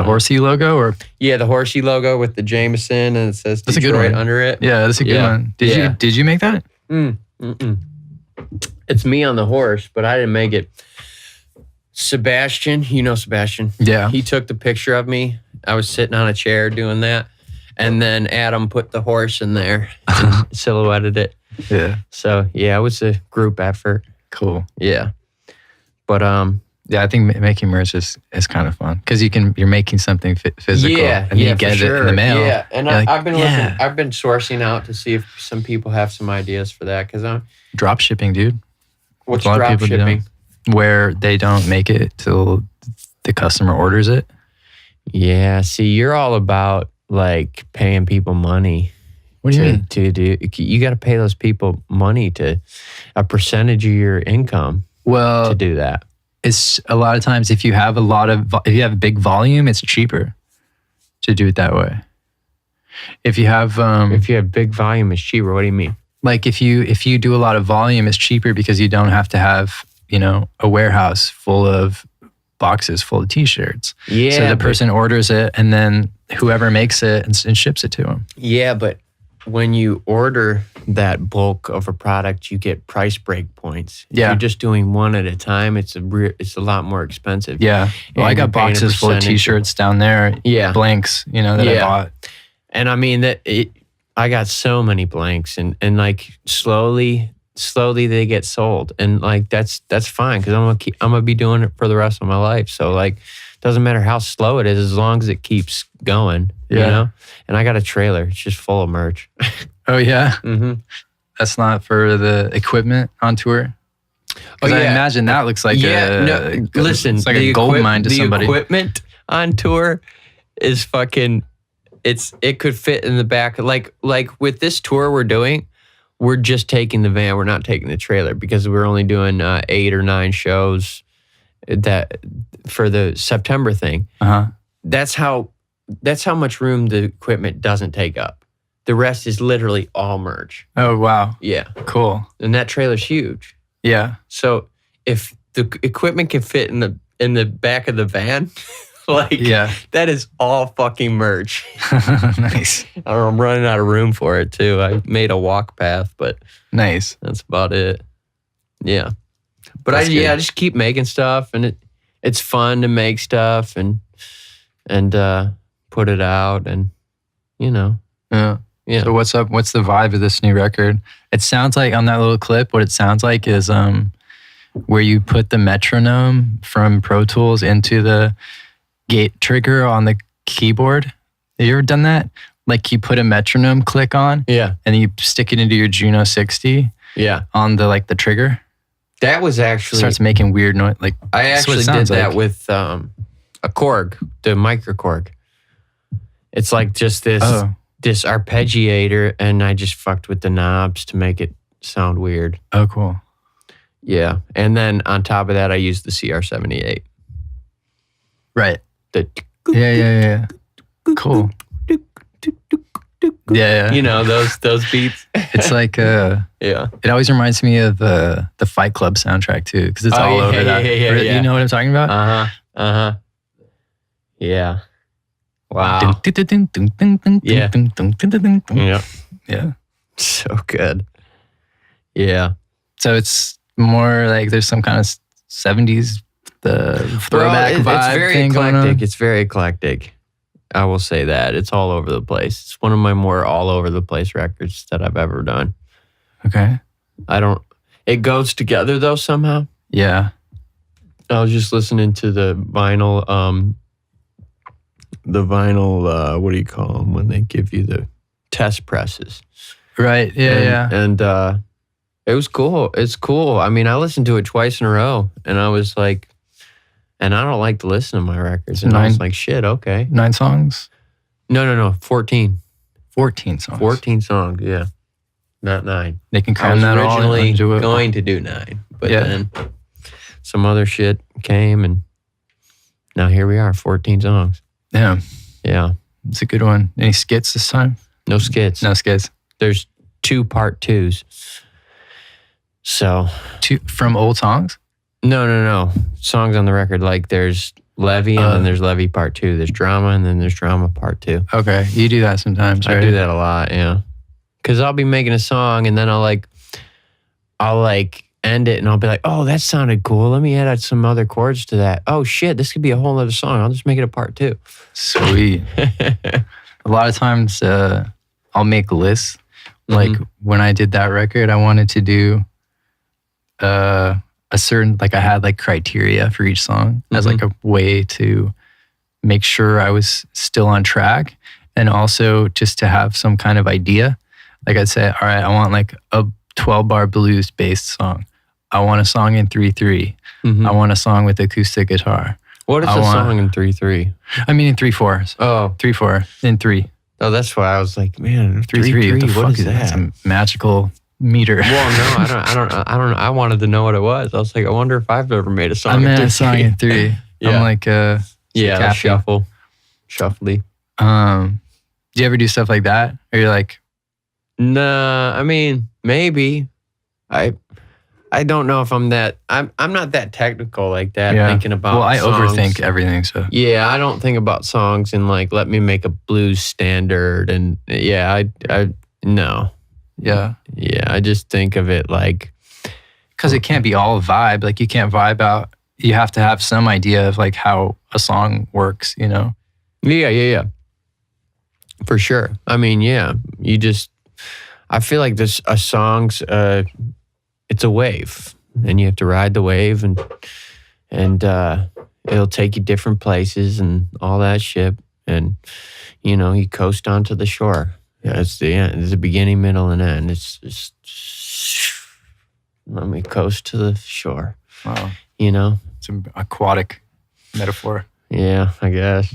Speaker 3: horsey logo or
Speaker 2: the horsey logo with the JMSN and it says
Speaker 3: that's
Speaker 2: Detroit
Speaker 3: a good one.
Speaker 2: Under it.
Speaker 3: Yeah, that's a good one. Did you make that?
Speaker 2: It's me on the horse, but I didn't make it. Sebastian, you know Sebastian.
Speaker 3: Yeah.
Speaker 2: He took the picture of me. I was sitting on a chair doing that. And then Adam put the horse in there and silhouetted it.
Speaker 3: Yeah.
Speaker 2: So it was a group effort.
Speaker 3: Cool.
Speaker 2: Yeah. But
Speaker 3: I think making merch is kind of fun because you're making something physical and you get it in the mail.
Speaker 2: Yeah, and I've been sourcing out to see if some people have some ideas for that because I'm
Speaker 3: drop shipping, dude.
Speaker 2: What's drop shipping?
Speaker 3: Where they don't make it till the customer orders it.
Speaker 2: Yeah, see, you're all about like paying people money.
Speaker 3: What do you mean?
Speaker 2: To do, you got to pay those people money to a percentage of your income.
Speaker 3: Well,
Speaker 2: to do that.
Speaker 3: It's a lot of times if you have if you have a big volume, it's cheaper to do it that way. If you have
Speaker 2: big volume, it's cheaper. What do you mean?
Speaker 3: Like if you do a lot of volume, it's cheaper because you don't have to have, you know, a warehouse full of boxes full of t-shirts. Yeah. So the person orders it and then whoever makes it and ships it to them.
Speaker 2: Yeah, but when you order that bulk of a product, you get price break points. If you're just doing one at a time, it's a lot more expensive.
Speaker 3: Yeah. Well, I got boxes full of t-shirts down there.
Speaker 2: Yeah.
Speaker 3: Blanks, you know, that I bought.
Speaker 2: And I mean that I got so many blanks, and like slowly they get sold, and like that's fine because I'm gonna be doing it for the rest of my life. So like, doesn't matter how slow it is as long as it keeps going. You know. And I got a trailer. It's just full of merch.
Speaker 3: Oh yeah.
Speaker 2: Mm-hmm.
Speaker 3: That's not for the equipment on tour.
Speaker 2: Oh
Speaker 3: I
Speaker 2: yeah.
Speaker 3: imagine that looks like
Speaker 2: listen,
Speaker 3: it's like a gold mine to somebody.
Speaker 2: The equipment on tour is fucking. It could fit in the back. Like with this tour we're doing, we're just taking the van. We're not taking the trailer because we're only doing 8 or 9 shows that for the September thing. That's how much room the equipment doesn't take up. The rest is literally all merch.
Speaker 3: Oh wow.
Speaker 2: Yeah.
Speaker 3: Cool.
Speaker 2: And that trailer's huge.
Speaker 3: Yeah.
Speaker 2: So if the equipment can fit in the back of the van, like that is all fucking merch.
Speaker 3: Nice.
Speaker 2: I'm running out of room for it too. I made a walk path, but
Speaker 3: nice.
Speaker 2: That's about it. Yeah. But I just keep making stuff, and it's fun to make stuff and put it out, and you know.
Speaker 3: Yeah. So what's up? What's the vibe of this new record? It sounds like on that little clip, what it sounds like is where you put the metronome from Pro Tools into the gate trigger on the keyboard. Have you ever done that? Like you put a metronome click on, and then you stick it into your Juno 60, on the trigger.
Speaker 2: That was actually
Speaker 3: starts making weird noise. Like
Speaker 2: I actually did that with a Korg, the micro Korg. It's like just this arpeggiator, and I just fucked with the knobs to make it sound weird.
Speaker 3: Oh, cool.
Speaker 2: Yeah, and then on top of that, I used the CR78.
Speaker 3: Right. Yeah. Cool. Yeah.
Speaker 2: You know those beats.
Speaker 3: It's like It always reminds me of the Fight Club soundtrack too, because it's all over that.
Speaker 2: Yeah.
Speaker 3: You know what I'm talking about?
Speaker 2: Yeah. Wow.
Speaker 3: Yeah.
Speaker 2: So good. Yeah.
Speaker 3: So it's more like there's some kind of 70s throwback vibe.
Speaker 2: It's very
Speaker 3: thing going on.
Speaker 2: eclectic. It's very eclectic. I will say that. It's all over the place. It's one of my more all over the place records that I've ever done.
Speaker 3: Okay.
Speaker 2: It goes together though somehow.
Speaker 3: Yeah.
Speaker 2: I was just listening to the vinyl, what do you call them when they give you the test presses?
Speaker 3: Right. Yeah.
Speaker 2: And it was cool. It's cool. I mean, I listened to it twice in a row, and I was like, and I don't like to listen to my records. And I was like, shit, okay.
Speaker 3: 9 songs?
Speaker 2: No, 14.
Speaker 3: 14 songs.
Speaker 2: 14 songs, yeah. Not 9.
Speaker 3: They can cram that all
Speaker 2: into it. I was originally
Speaker 3: it.
Speaker 2: going to do 9, but then some other shit came, and now here we are, 14 songs.
Speaker 3: Yeah.
Speaker 2: Yeah.
Speaker 3: It's a good one. Any skits this time?
Speaker 2: No skits.
Speaker 3: No skits.
Speaker 2: There's 2 part 2s. So.
Speaker 3: 2 from old songs?
Speaker 2: No. Songs on the record, like there's Levy and then there's Levy part 2. There's Drama and then there's Drama part 2.
Speaker 3: Okay. You do that sometimes, right?
Speaker 2: I do that a lot, yeah. Because I'll be making a song and then I'll end it and I'll be like, oh, that sounded cool. Let me add some other chords to that. Oh shit, this could be a whole other song. I'll just make it a part 2.
Speaker 3: Sweet. A lot of times I'll make lists. Like when I did that record, I wanted to do a certain, like I had like criteria for each song as like a way to make sure I was still on track, and also just to have some kind of idea. Like I'd say, all right, I want like a 12-bar blues based song. I want a song in 3/3. I want a song with acoustic guitar.
Speaker 2: What is a song in 3/3?
Speaker 3: I mean in 3/4.
Speaker 2: Oh.
Speaker 3: 3/4 in 3.
Speaker 2: Oh, that's why I was like, man,
Speaker 3: 3/3. What the fuck is that? It's a magical meter.
Speaker 2: Well, no, I don't. I wanted to know what it was. I was like, I wonder if I've ever made a song.
Speaker 3: I made a song in 3.
Speaker 2: Yeah.
Speaker 3: I'm like,
Speaker 2: shuffly.
Speaker 3: Do you ever do stuff like that? Or you're like,
Speaker 2: nah. I mean, maybe. I don't know if I'm that. I'm not that technical like that. Thinking about.
Speaker 3: Well, I
Speaker 2: songs.
Speaker 3: overthink everything. So
Speaker 2: yeah, I don't think about songs and like let me make a blues standard and I no.
Speaker 3: Yeah.
Speaker 2: I just think of it like
Speaker 3: because it can't be all vibe. Like you can't vibe out. You have to have some idea of like how a song works. You know.
Speaker 2: Yeah. For sure. I mean, yeah, I feel like a song's, it's a wave, and you have to ride the wave, and it'll take you different places and all that shit, and you coast onto the shore. Yeah, it's the end. It's the beginning, middle, and end. It's just let me coast to the shore.
Speaker 3: Wow.
Speaker 2: It's
Speaker 3: an aquatic metaphor.
Speaker 2: Yeah, I guess.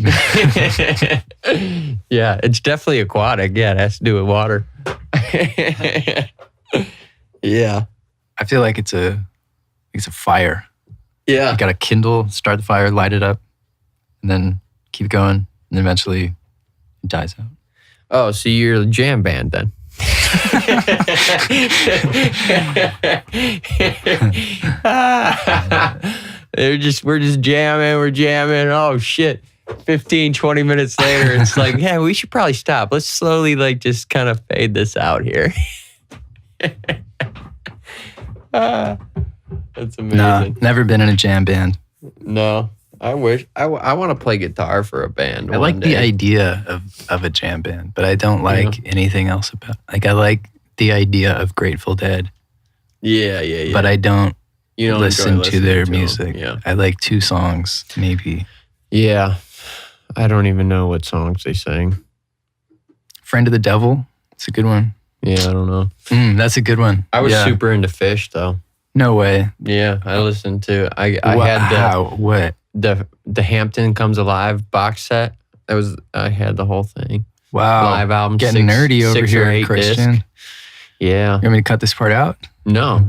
Speaker 2: Yeah, it's definitely aquatic. Yeah, it has to do with water. Yeah.
Speaker 3: I feel like it's a fire.
Speaker 2: Yeah.
Speaker 3: You got to kindle, start the fire, light it up, and then keep going, and eventually it dies out.
Speaker 2: Oh, so you're a jam band then? We're just jamming, we're jamming. Oh shit. 15, 20 minutes later, it's like, yeah, we should probably stop. Let's slowly just kind of fade this out here. That's amazing.
Speaker 3: Nah, never been in a jam band.
Speaker 2: No, I wish. I want to play guitar for a band.
Speaker 3: I like the idea of a jam band, but I don't like anything else about. Like I like the idea of Grateful Dead.
Speaker 2: Yeah.
Speaker 3: But I don't.
Speaker 2: You don't
Speaker 3: listen to their
Speaker 2: them.
Speaker 3: music.
Speaker 2: Yeah.
Speaker 3: I like 2 songs, maybe.
Speaker 2: Yeah. I don't even know what songs they sing.
Speaker 3: Friend of the Devil. It's a good one.
Speaker 2: Yeah, I don't know.
Speaker 3: That's a good one.
Speaker 2: I was super into Fish though.
Speaker 3: No way.
Speaker 2: Yeah, I listened to. I
Speaker 3: What?
Speaker 2: The Hampton Comes Alive box set. I had the whole thing.
Speaker 3: Wow.
Speaker 2: Live album.
Speaker 3: Getting nerdy over here, Christian.
Speaker 2: Disc. Yeah.
Speaker 3: You want me to cut this part out?
Speaker 2: No. I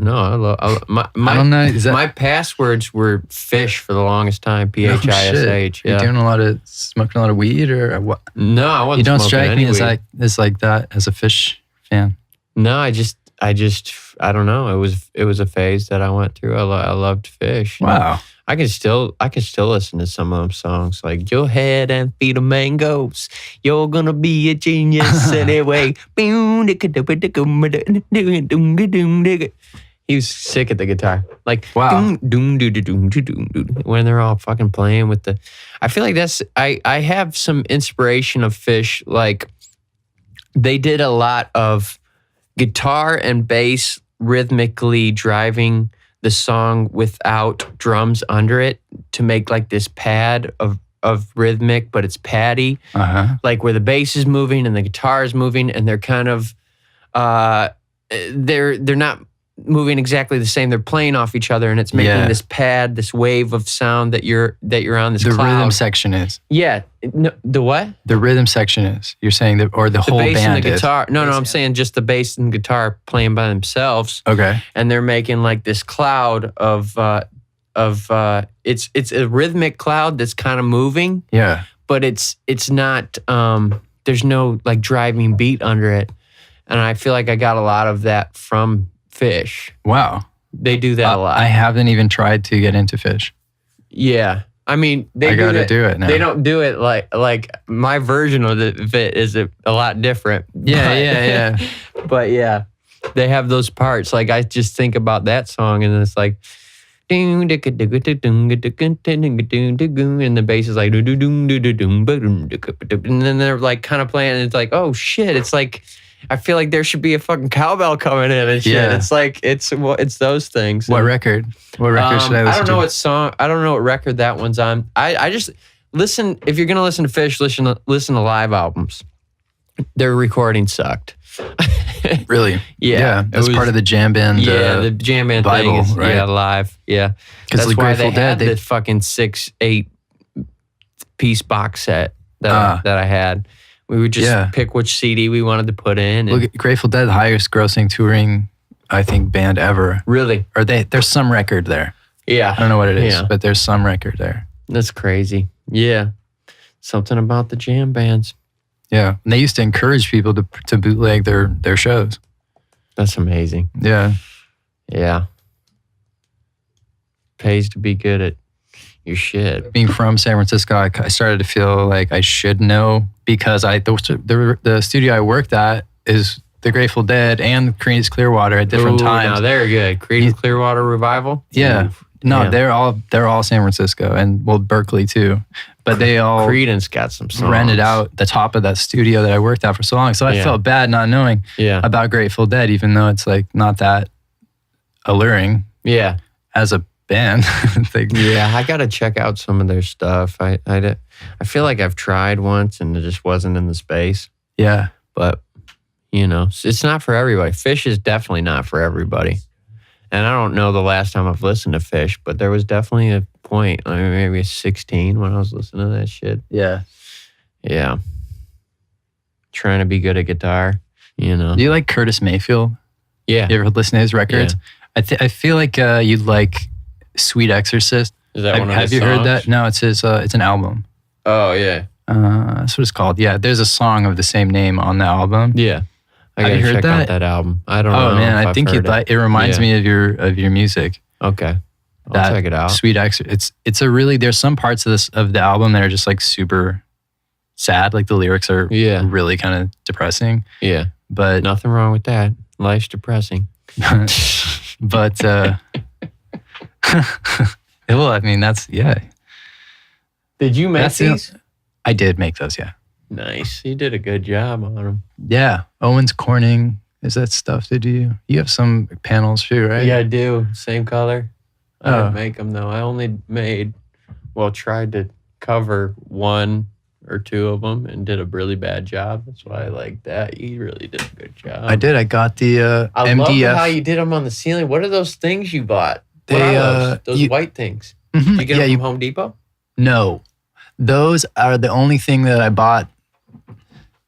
Speaker 3: don't know.
Speaker 2: My passwords were Fish for the longest time. PHISH.
Speaker 3: Yeah. You smoking a lot of weed or what?
Speaker 2: No, I wasn't.
Speaker 3: You don't
Speaker 2: smoking
Speaker 3: strike
Speaker 2: any
Speaker 3: me
Speaker 2: weed.
Speaker 3: as like that as a Fish fan.
Speaker 2: No, I don't know. It was a phase that I went through. I loved Fish.
Speaker 3: Wow.
Speaker 2: I can still listen to some of them songs like "Your head and feet of mangoes." You're gonna be a genius anyway. He was sick at the guitar. Like
Speaker 3: wow.
Speaker 2: When they're all fucking playing with the. I feel like I have some inspiration of Fish. Like they did a lot of guitar and bass rhythmically driving the song without drums under it to make like this pad of rhythmic, but it's paddy. Like where the bass is moving and the guitar is moving, and they're kind of they're not moving exactly the same. They're playing off each other, and it's making this pad, this wave of sound that you're on this
Speaker 3: the
Speaker 2: cloud.
Speaker 3: Rhythm section is.
Speaker 2: Yeah. No, the what?
Speaker 3: The rhythm section is. You're saying that, or the whole
Speaker 2: bass
Speaker 3: band
Speaker 2: and the guitar.
Speaker 3: is.
Speaker 2: No, I'm saying just the bass and guitar playing by themselves.
Speaker 3: Okay.
Speaker 2: And they're making like this cloud of it's a rhythmic cloud that's kind of moving.
Speaker 3: Yeah.
Speaker 2: But it's not there's no like driving beat under it. And I feel like I got a lot of that from Fish.
Speaker 3: Wow.
Speaker 2: They do that a lot.
Speaker 3: I haven't even tried to get into Fish.
Speaker 2: Yeah. I mean,
Speaker 3: I gotta do it now.
Speaker 2: They don't do it like my version of it is a lot different.
Speaker 3: Yeah.
Speaker 2: But yeah, they have those parts. Like I just think about that song, and it's like, and the bass is like, and then they're like kind of playing, and it's like, oh shit, it's like. I feel like there should be a fucking cowbell coming in and shit.
Speaker 3: Yeah.
Speaker 2: It's like it's those things.
Speaker 3: What record? What record should I listen to?
Speaker 2: I don't know what song. I don't know what record that one's on. I just listen. If you're gonna listen to Fish, listen to live albums. Their recording sucked.
Speaker 3: Really?
Speaker 2: Yeah.
Speaker 3: That's part of the jam band.
Speaker 2: The jam band
Speaker 3: Bible,
Speaker 2: thing is,
Speaker 3: right?
Speaker 2: Yeah, live. Yeah,
Speaker 3: because
Speaker 2: that's
Speaker 3: the
Speaker 2: why
Speaker 3: Grateful
Speaker 2: they had
Speaker 3: Dead,
Speaker 2: the fucking 6-8 piece box set that I had. We would just pick which CD we wanted to put in. And
Speaker 3: look, Grateful Dead, the highest grossing touring, I think, band ever.
Speaker 2: Really?
Speaker 3: Or there's some record there.
Speaker 2: Yeah.
Speaker 3: I don't know what it is, but there's some record there.
Speaker 2: That's crazy. Yeah. Something about the jam bands.
Speaker 3: Yeah. And they used to encourage people to bootleg their shows.
Speaker 2: That's amazing.
Speaker 3: Yeah.
Speaker 2: Yeah. Pays to be good at your shit.
Speaker 3: Being from San Francisco, I started to feel like I should know because the studio I worked at is the Grateful Dead and Creedence Clearwater at different times.
Speaker 2: Now they're good. Creedence Clearwater Revival.
Speaker 3: Yeah. No,
Speaker 2: Yeah.
Speaker 3: they're all San Francisco and Berkeley too. But they all
Speaker 2: Credence got some songs.
Speaker 3: rented out the top of that studio that I worked at for so long. So I felt bad not knowing about Grateful Dead, even though it's like not that alluring
Speaker 2: Yeah.
Speaker 3: as a band.
Speaker 2: Yeah, I gotta check out some of their stuff. I feel like I've tried once and it just wasn't in the space.
Speaker 3: Yeah.
Speaker 2: But it's not for everybody. Fish is definitely not for everybody. And I don't know the last time I've listened to Fish, but there was definitely a point, I mean, maybe 16 when I was listening to that shit.
Speaker 3: Yeah.
Speaker 2: Yeah. Trying to be good at guitar,
Speaker 3: Do you like Curtis Mayfield?
Speaker 2: Yeah.
Speaker 3: You ever listen to his records?
Speaker 2: Yeah.
Speaker 3: I feel like you'd like Sweet Exorcist.
Speaker 2: Is that one of
Speaker 3: Have
Speaker 2: his
Speaker 3: you heard
Speaker 2: songs?
Speaker 3: that? No, it's his. It's an album.
Speaker 2: Oh, yeah.
Speaker 3: That's what it's called. Yeah, there's a song of the same name on the album.
Speaker 2: Yeah. I
Speaker 3: Have
Speaker 2: gotta
Speaker 3: you heard
Speaker 2: check
Speaker 3: that?
Speaker 2: out that album. I don't know.
Speaker 3: Oh man,
Speaker 2: if
Speaker 3: I
Speaker 2: I've
Speaker 3: think
Speaker 2: heard
Speaker 3: you'd like. It reminds me of your music.
Speaker 2: Okay. I'll
Speaker 3: That
Speaker 2: check it out.
Speaker 3: Sweet Exorcist. It's a really. There's some parts of the album that are just like super sad. Like the lyrics are really kind of depressing.
Speaker 2: Yeah.
Speaker 3: But
Speaker 2: Nothing wrong with that. Life's depressing.
Speaker 3: but well, I mean that's
Speaker 2: Did you make
Speaker 3: That's
Speaker 2: these?
Speaker 3: I did make those. Yeah.
Speaker 2: Nice. You did a good job on them.
Speaker 3: Yeah. Owens Corning. Is that stuff? Did you have some panels too, right?
Speaker 2: Yeah, I do. Same color. I
Speaker 3: Oh.
Speaker 2: didn't make them though. I only tried to cover one or two of them and did a really bad job. That's why I like that. You really did a good job.
Speaker 3: I did. I got the
Speaker 2: I
Speaker 3: MDF.
Speaker 2: love how you did them on the ceiling. What are those things you bought? What
Speaker 3: They,
Speaker 2: are those? Those white things.
Speaker 3: Mhm.
Speaker 2: You get them from Home Depot?
Speaker 3: No, those are the only thing that I bought.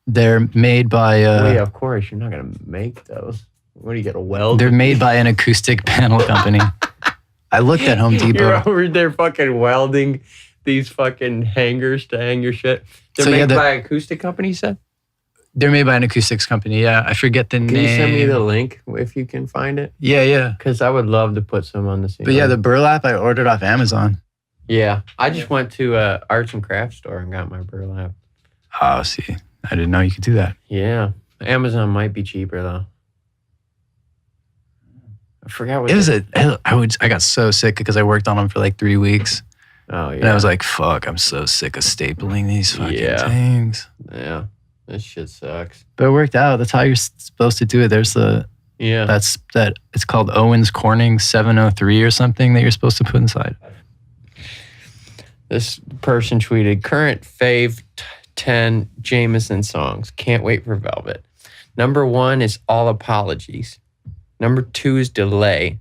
Speaker 3: They're made by.
Speaker 2: Well, yeah, of course. You're not gonna make those. What do you get, a weld?
Speaker 3: They're made by an acoustic panel company. I looked at Home Depot.
Speaker 2: You're over there fucking welding these fucking hangers to hang your shit. They're
Speaker 3: So, yeah,
Speaker 2: made by an acoustic company, you said?
Speaker 3: They're made by an acoustics company. Yeah, I forget the
Speaker 2: Can
Speaker 3: name.
Speaker 2: you send me the link if you can find it?
Speaker 3: Yeah.
Speaker 2: Because I would love to put some on the ceiling.
Speaker 3: But yeah, the burlap I ordered off Amazon.
Speaker 2: Yeah, I just went to a arts and crafts store and got my burlap.
Speaker 3: Oh, see, I didn't know you could do that.
Speaker 2: Yeah, Amazon might be cheaper though. I forgot what
Speaker 3: It was I got so sick because I worked on them for like 3 weeks.
Speaker 2: Oh yeah.
Speaker 3: And I was like, fuck, I'm so sick of stapling these fucking
Speaker 2: Yeah.
Speaker 3: things.
Speaker 2: yeah, this shit sucks.
Speaker 3: But it worked out. That's how you're supposed to do it. There's
Speaker 2: Yeah.
Speaker 3: it's called Owens Corning 703 or something that you're supposed to put inside.
Speaker 2: This person tweeted, current fave 10 JMSN songs. Can't wait for Velvet. Number 1 is All Apologies. Number 2 is Delay.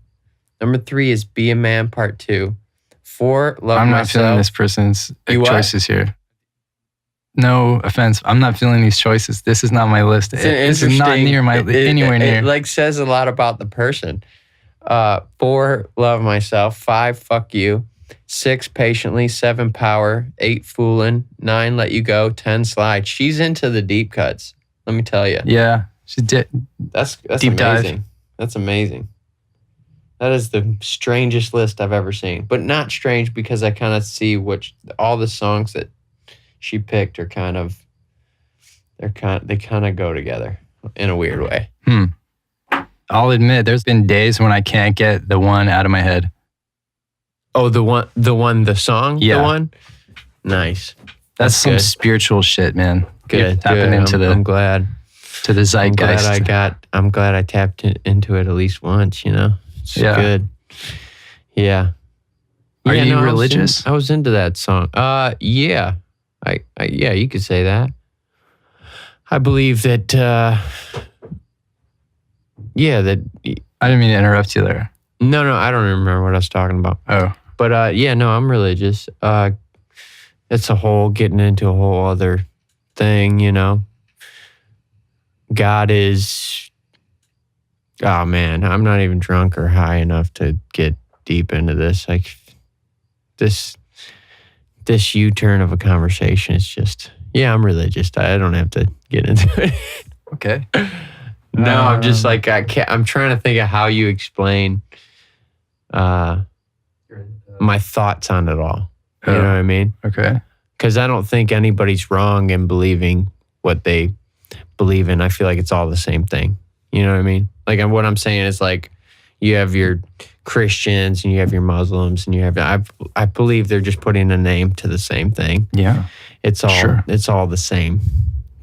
Speaker 2: Number 3 is Be a Man Part 2. 4, Love
Speaker 3: I'm not
Speaker 2: Myself.
Speaker 3: feeling this person's
Speaker 2: You what?
Speaker 3: choices here. No offense. I'm not feeling these choices. This is not my list.
Speaker 2: It's an
Speaker 3: This is not
Speaker 2: interesting-
Speaker 3: near anywhere near.
Speaker 2: It like says a lot about the person. 4, Love Myself. 5, Fuck You. 6, Patiently. 7, Power. 8, Foolin'. 9, Let You Go. 10, Slide. She's into the deep cuts. Let me tell you.
Speaker 3: Yeah. She did.
Speaker 2: That's
Speaker 3: Deep dive.
Speaker 2: amazing. That's amazing. That is the strangest list I've ever seen. But not strange because I kind of see all the songs that she picked are they kind of go together in a weird way.
Speaker 3: I'll admit, there's been days when I can't get the one out of my head.
Speaker 2: Oh, the song?
Speaker 3: Yeah.
Speaker 2: The one? Nice.
Speaker 3: That's some
Speaker 2: good.
Speaker 3: spiritual shit, man. You're
Speaker 2: Good.
Speaker 3: tapping
Speaker 2: good.
Speaker 3: into
Speaker 2: I'm glad.
Speaker 3: to the zeitgeist.
Speaker 2: I'm glad I tapped into it at least once, It's
Speaker 3: Yeah.
Speaker 2: good. Yeah.
Speaker 3: Are you
Speaker 2: I was
Speaker 3: religious?
Speaker 2: I was into that song. Yeah. Yeah, you could say that. I believe that that
Speaker 3: I didn't mean to interrupt you there.
Speaker 2: no, I don't remember what I was talking about.
Speaker 3: Oh,
Speaker 2: But I'm religious. It's getting into a whole other thing, God is, oh man, I'm not even drunk or high enough to get deep into this. Like this U-turn of a conversation is just, I'm religious. I don't have to get into it.
Speaker 3: okay.
Speaker 2: No, I'm just like, I'm trying to think of how you explain my thoughts on it all. You know what I mean?
Speaker 3: Okay.
Speaker 2: Because I don't think anybody's wrong in believing what they believe in. I feel like it's all the same thing. You know what I mean? Like what I'm saying is like you have your Christians and you have your Muslims and you have, I believe they're just putting a name to the same thing.
Speaker 3: Yeah.
Speaker 2: It's all the same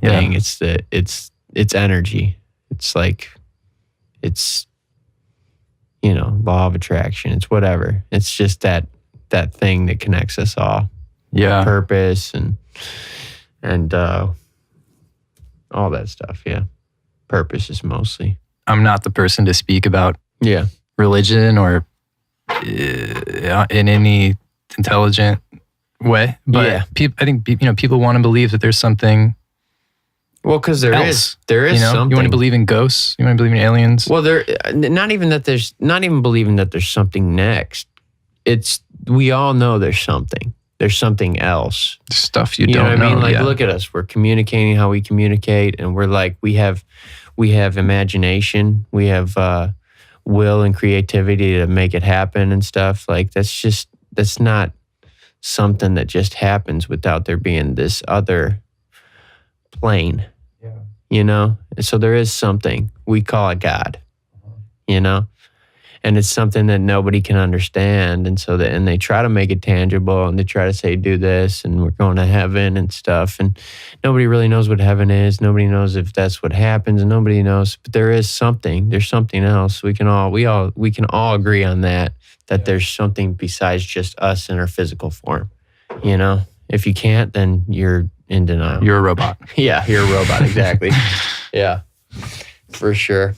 Speaker 2: thing. It's energy. It's like, it's, law of attraction. It's whatever. It's just that thing that connects us all.
Speaker 3: Yeah.
Speaker 2: Purpose and all that stuff. Yeah. Purpose is mostly.
Speaker 3: I'm not the person to speak about religion or in any intelligent way, but I think people want to believe that there's something.
Speaker 2: Well, because there is something.
Speaker 3: You want to believe in ghosts. You want to believe in aliens.
Speaker 2: Well, not even believing that there's something next. It's, we all know there's something. There's something else.
Speaker 3: Stuff you
Speaker 2: know
Speaker 3: don't
Speaker 2: what I mean?
Speaker 3: know.
Speaker 2: Like, look at us. We're communicating how we communicate, and we're like, we have imagination. We have will and creativity to make it happen and stuff. Like, that's not something that just happens without there being this other plane. Yeah. And so there is something. We call it God. And it's something that nobody can understand. And so and they try to make it tangible, and they try to say, do this, and we're going to heaven and stuff. And nobody really knows what heaven is. Nobody knows if that's what happens, and nobody knows. But there is something. There's something else. We can all agree on that there's something besides just us in our physical form. If you can't, then you're in denial.
Speaker 3: You're a robot.
Speaker 2: Yeah, you're a robot. Exactly. Yeah, for sure.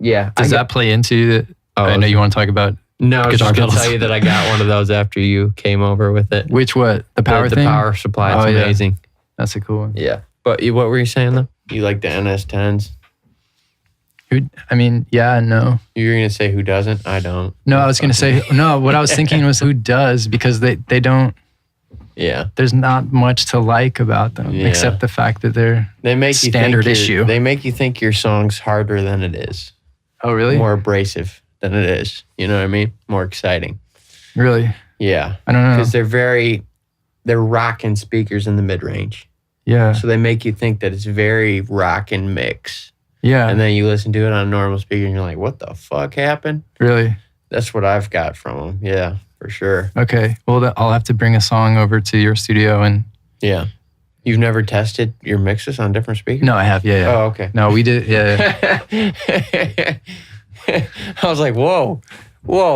Speaker 2: Yeah.
Speaker 3: Does that play into? I know you want to talk about.
Speaker 2: No, I was just going to
Speaker 3: pedals.
Speaker 2: tell you that I got one of those after you came over with it.
Speaker 3: Which what? The power thing?
Speaker 2: The power supply. It's amazing.
Speaker 3: Yeah. That's a cool one.
Speaker 2: Yeah. But what were you saying though? You like the NS10s?
Speaker 3: Yeah, no.
Speaker 2: You were going to say who doesn't? I don't.
Speaker 3: No, I was going to say no. What I was thinking was who does, because they don't.
Speaker 2: Yeah.
Speaker 3: There's not much to like about them except the fact that they make standard issue.
Speaker 2: They make you think your song's harder than it is.
Speaker 3: Oh, really?
Speaker 2: More abrasive than it is. You know what I mean? More exciting.
Speaker 3: Really?
Speaker 2: Yeah.
Speaker 3: I don't know.
Speaker 2: Because they're rocking speakers in the mid-range.
Speaker 3: Yeah.
Speaker 2: So they make you think that it's very rockin' mix.
Speaker 3: Yeah.
Speaker 2: And then you listen to it on a normal speaker and you're like, what the fuck happened?
Speaker 3: Really?
Speaker 2: That's what I've got from them. Yeah, for sure.
Speaker 3: Okay. Well, I'll have to bring a song over to your studio and...
Speaker 2: Yeah. You've never tested your mixes on different speakers?
Speaker 3: No, I have. Yeah.
Speaker 2: Oh, okay.
Speaker 3: No, we did. Yeah.
Speaker 2: I was like, whoa,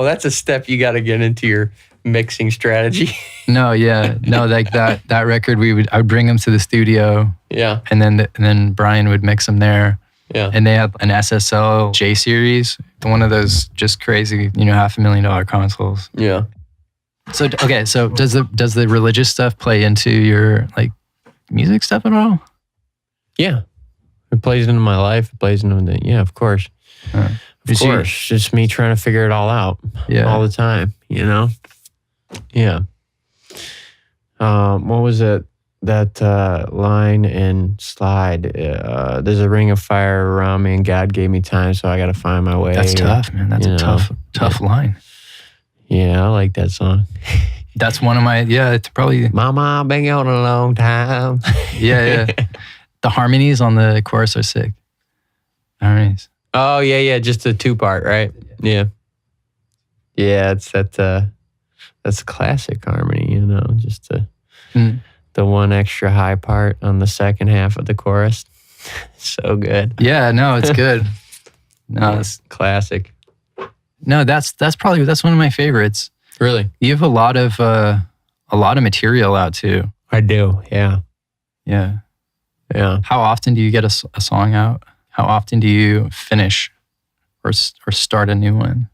Speaker 2: that's a step you got to get into your mixing strategy.
Speaker 3: No, yeah. No, like that record, I would bring them to the studio.
Speaker 2: Yeah.
Speaker 3: And then Brian would mix them there.
Speaker 2: Yeah.
Speaker 3: And they had an SSL J series, one of those just crazy, $500,000 consoles.
Speaker 2: Yeah.
Speaker 3: So, okay. So does the religious stuff play into your like music stuff at all?
Speaker 2: Yeah. It plays into my life. It plays into yeah, of course. Of course. Just me trying to figure it all out all the time, Yeah. What was it? That line in Slide, there's a ring of fire around me and God gave me time, so I got to find my way.
Speaker 3: That's tough, man. That's a tough line.
Speaker 2: Yeah, I like that song.
Speaker 3: That's one of my, it's probably.
Speaker 2: Mama, been on a long time.
Speaker 3: Yeah. The harmonies on the chorus are sick. Harmonies.
Speaker 2: Oh, yeah. Just a 2-part, right? Yeah. Yeah, it's that's a classic harmony, just the one extra high part on the second half of the chorus. So good.
Speaker 3: Yeah, no, it's good. No,
Speaker 2: it's classic.
Speaker 3: No, that's one of my favorites.
Speaker 2: Really?
Speaker 3: You have a lot of material out too.
Speaker 2: I do. Yeah.
Speaker 3: Yeah.
Speaker 2: Yeah.
Speaker 3: How often do you get a song out? How often do you finish or start a new one?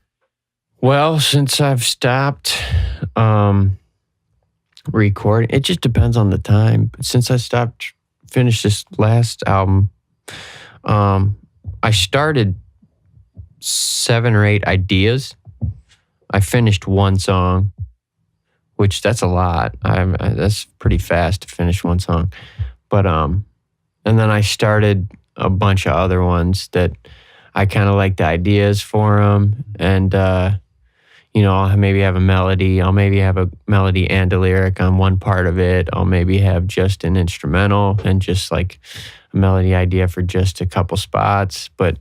Speaker 2: Well, since I've stopped recording, it just depends on the time. Since I finished this last album, I started 7 or 8 ideas. I finished 1 song, which that's a lot. That's pretty fast to finish 1 song. But and then I started a bunch of other ones that I kind of like the ideas for them, and I'll maybe have a melody. I'll maybe have a melody and a lyric on one part of it. I'll maybe have just an instrumental and just like a melody idea for just a couple spots. But,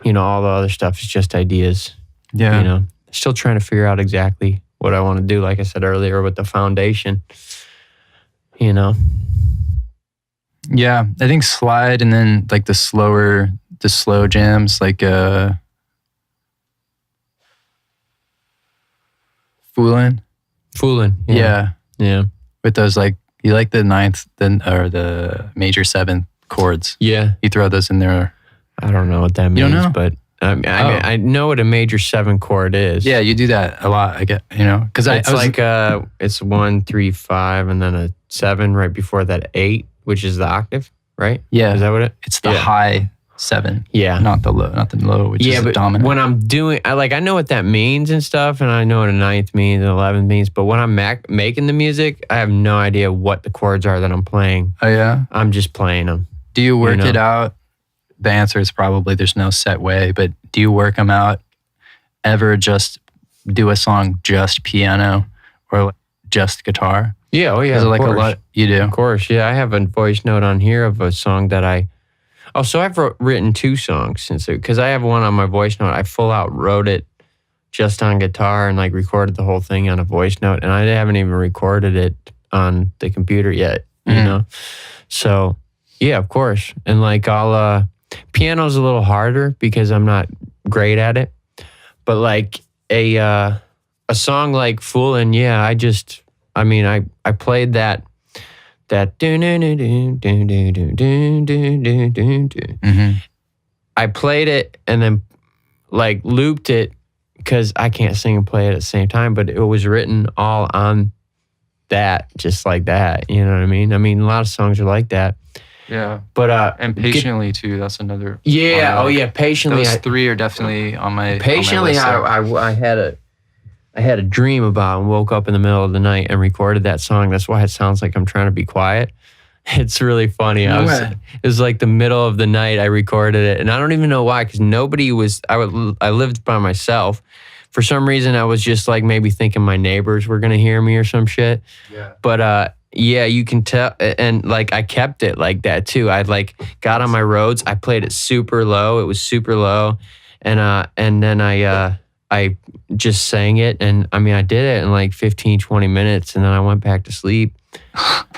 Speaker 2: all the other stuff is just ideas.
Speaker 3: Yeah.
Speaker 2: still trying to figure out exactly what I want to do. Like I said earlier, with the foundation, you know.
Speaker 3: Yeah, I think slide, and then like the slow jams, like Foolin'.
Speaker 2: Yeah.
Speaker 3: With those, like, you like the ninth, then, or the major seventh chords.
Speaker 2: Yeah.
Speaker 3: You throw those in there.
Speaker 2: I don't know what that means,
Speaker 3: You don't know?
Speaker 2: but I mean, I know what a major 7 chord is.
Speaker 3: Yeah, you do that a lot. I get, because
Speaker 2: It's it's 1, 3, 5, and then a 7 right before that 8, which is the octave, right?
Speaker 3: Yeah,
Speaker 2: Is that what
Speaker 3: it's the high 7.
Speaker 2: Yeah.
Speaker 3: Not the low, which is the
Speaker 2: but
Speaker 3: dominant.
Speaker 2: when I'm doing, I know what that means and stuff, and I know what a 9th means and 11th means, but when I'm making the music, I have no idea what the chords are that I'm playing.
Speaker 3: Oh yeah,
Speaker 2: I'm just playing them.
Speaker 3: do you work it out? The answer is probably there's no set way, but do you work them out? Ever just do a song just piano or just guitar?
Speaker 2: Yeah, oh yeah,
Speaker 3: Is it like
Speaker 2: of
Speaker 3: a
Speaker 2: course.
Speaker 3: lot? You do?
Speaker 2: Of course, yeah. I have a voice note on here of a song that so I've written 2 songs because I have one on my voice note. I full out wrote it just on guitar and like recorded the whole thing on a voice note, and I haven't even recorded it on the computer yet. You know, so yeah, of course. And like piano's a little harder because I'm not great at it, but like a song like "Foolin'," yeah, I played that. I played it and then like looped it because I can't sing and play it at the same time, but it was written all on that, just like that. You know what I mean? A lot of songs are like that.
Speaker 3: Yeah.
Speaker 2: But
Speaker 3: And Patiently too, that's another.
Speaker 2: Yeah, Patiently.
Speaker 3: Those 3 are definitely on my
Speaker 2: Patiently,
Speaker 3: on my list.
Speaker 2: I had a dream about and woke up in the middle of the night and recorded that song. That's why it sounds like I'm trying to be quiet. It's really funny. It was like the middle of the night I recorded it, and I don't even know why, because nobody was. I lived by myself. For some reason, I was just like maybe thinking my neighbors were gonna hear me or some shit.
Speaker 3: Yeah.
Speaker 2: But yeah, you can tell, and like I kept it like that too. I like got on my Rhodes. I played it super low. It was super low, and then I just sang it, and I did it in like 15, 20 minutes, and then I went back to sleep.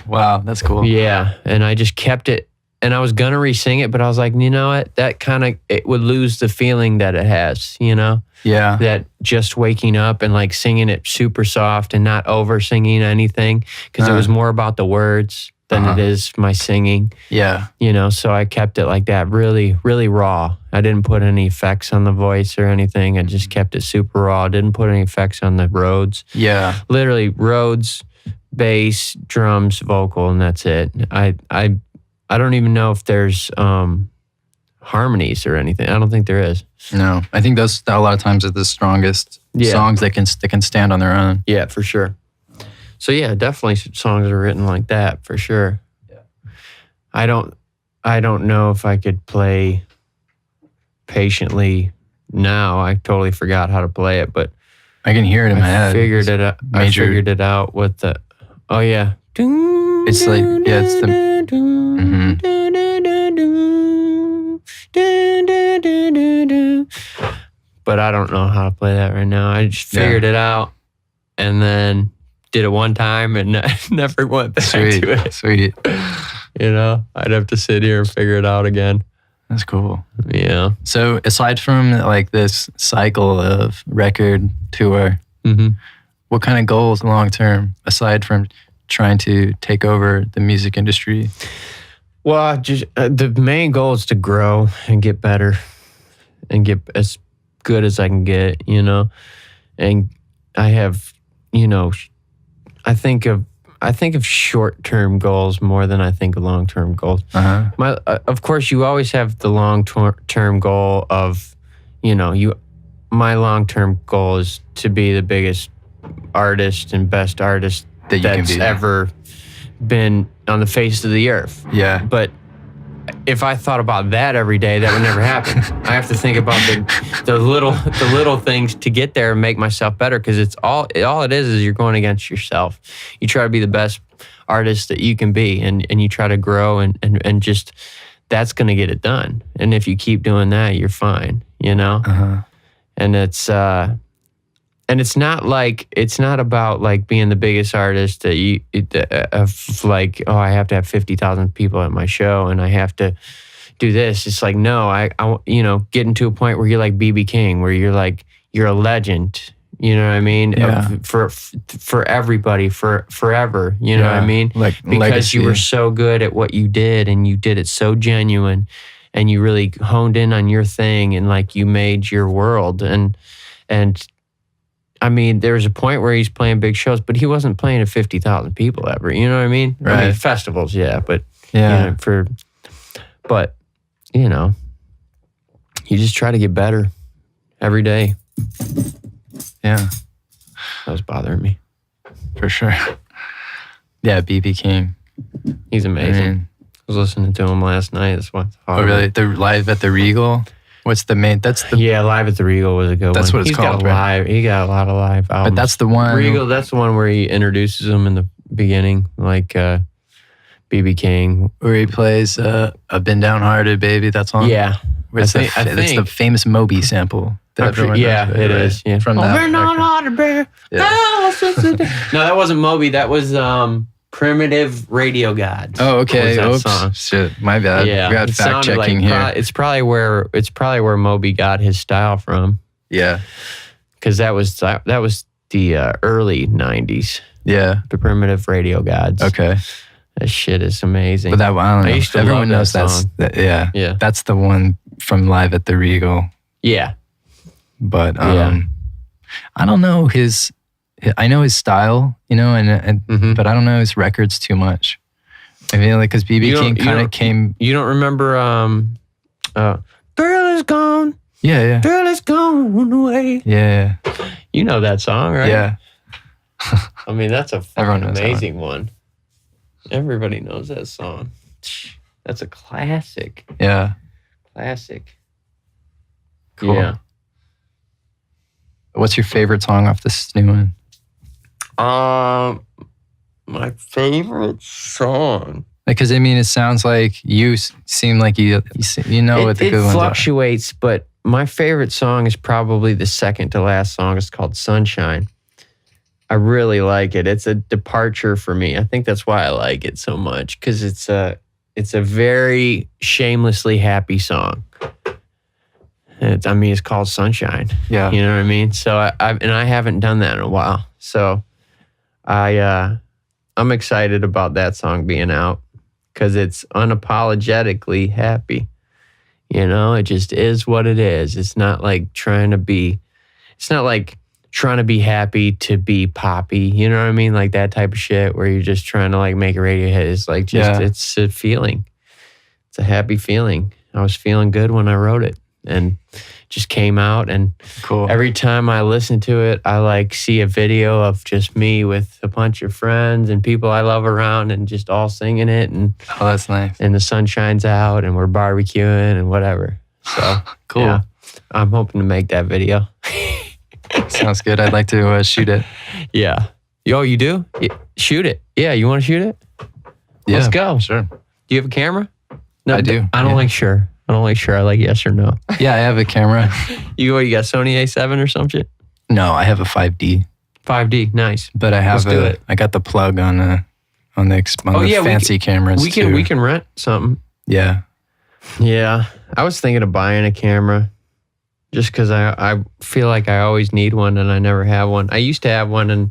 Speaker 3: Wow, that's cool.
Speaker 2: Yeah, and I just kept it, and I was gonna re-sing it, but I was like, you know what? That it would lose the feeling that it has, you know?
Speaker 3: Yeah.
Speaker 2: That just waking up and like singing it super soft and not over singing anything, because it was more about the words than it is my singing.
Speaker 3: Yeah.
Speaker 2: You know, so I kept it like that, really, really raw. I didn't put any effects on the voice or anything. I just kept it super raw. I didn't put any effects on the Rhodes.
Speaker 3: Yeah.
Speaker 2: Literally Rhodes, bass, drums, vocal, and that's it. I don't even know if there's harmonies or anything. I don't think there is.
Speaker 3: No, I think those a lot of times are the strongest songs that can stand on their own.
Speaker 2: Yeah, for sure. So yeah, definitely songs are written like that for sure.
Speaker 3: Yeah.
Speaker 2: I don't know if I could play Patiently now. I totally forgot how to play it, but
Speaker 3: I can hear it in my head.
Speaker 2: I figured it out with the. Oh yeah.
Speaker 3: It's like it's the.
Speaker 2: But I don't know how to play that right now. I just figured it out, and then did it one time and never went back to it.
Speaker 3: Sweet.
Speaker 2: You know, I'd have to sit here and figure it out again.
Speaker 3: That's cool.
Speaker 2: Yeah.
Speaker 3: So aside from like this cycle of record tour, what kind of goals long term, aside from trying to take over the music industry?
Speaker 2: Well, just the main goal is to grow and get better and get as good as I can get, you know. And I have, you know, I think of short-term goals more than I think of long-term goals. Of course, you always have the long-term goal of, you know, my long-term goal is to be the biggest artist and best artist that's ever been on the face of the earth.
Speaker 3: Yeah. But
Speaker 2: if I thought about that every day, that would never happen. I have to think about the little things to get there and make myself better, because it's all it is you're going against yourself. You try to be the best artist that you can be, and you try to grow and just that's going to get it done. And if you keep doing that, you're fine, you know? And it's And it's not about like being the biggest artist that of like, oh, I have to have 50,000 people at my show and I have to do this. It's like, no, I getting to a point where you're like BB King, where you're like, you're a legend. You know what I mean?
Speaker 3: Yeah.
Speaker 2: For everybody, for forever. You know what I mean?
Speaker 3: Like
Speaker 2: because
Speaker 3: legacy.
Speaker 2: you were so good at what you did and you did it so genuine and you really honed in on your thing and like you made your world. And I mean, there was a point where he's playing big shows, but he wasn't playing to 50,000 people ever. You know what I mean?
Speaker 3: Right.
Speaker 2: I mean, festivals, yeah, but
Speaker 3: Yeah.
Speaker 2: You just try to get better every day.
Speaker 3: Yeah.
Speaker 2: That was bothering me.
Speaker 3: For sure. Yeah, BB King.
Speaker 2: He's amazing.
Speaker 3: I mean,
Speaker 2: I was listening to him last night. That's what.
Speaker 3: oh, really? The Live at the Regal? What's the main? That's the.
Speaker 2: Yeah, Live at the Regal was a good one.
Speaker 3: That's what it's
Speaker 2: He's
Speaker 3: called,
Speaker 2: got
Speaker 3: right?
Speaker 2: He got a lot of live albums.
Speaker 3: But that's the one.
Speaker 2: Regal. That's the one where he introduces them in the beginning, like BB King.
Speaker 3: Where he plays I've Been Downhearted, Baby. That's on.
Speaker 2: Yeah,
Speaker 3: It's
Speaker 2: I think
Speaker 3: it's the famous Moby sample. that
Speaker 2: I'm sure-
Speaker 3: everyone
Speaker 2: yeah,
Speaker 3: knows,
Speaker 2: it
Speaker 3: right?
Speaker 2: is. Yeah.
Speaker 3: From that. record.
Speaker 2: No, that wasn't Moby. That was Primitive Radio Gods.
Speaker 3: Oh, okay.
Speaker 2: was that song.
Speaker 3: Oops. Shit. My bad.
Speaker 2: Yeah,
Speaker 3: We got
Speaker 2: it
Speaker 3: fact
Speaker 2: sounded
Speaker 3: checking
Speaker 2: like
Speaker 3: here.
Speaker 2: it's probably where Moby got his style from,
Speaker 3: Yeah.
Speaker 2: because that was the early '90s.
Speaker 3: Yeah.
Speaker 2: The Primitive Radio Gods.
Speaker 3: Okay.
Speaker 2: That shit is amazing.
Speaker 3: But that one, I don't know.
Speaker 2: I used to
Speaker 3: Everyone
Speaker 2: love
Speaker 3: knows
Speaker 2: that
Speaker 3: that's
Speaker 2: song.
Speaker 3: yeah.
Speaker 2: Yeah.
Speaker 3: That's the one from Live at the Regal.
Speaker 2: Yeah.
Speaker 3: But
Speaker 2: Yeah.
Speaker 3: I don't know I know his style, and
Speaker 2: Mhm.
Speaker 3: but I don't know his records too much. I mean, like, because BB
Speaker 2: You don't-
Speaker 3: King
Speaker 2: you
Speaker 3: kind of
Speaker 2: don't-
Speaker 3: came.
Speaker 2: You don't remember Girl is gone,
Speaker 3: Yeah.
Speaker 2: girl is gone away.
Speaker 3: Yeah.
Speaker 2: You know that song, right?
Speaker 3: Yeah.
Speaker 2: I mean, that's a
Speaker 3: Everyone
Speaker 2: fucking
Speaker 3: knows that
Speaker 2: amazing one. Everybody knows that song. That's a classic.
Speaker 3: Yeah.
Speaker 2: Classic.
Speaker 3: Cool.
Speaker 2: Yeah.
Speaker 3: What's your favorite song off this new one?
Speaker 2: My favorite song.
Speaker 3: Because I mean, it sounds like you seem like you know what the
Speaker 2: It
Speaker 3: good ones are.
Speaker 2: fluctuates, but my favorite song is probably the second to last song. It's called Sunshine. I really like it. It's a departure for me. I think that's why I like it so much, because it's a very shamelessly happy song. It's called Sunshine.
Speaker 3: Yeah.
Speaker 2: You know what I mean? So I haven't done that in a while. So I'm excited about that song being out, because it's unapologetically happy. It just is what it is. It's not like trying to be happy to be poppy. You know what I mean? Like that type of shit where you're just trying to like make a radio hit. It's like It's a feeling. It's a happy feeling. I was feeling good when I wrote it, and just came out. And
Speaker 3: Cool.
Speaker 2: every time I listen to it, I like see a video of just me with a bunch of friends and people I love around, and just all singing it, and
Speaker 3: Oh, that's nice.
Speaker 2: the sun shines out and we're barbecuing and whatever. So
Speaker 3: Cool.
Speaker 2: yeah, I'm hoping to make that video.
Speaker 3: Sounds good. I'd like to shoot it.
Speaker 2: Yeah. Yo, you do? Shoot it. Yeah, you want to shoot it?
Speaker 3: Yeah,
Speaker 2: Let's go.
Speaker 3: Sure.
Speaker 2: Do you have a camera? No,
Speaker 3: I do,
Speaker 2: I don't
Speaker 3: yeah.
Speaker 2: like sure. I don't like sure. I like yes or no.
Speaker 3: Yeah, I have a camera.
Speaker 2: You got Sony A7 or some shit?
Speaker 3: No, I have a 5D,
Speaker 2: 5D, nice.
Speaker 3: but I have
Speaker 2: Let's do it.
Speaker 3: I got the plug on the
Speaker 2: yeah,
Speaker 3: fancy cameras.
Speaker 2: We
Speaker 3: too.
Speaker 2: can rent something.
Speaker 3: Yeah.
Speaker 2: Yeah, I was thinking of buying a camera, just because I feel like I always need one and I never have one. I used to have one, and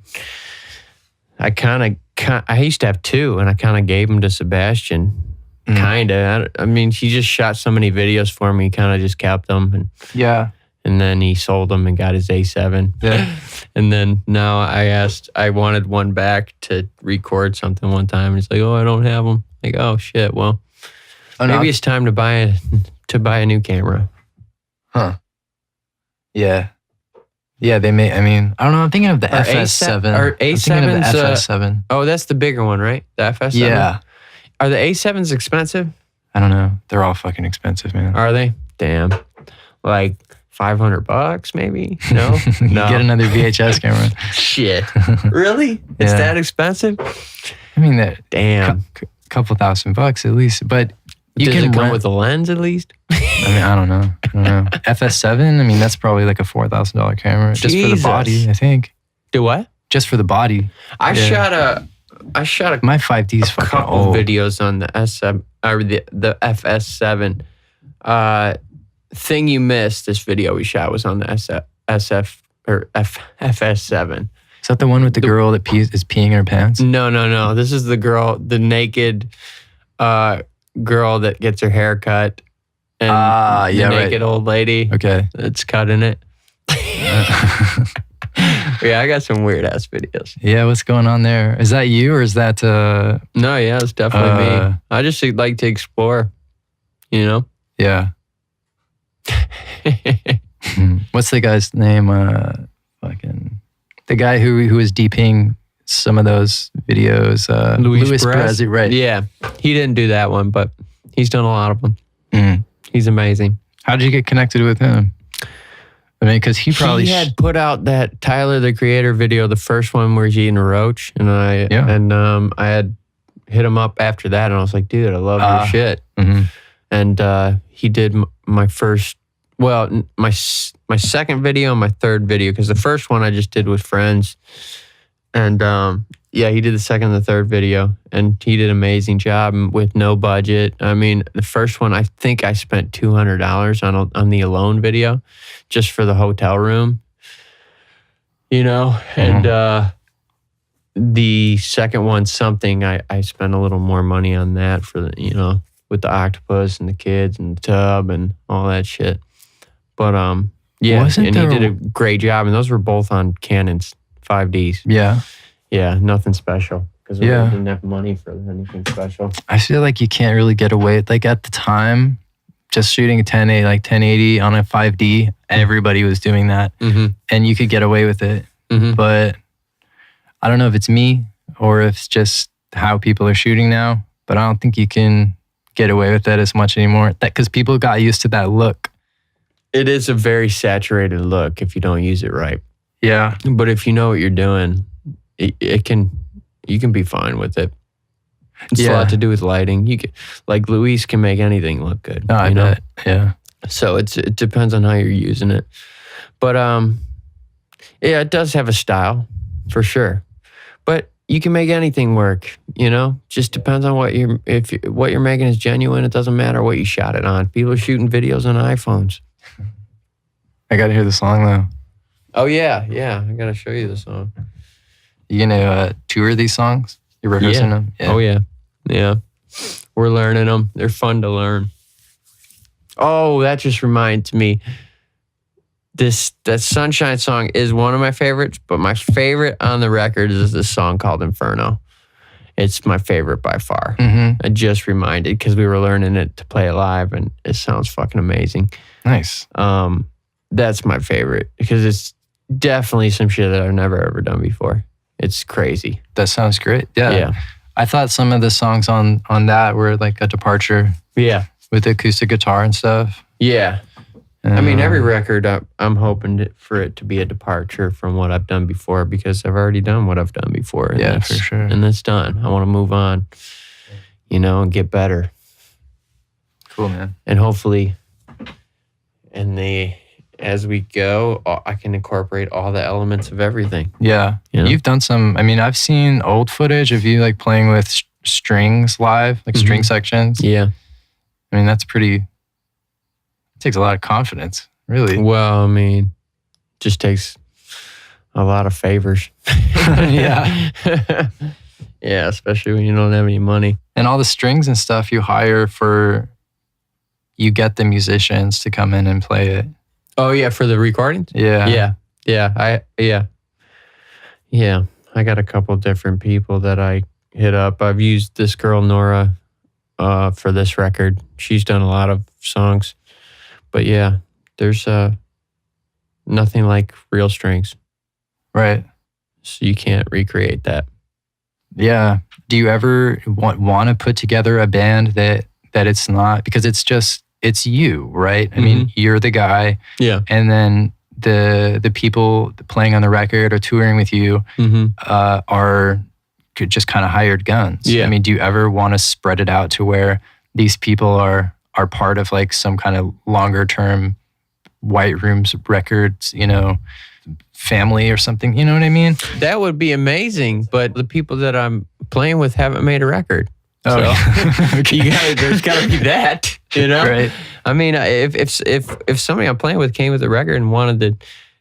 Speaker 2: I used to have two, and I kind of gave them to Sebastian.
Speaker 3: Mm.
Speaker 2: Kind of. I mean, he just shot so many videos for me. He kind of just kept them,
Speaker 3: Yeah.
Speaker 2: and then he sold them and got his A7.
Speaker 3: Yeah.
Speaker 2: And then now I wanted one back to record something one time, and he's like, "Oh, I don't have them." Like, oh shit. Well, maybe it's time to buy a new camera.
Speaker 3: Huh. Yeah. Yeah, they may. I mean, I don't know. I'm thinking of the
Speaker 2: Or
Speaker 3: FS7.
Speaker 2: or
Speaker 3: I'm thinking of the
Speaker 2: A7's,
Speaker 3: FS7.
Speaker 2: Oh, that's the bigger one, right? The FS7?
Speaker 3: Yeah.
Speaker 2: Are the A7s expensive?
Speaker 3: I don't know. They're all fucking expensive, man.
Speaker 2: Are they? Damn. Like $500 maybe? No? No.
Speaker 3: Get another VHS camera.
Speaker 2: Shit. Really? It's
Speaker 3: Yeah.
Speaker 2: that expensive?
Speaker 3: I mean, that
Speaker 2: Damn.
Speaker 3: couple $1,000 at least, but you
Speaker 2: Does
Speaker 3: can
Speaker 2: it come
Speaker 3: rent
Speaker 2: with a lens at least?
Speaker 3: I mean, I don't know. FS7. I mean, that's probably like a $4,000 camera just for the body. I think.
Speaker 2: Do what?
Speaker 3: Just for the body.
Speaker 2: I shot a
Speaker 3: My 5D is fucking
Speaker 2: couple
Speaker 3: old.
Speaker 2: videos on the S7 or the FS7. Thing you missed. This video we shot was on the FS7.
Speaker 3: Is that the one with the girl that is peeing in her pants?
Speaker 2: No. This is the naked girl that gets her hair cut. And the naked old lady.
Speaker 3: Okay.
Speaker 2: That's cutting it. Yeah, I got some weird ass videos.
Speaker 3: Yeah, what's going on there? Is that you or is that
Speaker 2: No, yeah, it's definitely me. I just like to explore, you know?
Speaker 3: Yeah. What's the guy's name? The guy who was DPing some of those videos. Luis Perez, right?
Speaker 2: Yeah, he didn't do that one, but he's done a lot of them.
Speaker 3: Mm.
Speaker 2: He's amazing.
Speaker 3: How did you get connected with him? I mean, because he
Speaker 2: had put out that Tyler the Creator video, the first one where he's eating a roach, and I had hit him up after that, and I was like, dude, I love your shit.
Speaker 3: Mm-hmm.
Speaker 2: And he did my first. Well, my second video and my third video, because the first one I just did with friends. And he did the second and the third video, and he did an amazing job with no budget. I mean, the first one, I think I spent $200 on the Alone video just for the hotel room, you know?
Speaker 3: Mm-hmm.
Speaker 2: And the second one, something, I spent a little more money on that for the, you know, with the octopus and the kids and the tub and all that shit. But he did a great job, and those were both on Canon's 5Ds.
Speaker 3: Yeah.
Speaker 2: Yeah, nothing special because we didn't have money for anything special.
Speaker 3: I feel like you can't really get away. Like at the time, just shooting a 1080 on a 5D, everybody was doing that, and you could get away with it.
Speaker 2: Mm-hmm.
Speaker 3: But I don't know if it's me or if it's just how people are shooting now. But I don't think you can get away with that as much anymore. That because people got used to that look.
Speaker 2: It is a very saturated look if you don't use it right.
Speaker 3: Yeah.
Speaker 2: But if you know what you're doing, you can be fine with it. It's a lot to do with lighting. Like Luis can make anything look good.
Speaker 3: Oh, I know. Yeah.
Speaker 2: So it depends on how you're using it. But it does have a style for sure. But you can make anything work, you know? Just depends on what you're making is genuine. It doesn't matter what you shot it on. People are shooting videos on iPhones.
Speaker 3: I got to hear the song though.
Speaker 2: Oh yeah. I got to show you the song.
Speaker 3: You gonna tour these songs? You're rehearsing them?
Speaker 2: Yeah. Oh yeah. We're learning them. They're fun to learn. Oh, that just reminds me. That Sunshine song is one of my favorites, but my favorite on the record is this song called Inferno. It's my favorite by far.
Speaker 3: Mm-hmm.
Speaker 2: I just reminded because we were learning it to play it live, and it sounds fucking amazing.
Speaker 3: Nice.
Speaker 2: That's my favorite because it's definitely some shit that I've never ever done before. It's crazy.
Speaker 3: That sounds great. Yeah. I thought some of the songs on that were like a departure.
Speaker 2: Yeah.
Speaker 3: With the acoustic guitar and stuff.
Speaker 2: Yeah. I mean, every record, I'm hoping for it to be a departure from what I've done before because I've already done what I've done before. And
Speaker 3: for sure.
Speaker 2: And that's done. I want to move on, you know, and get better.
Speaker 3: Cool, man.
Speaker 2: And hopefully, as we go, I can incorporate all the elements of everything.
Speaker 3: Yeah.
Speaker 2: You know?
Speaker 3: You've done some, I mean, I've seen old footage of you like playing with strings live, like string sections.
Speaker 2: Yeah.
Speaker 3: I mean, it takes a lot of confidence, really.
Speaker 2: Well, I mean, just takes a lot of favors.
Speaker 3: Yeah.
Speaker 2: Yeah, especially when you don't have any money.
Speaker 3: And all the strings and stuff you get the musicians to come in and play it.
Speaker 2: Oh yeah, for the recordings?
Speaker 3: Yeah.
Speaker 2: Yeah. I got a couple different people that I hit up. I've used this girl, Nora, for this record. She's done a lot of songs. But yeah, there's nothing like real strings.
Speaker 3: Right.
Speaker 2: So you can't recreate that.
Speaker 3: Yeah. Do you ever want to put together a band that it's not, because it's you, right? I mean, you're the guy.
Speaker 2: Yeah.
Speaker 3: And then the people playing on the record or touring with you are just kind of hired guns.
Speaker 2: Yeah.
Speaker 3: I mean, do you ever want to spread it out to where these people are are part of like some kind of longer term White Rooms Records, family or something. You know what I mean?
Speaker 2: That would be amazing, but the people that I'm playing with haven't made a record.
Speaker 3: Oh,
Speaker 2: so there's got to be that,
Speaker 3: Right.
Speaker 2: I mean, if somebody I'm playing with came with a record and wanted to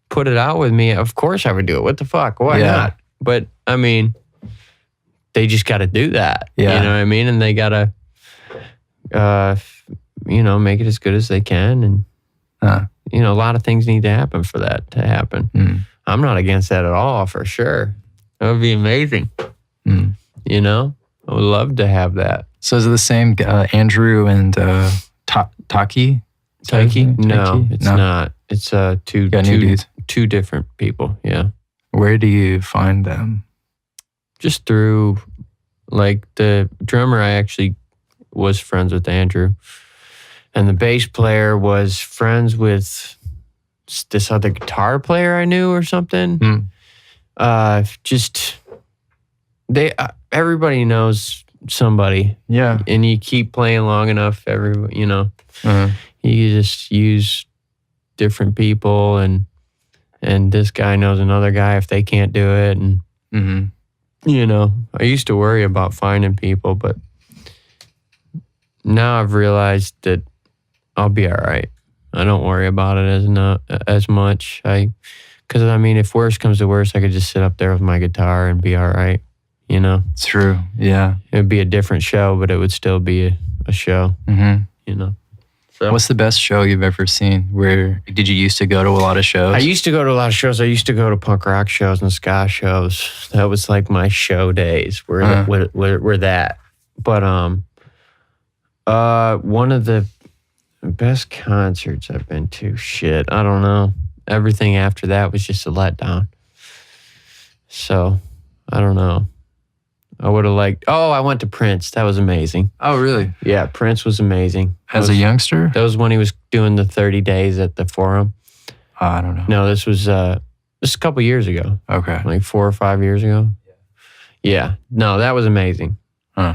Speaker 2: put it out with me, of course I would do it. What the fuck? Why not? But I mean, they just got to do that.
Speaker 3: Yeah.
Speaker 2: You know what I mean? And they got to, make it as good as they can. And, a lot of things need to happen for that to happen. I'm not against that at all, for sure. That would be amazing. I would love to have that.
Speaker 3: So is it the same Andrew and Taki?
Speaker 2: No, it's not. It's two
Speaker 3: dudes.
Speaker 2: Two different people. Yeah.
Speaker 3: Where do you find them?
Speaker 2: Just through, like, the drummer, I actually was friends with Andrew, and the bass player was friends with this other guitar player I knew or something. Everybody knows somebody.
Speaker 3: Yeah.
Speaker 2: And you keep playing long enough, you just use different people, and this guy knows another guy if they can't do it. And, I used to worry about finding people, but now I've realized that I'll be all right. I don't worry about it as much. Because if worse comes to worse, I could just sit up there with my guitar and be all right.
Speaker 3: True. Yeah.
Speaker 2: It would be a different show, but it would still be a show. So,
Speaker 3: what's the best show you've ever seen? Where did you used to go to a lot of shows?
Speaker 2: I used to go to a lot of shows. I used to go to punk rock shows and ska shows. That was like my show days. Were that. But one of the best concerts I've been to, I don't know. Everything after that was just a letdown. So I don't know. I would have I went to Prince. That was amazing.
Speaker 3: Oh, really?
Speaker 2: Yeah, Prince was amazing.
Speaker 3: As a youngster?
Speaker 2: That was when he was doing the 30 days at the Forum.
Speaker 3: I don't know.
Speaker 2: No, this was a couple years ago.
Speaker 3: Okay.
Speaker 2: Like 4 or 5 years ago. Yeah. No, that was amazing.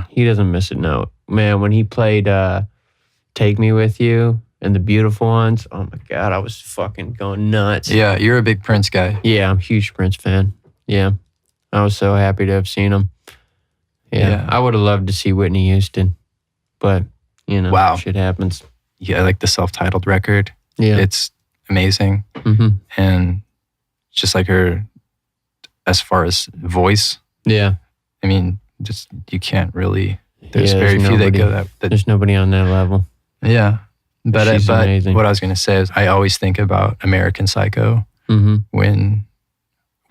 Speaker 2: He doesn't miss a note. Man, when he played Take Me With You and The Beautiful Ones, oh my God, I was fucking going nuts.
Speaker 3: Yeah, you're a big Prince guy.
Speaker 2: Yeah, I'm a huge Prince fan. Yeah. I was so happy to have seen him. Yeah. I would have loved to see Whitney Houston, but,
Speaker 3: wow.
Speaker 2: Shit happens.
Speaker 3: Yeah, I like the self-titled record.
Speaker 2: Yeah.
Speaker 3: It's amazing. And just like her, as far as voice.
Speaker 2: Yeah.
Speaker 3: Just you can't really, there's very few that go that.
Speaker 2: There's nobody on that level.
Speaker 3: Yeah. But
Speaker 2: She's amazing.
Speaker 3: What I was going to say is I always think about American Psycho when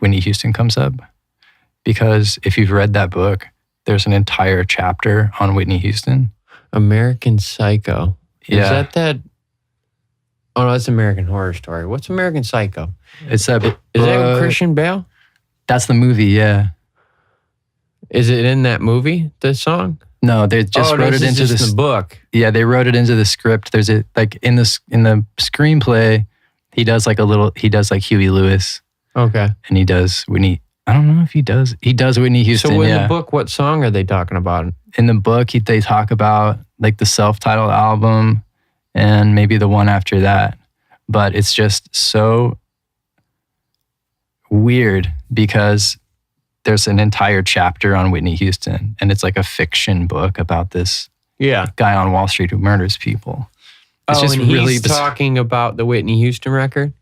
Speaker 3: Whitney Houston comes up. Because if you've read that book, there's an entire chapter on Whitney Houston.
Speaker 2: American Psycho.
Speaker 3: Yeah.
Speaker 2: Is that? Oh, no, that's American Horror Story. What's American Psycho?
Speaker 3: It's that.
Speaker 2: Is that with Christian Bale?
Speaker 3: That's the movie, yeah.
Speaker 2: Is it in that movie, the song?
Speaker 3: No, they just wrote it into
Speaker 2: the book.
Speaker 3: Yeah, they wrote it into the script. There's in the screenplay, he does like Huey Lewis.
Speaker 2: Okay.
Speaker 3: And he does Whitney. I don't know if he does. He does Whitney Houston.
Speaker 2: So in the book, what song are they talking about?
Speaker 3: In the book, they talk about like the self-titled album and maybe the one after that. But it's just so weird because there's an entire chapter on Whitney Houston, and it's like a fiction book about this guy on Wall Street who murders people. It's just
Speaker 2: and
Speaker 3: really
Speaker 2: he's talking about the Whitney Houston record?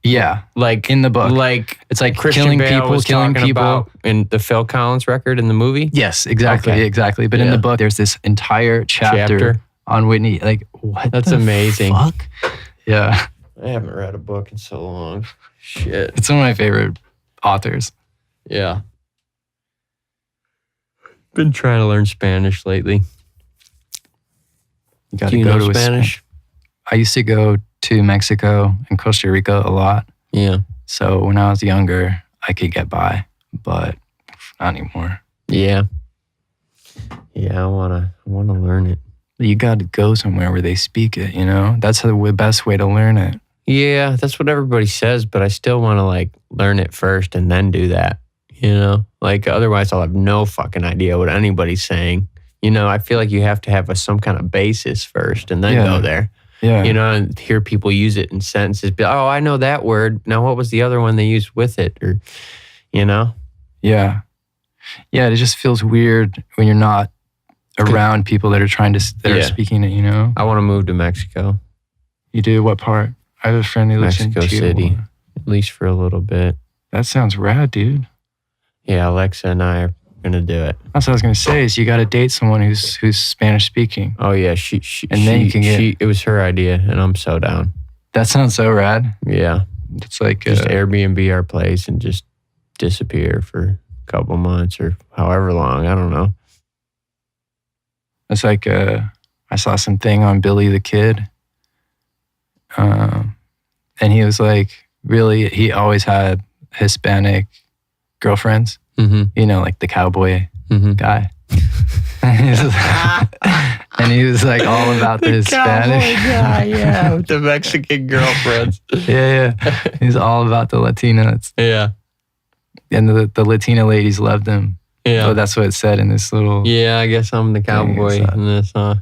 Speaker 3: Yeah,
Speaker 2: like
Speaker 3: in the book,
Speaker 2: like
Speaker 3: it's like
Speaker 2: Christian
Speaker 3: killing
Speaker 2: Bale
Speaker 3: people,
Speaker 2: was
Speaker 3: killing
Speaker 2: talking
Speaker 3: people.
Speaker 2: About in the Phil Collins record in the movie.
Speaker 3: Yes, exactly,
Speaker 2: Okay.
Speaker 3: exactly. But in the book, there's this entire chapter on Whitney. Like, what?
Speaker 2: That's
Speaker 3: the
Speaker 2: amazing.
Speaker 3: Fuck? Yeah,
Speaker 2: I haven't read a book in so long. Shit,
Speaker 3: it's one of my favorite authors.
Speaker 2: Yeah, been trying to learn Spanish lately.
Speaker 3: You got
Speaker 2: Do
Speaker 3: to
Speaker 2: you
Speaker 3: go
Speaker 2: know
Speaker 3: to
Speaker 2: Spanish?
Speaker 3: I used to go to Mexico and Costa Rica a lot.
Speaker 2: Yeah.
Speaker 3: So when I was younger, I could get by, but not anymore.
Speaker 2: Yeah. Yeah, I wanna learn it.
Speaker 3: You got to go somewhere where they speak it, That's the best way to learn it.
Speaker 2: Yeah, that's what everybody says, but I still want to learn it first and then do that. Otherwise I'll have no fucking idea what anybody's saying. You know, I feel like you have to have some kind of basis first and then go there.
Speaker 3: Yeah.
Speaker 2: You know, and hear people use it in sentences. Be like, oh, I know that word. Now, what was the other one they used with it? Or, you know?
Speaker 3: Yeah. Yeah, it just feels weird when you're not around people that are are speaking it, you know?
Speaker 2: I want to move to Mexico.
Speaker 3: You do? What part? I have a friend who lives
Speaker 2: Mexico
Speaker 3: in
Speaker 2: City, at least for a little bit.
Speaker 3: That sounds rad, dude.
Speaker 2: Yeah, Alexa and I are going to do it.
Speaker 3: That's what I was going to say is you got to date someone who's Spanish speaking.
Speaker 2: Oh, yeah. It was her idea, and I'm so down.
Speaker 3: That sounds so rad.
Speaker 2: Yeah.
Speaker 3: It's like...
Speaker 2: Just Airbnb our place and just disappear for a couple months or however long. I don't know.
Speaker 3: It's like I saw something on Billy the Kid. And he was like, really, he always had Hispanic girlfriends.
Speaker 2: Mm-hmm.
Speaker 3: You know, like the cowboy guy. And he was like all about the Hispanic
Speaker 2: guy, yeah, with the Mexican girlfriends.
Speaker 3: Yeah. He's all about the Latinas.
Speaker 2: Yeah.
Speaker 3: And the Latina ladies loved him.
Speaker 2: Yeah.
Speaker 3: So that's what it said in this little...
Speaker 2: Yeah, I guess I'm the cowboy in this, huh?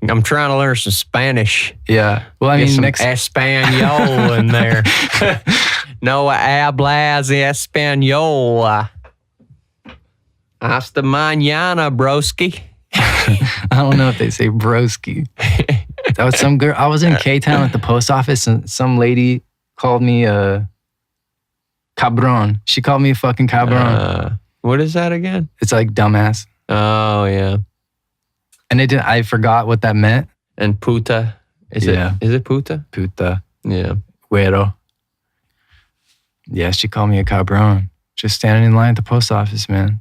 Speaker 2: I'm trying to learn some Spanish.
Speaker 3: Yeah. Well, I
Speaker 2: Get
Speaker 3: mean,
Speaker 2: some Espanol in there. No hablas español. Hasta mañana, broski.
Speaker 3: I don't know if they say broski. That was some girl. I was in K-Town at the post office and some lady called me cabron. She called me a fucking cabron.
Speaker 2: What is that again?
Speaker 3: It's like dumbass.
Speaker 2: Oh, yeah.
Speaker 3: And I forgot what that meant.
Speaker 2: And puta. Is it puta?
Speaker 3: Puta.
Speaker 2: Yeah.
Speaker 3: Güero. Yeah, she called me a cabron. Just standing in line at the post office, man.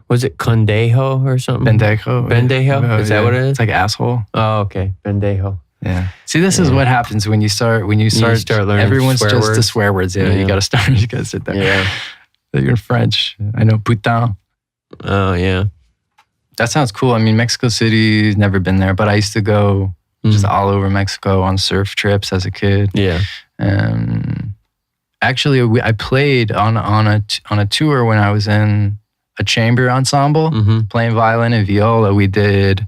Speaker 2: Was it condejo or something?
Speaker 3: Pendejo.
Speaker 2: Pendejo? Is that what it is?
Speaker 3: It's like asshole.
Speaker 2: Oh, okay. Pendejo.
Speaker 3: Yeah. See, this is what happens when you start
Speaker 2: learning
Speaker 3: everyone's
Speaker 2: swear
Speaker 3: just
Speaker 2: words.
Speaker 3: the swear words. Yeah. You gotta sit there.
Speaker 2: Yeah.
Speaker 3: You're French. I know putain.
Speaker 2: Oh, yeah.
Speaker 3: That sounds cool. I mean, Mexico City's never been there, but I used to go just all over Mexico on surf trips as a kid.
Speaker 2: Yeah.
Speaker 3: Actually, I played on a tour when I was in a chamber ensemble, playing violin and viola. We did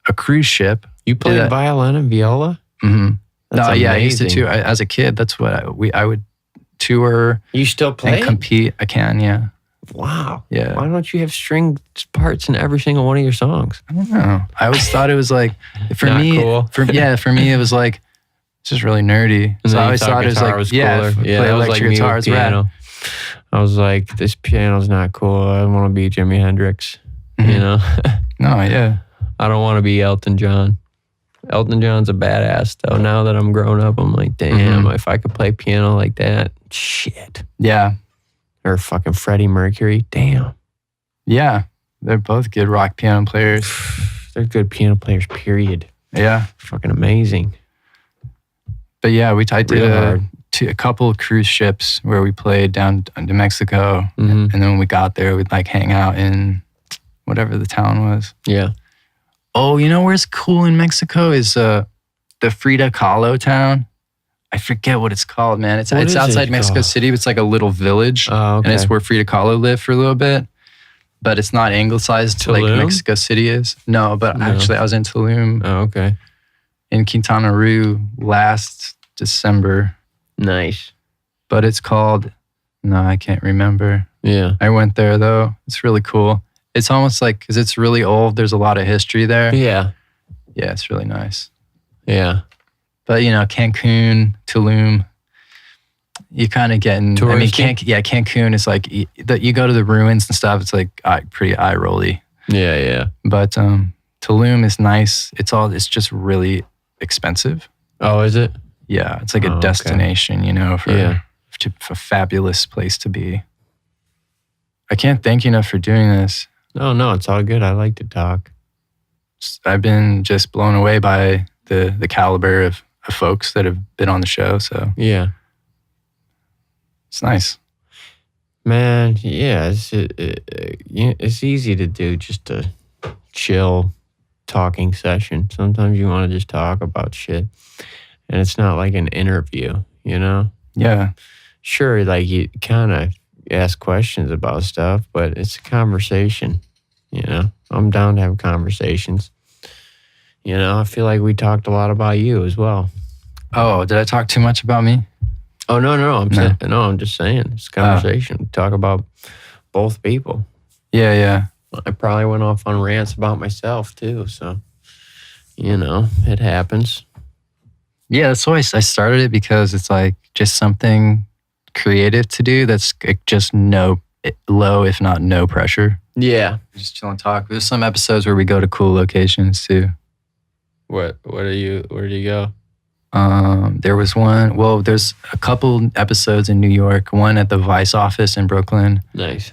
Speaker 3: a cruise ship.
Speaker 2: You played violin and viola?
Speaker 3: Mm-hmm.
Speaker 2: That's
Speaker 3: no, yeah, I used to
Speaker 2: amazing.
Speaker 3: tour as a kid. That's what I would tour.
Speaker 2: You still play?
Speaker 3: And compete. I can, yeah.
Speaker 2: Wow.
Speaker 3: Yeah.
Speaker 2: Why don't you have string parts in every single one of your songs?
Speaker 3: I don't know. I always thought it was like, for
Speaker 2: Not
Speaker 3: me,
Speaker 2: cool.
Speaker 3: for me, it was like, it's just really nerdy.
Speaker 2: And
Speaker 3: So
Speaker 2: then
Speaker 3: I
Speaker 2: you
Speaker 3: always thought it was
Speaker 2: guitar
Speaker 3: like,
Speaker 2: cooler.
Speaker 3: play
Speaker 2: that was
Speaker 3: electric
Speaker 2: like me
Speaker 3: guitar
Speaker 2: with
Speaker 3: is rad.
Speaker 2: piano. I was like, this piano's not cool. I want to be Jimi Hendrix. You know?
Speaker 3: No, yeah.
Speaker 2: I don't want to be Elton John. Elton John's a badass, though. Now that I'm grown up, I'm like, damn, if I could play piano like that, shit.
Speaker 3: Yeah.
Speaker 2: Or fucking Freddie Mercury, damn.
Speaker 3: Yeah. They're both good rock piano players.
Speaker 2: They're good piano players, period.
Speaker 3: Yeah.
Speaker 2: Fucking amazing.
Speaker 3: But yeah, I did
Speaker 2: Real hard.
Speaker 3: a couple of cruise ships where we played down to Mexico. And then when we got there, we'd like hang out in whatever the town was.
Speaker 2: Yeah.
Speaker 3: Oh, you know where's cool in Mexico is the Frida Kahlo town. I forget what it's called, man. It's outside Mexico City. It's like a little village.
Speaker 2: Oh, okay.
Speaker 3: And it's where Frida Kahlo lived for a little bit. But it's not anglicized like
Speaker 2: Tulum?
Speaker 3: Mexico City is. No, but actually I was in Tulum
Speaker 2: Oh, okay.
Speaker 3: in Quintana Roo last December.
Speaker 2: Nice.
Speaker 3: But it's called, no, I can't remember.
Speaker 2: Yeah.
Speaker 3: I went there though. It's really cool. It's almost like, because it's really old, there's a lot of history there.
Speaker 2: Yeah.
Speaker 3: Yeah, it's really nice.
Speaker 2: Yeah.
Speaker 3: But, you know, Cancun, Tulum, you kind of getting, I mean,
Speaker 2: Touristy?
Speaker 3: Cancun is like, you go to the ruins and stuff, it's like pretty eye-rolly.
Speaker 2: Yeah, yeah.
Speaker 3: But Tulum is nice. It's just really expensive.
Speaker 2: Oh, is it?
Speaker 3: Yeah, it's like a
Speaker 2: okay.
Speaker 3: destination, you know, for a fabulous place to be. I can't thank you enough for doing this.
Speaker 2: Oh, no, it's all good. I like to talk.
Speaker 3: I've been just blown away by the caliber of folks that have been on the show. So
Speaker 2: Yeah.
Speaker 3: it's nice.
Speaker 2: Man, yeah, it's easy to do just a chill talking session. Sometimes you want to just talk about shit. And it's not like an interview, you know?
Speaker 3: Yeah.
Speaker 2: Sure, like you kind of ask questions about stuff, but it's a conversation. You know, I'm down to have conversations. You know, I feel like we talked a lot about you as well.
Speaker 3: Oh, did I talk too much about me?
Speaker 2: Oh, no. I'm just saying. It's conversation. Talk about both people.
Speaker 3: Yeah.
Speaker 2: I probably went off on rants about myself too. So, you know, it happens.
Speaker 3: Yeah, that's why I started it, because it's like just something creative to do that's just low, if not no pressure.
Speaker 2: Yeah.
Speaker 3: Just chill and talk. There's some episodes where we go to cool locations too.
Speaker 2: Where do you go?
Speaker 3: There was one. Well, there's a couple episodes in New York. One at the Vice office in Brooklyn.
Speaker 2: Nice.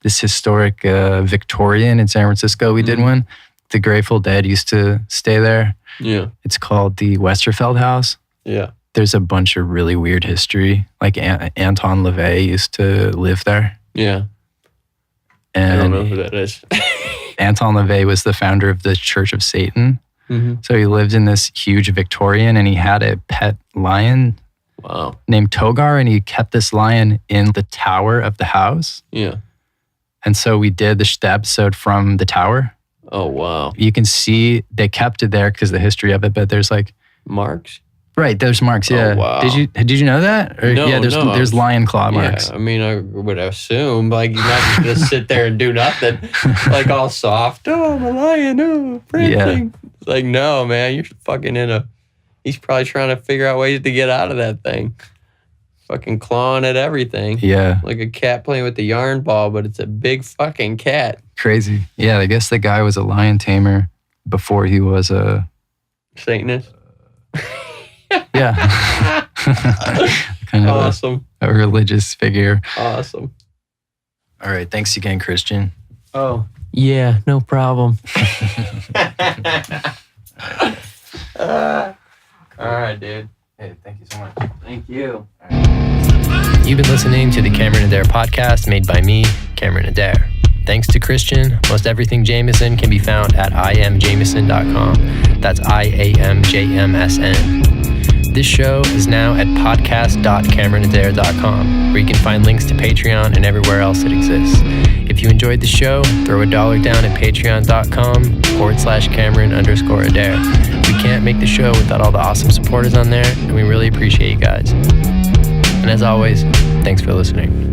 Speaker 3: This historic Victorian in San Francisco. We did one. The Grateful Dead used to stay there.
Speaker 2: Yeah.
Speaker 3: It's called the Westerfeld House.
Speaker 2: Yeah.
Speaker 3: There's a bunch of really weird history. Like Anton LaVey used to live there.
Speaker 2: Yeah.
Speaker 3: And
Speaker 2: I don't know who that is.
Speaker 3: Anton LaVey was the founder of the Church of Satan.
Speaker 2: Mm-hmm.
Speaker 3: So he lived in this huge Victorian, and he had a pet lion named Togar, and he kept this lion in the tower of the house.
Speaker 2: Yeah.
Speaker 3: And so we did the episode from the tower.
Speaker 2: Oh, wow.
Speaker 3: You can see they kept it there because of the history of it, but there's like
Speaker 2: marks.
Speaker 3: Right, there's marks. Yeah.
Speaker 2: Oh, wow.
Speaker 3: Did you know that? Or,
Speaker 2: no,
Speaker 3: yeah, there's lion claw marks.
Speaker 2: Yeah, I mean, I would assume like you're not just gonna sit there and do nothing, like all soft. Oh, I'm a lion. Oh, printing. Yeah. It's like, no, man, you're fucking he's probably trying to figure out ways to get out of that thing. Fucking clawing at everything.
Speaker 3: Yeah.
Speaker 2: Like a cat playing with the yarn ball, but it's a big fucking cat.
Speaker 3: Crazy. Yeah, I guess the guy was a lion tamer before he was a
Speaker 2: Satanist.
Speaker 3: Yeah. Kind of
Speaker 2: awesome.
Speaker 3: A religious figure.
Speaker 2: Awesome.
Speaker 3: All right. Thanks again, Christian.
Speaker 2: Oh, yeah, no problem. All right, dude.
Speaker 3: Hey, thank you so much.
Speaker 2: Thank you.
Speaker 1: You've been listening to the Cameron Adair podcast made by me, Cameron Adair. Thanks to Christian, most everything Jameson can be found at iamjameson.com. That's IAMJMSN. This show is now at podcast.cameronadair.com, where you can find links to Patreon and everywhere else it exists. If you enjoyed the show, throw $1 down at patreon.com/Cameron_Adair. We can't make the show without all the awesome supporters on there, and we really appreciate you guys. And as always, thanks for listening.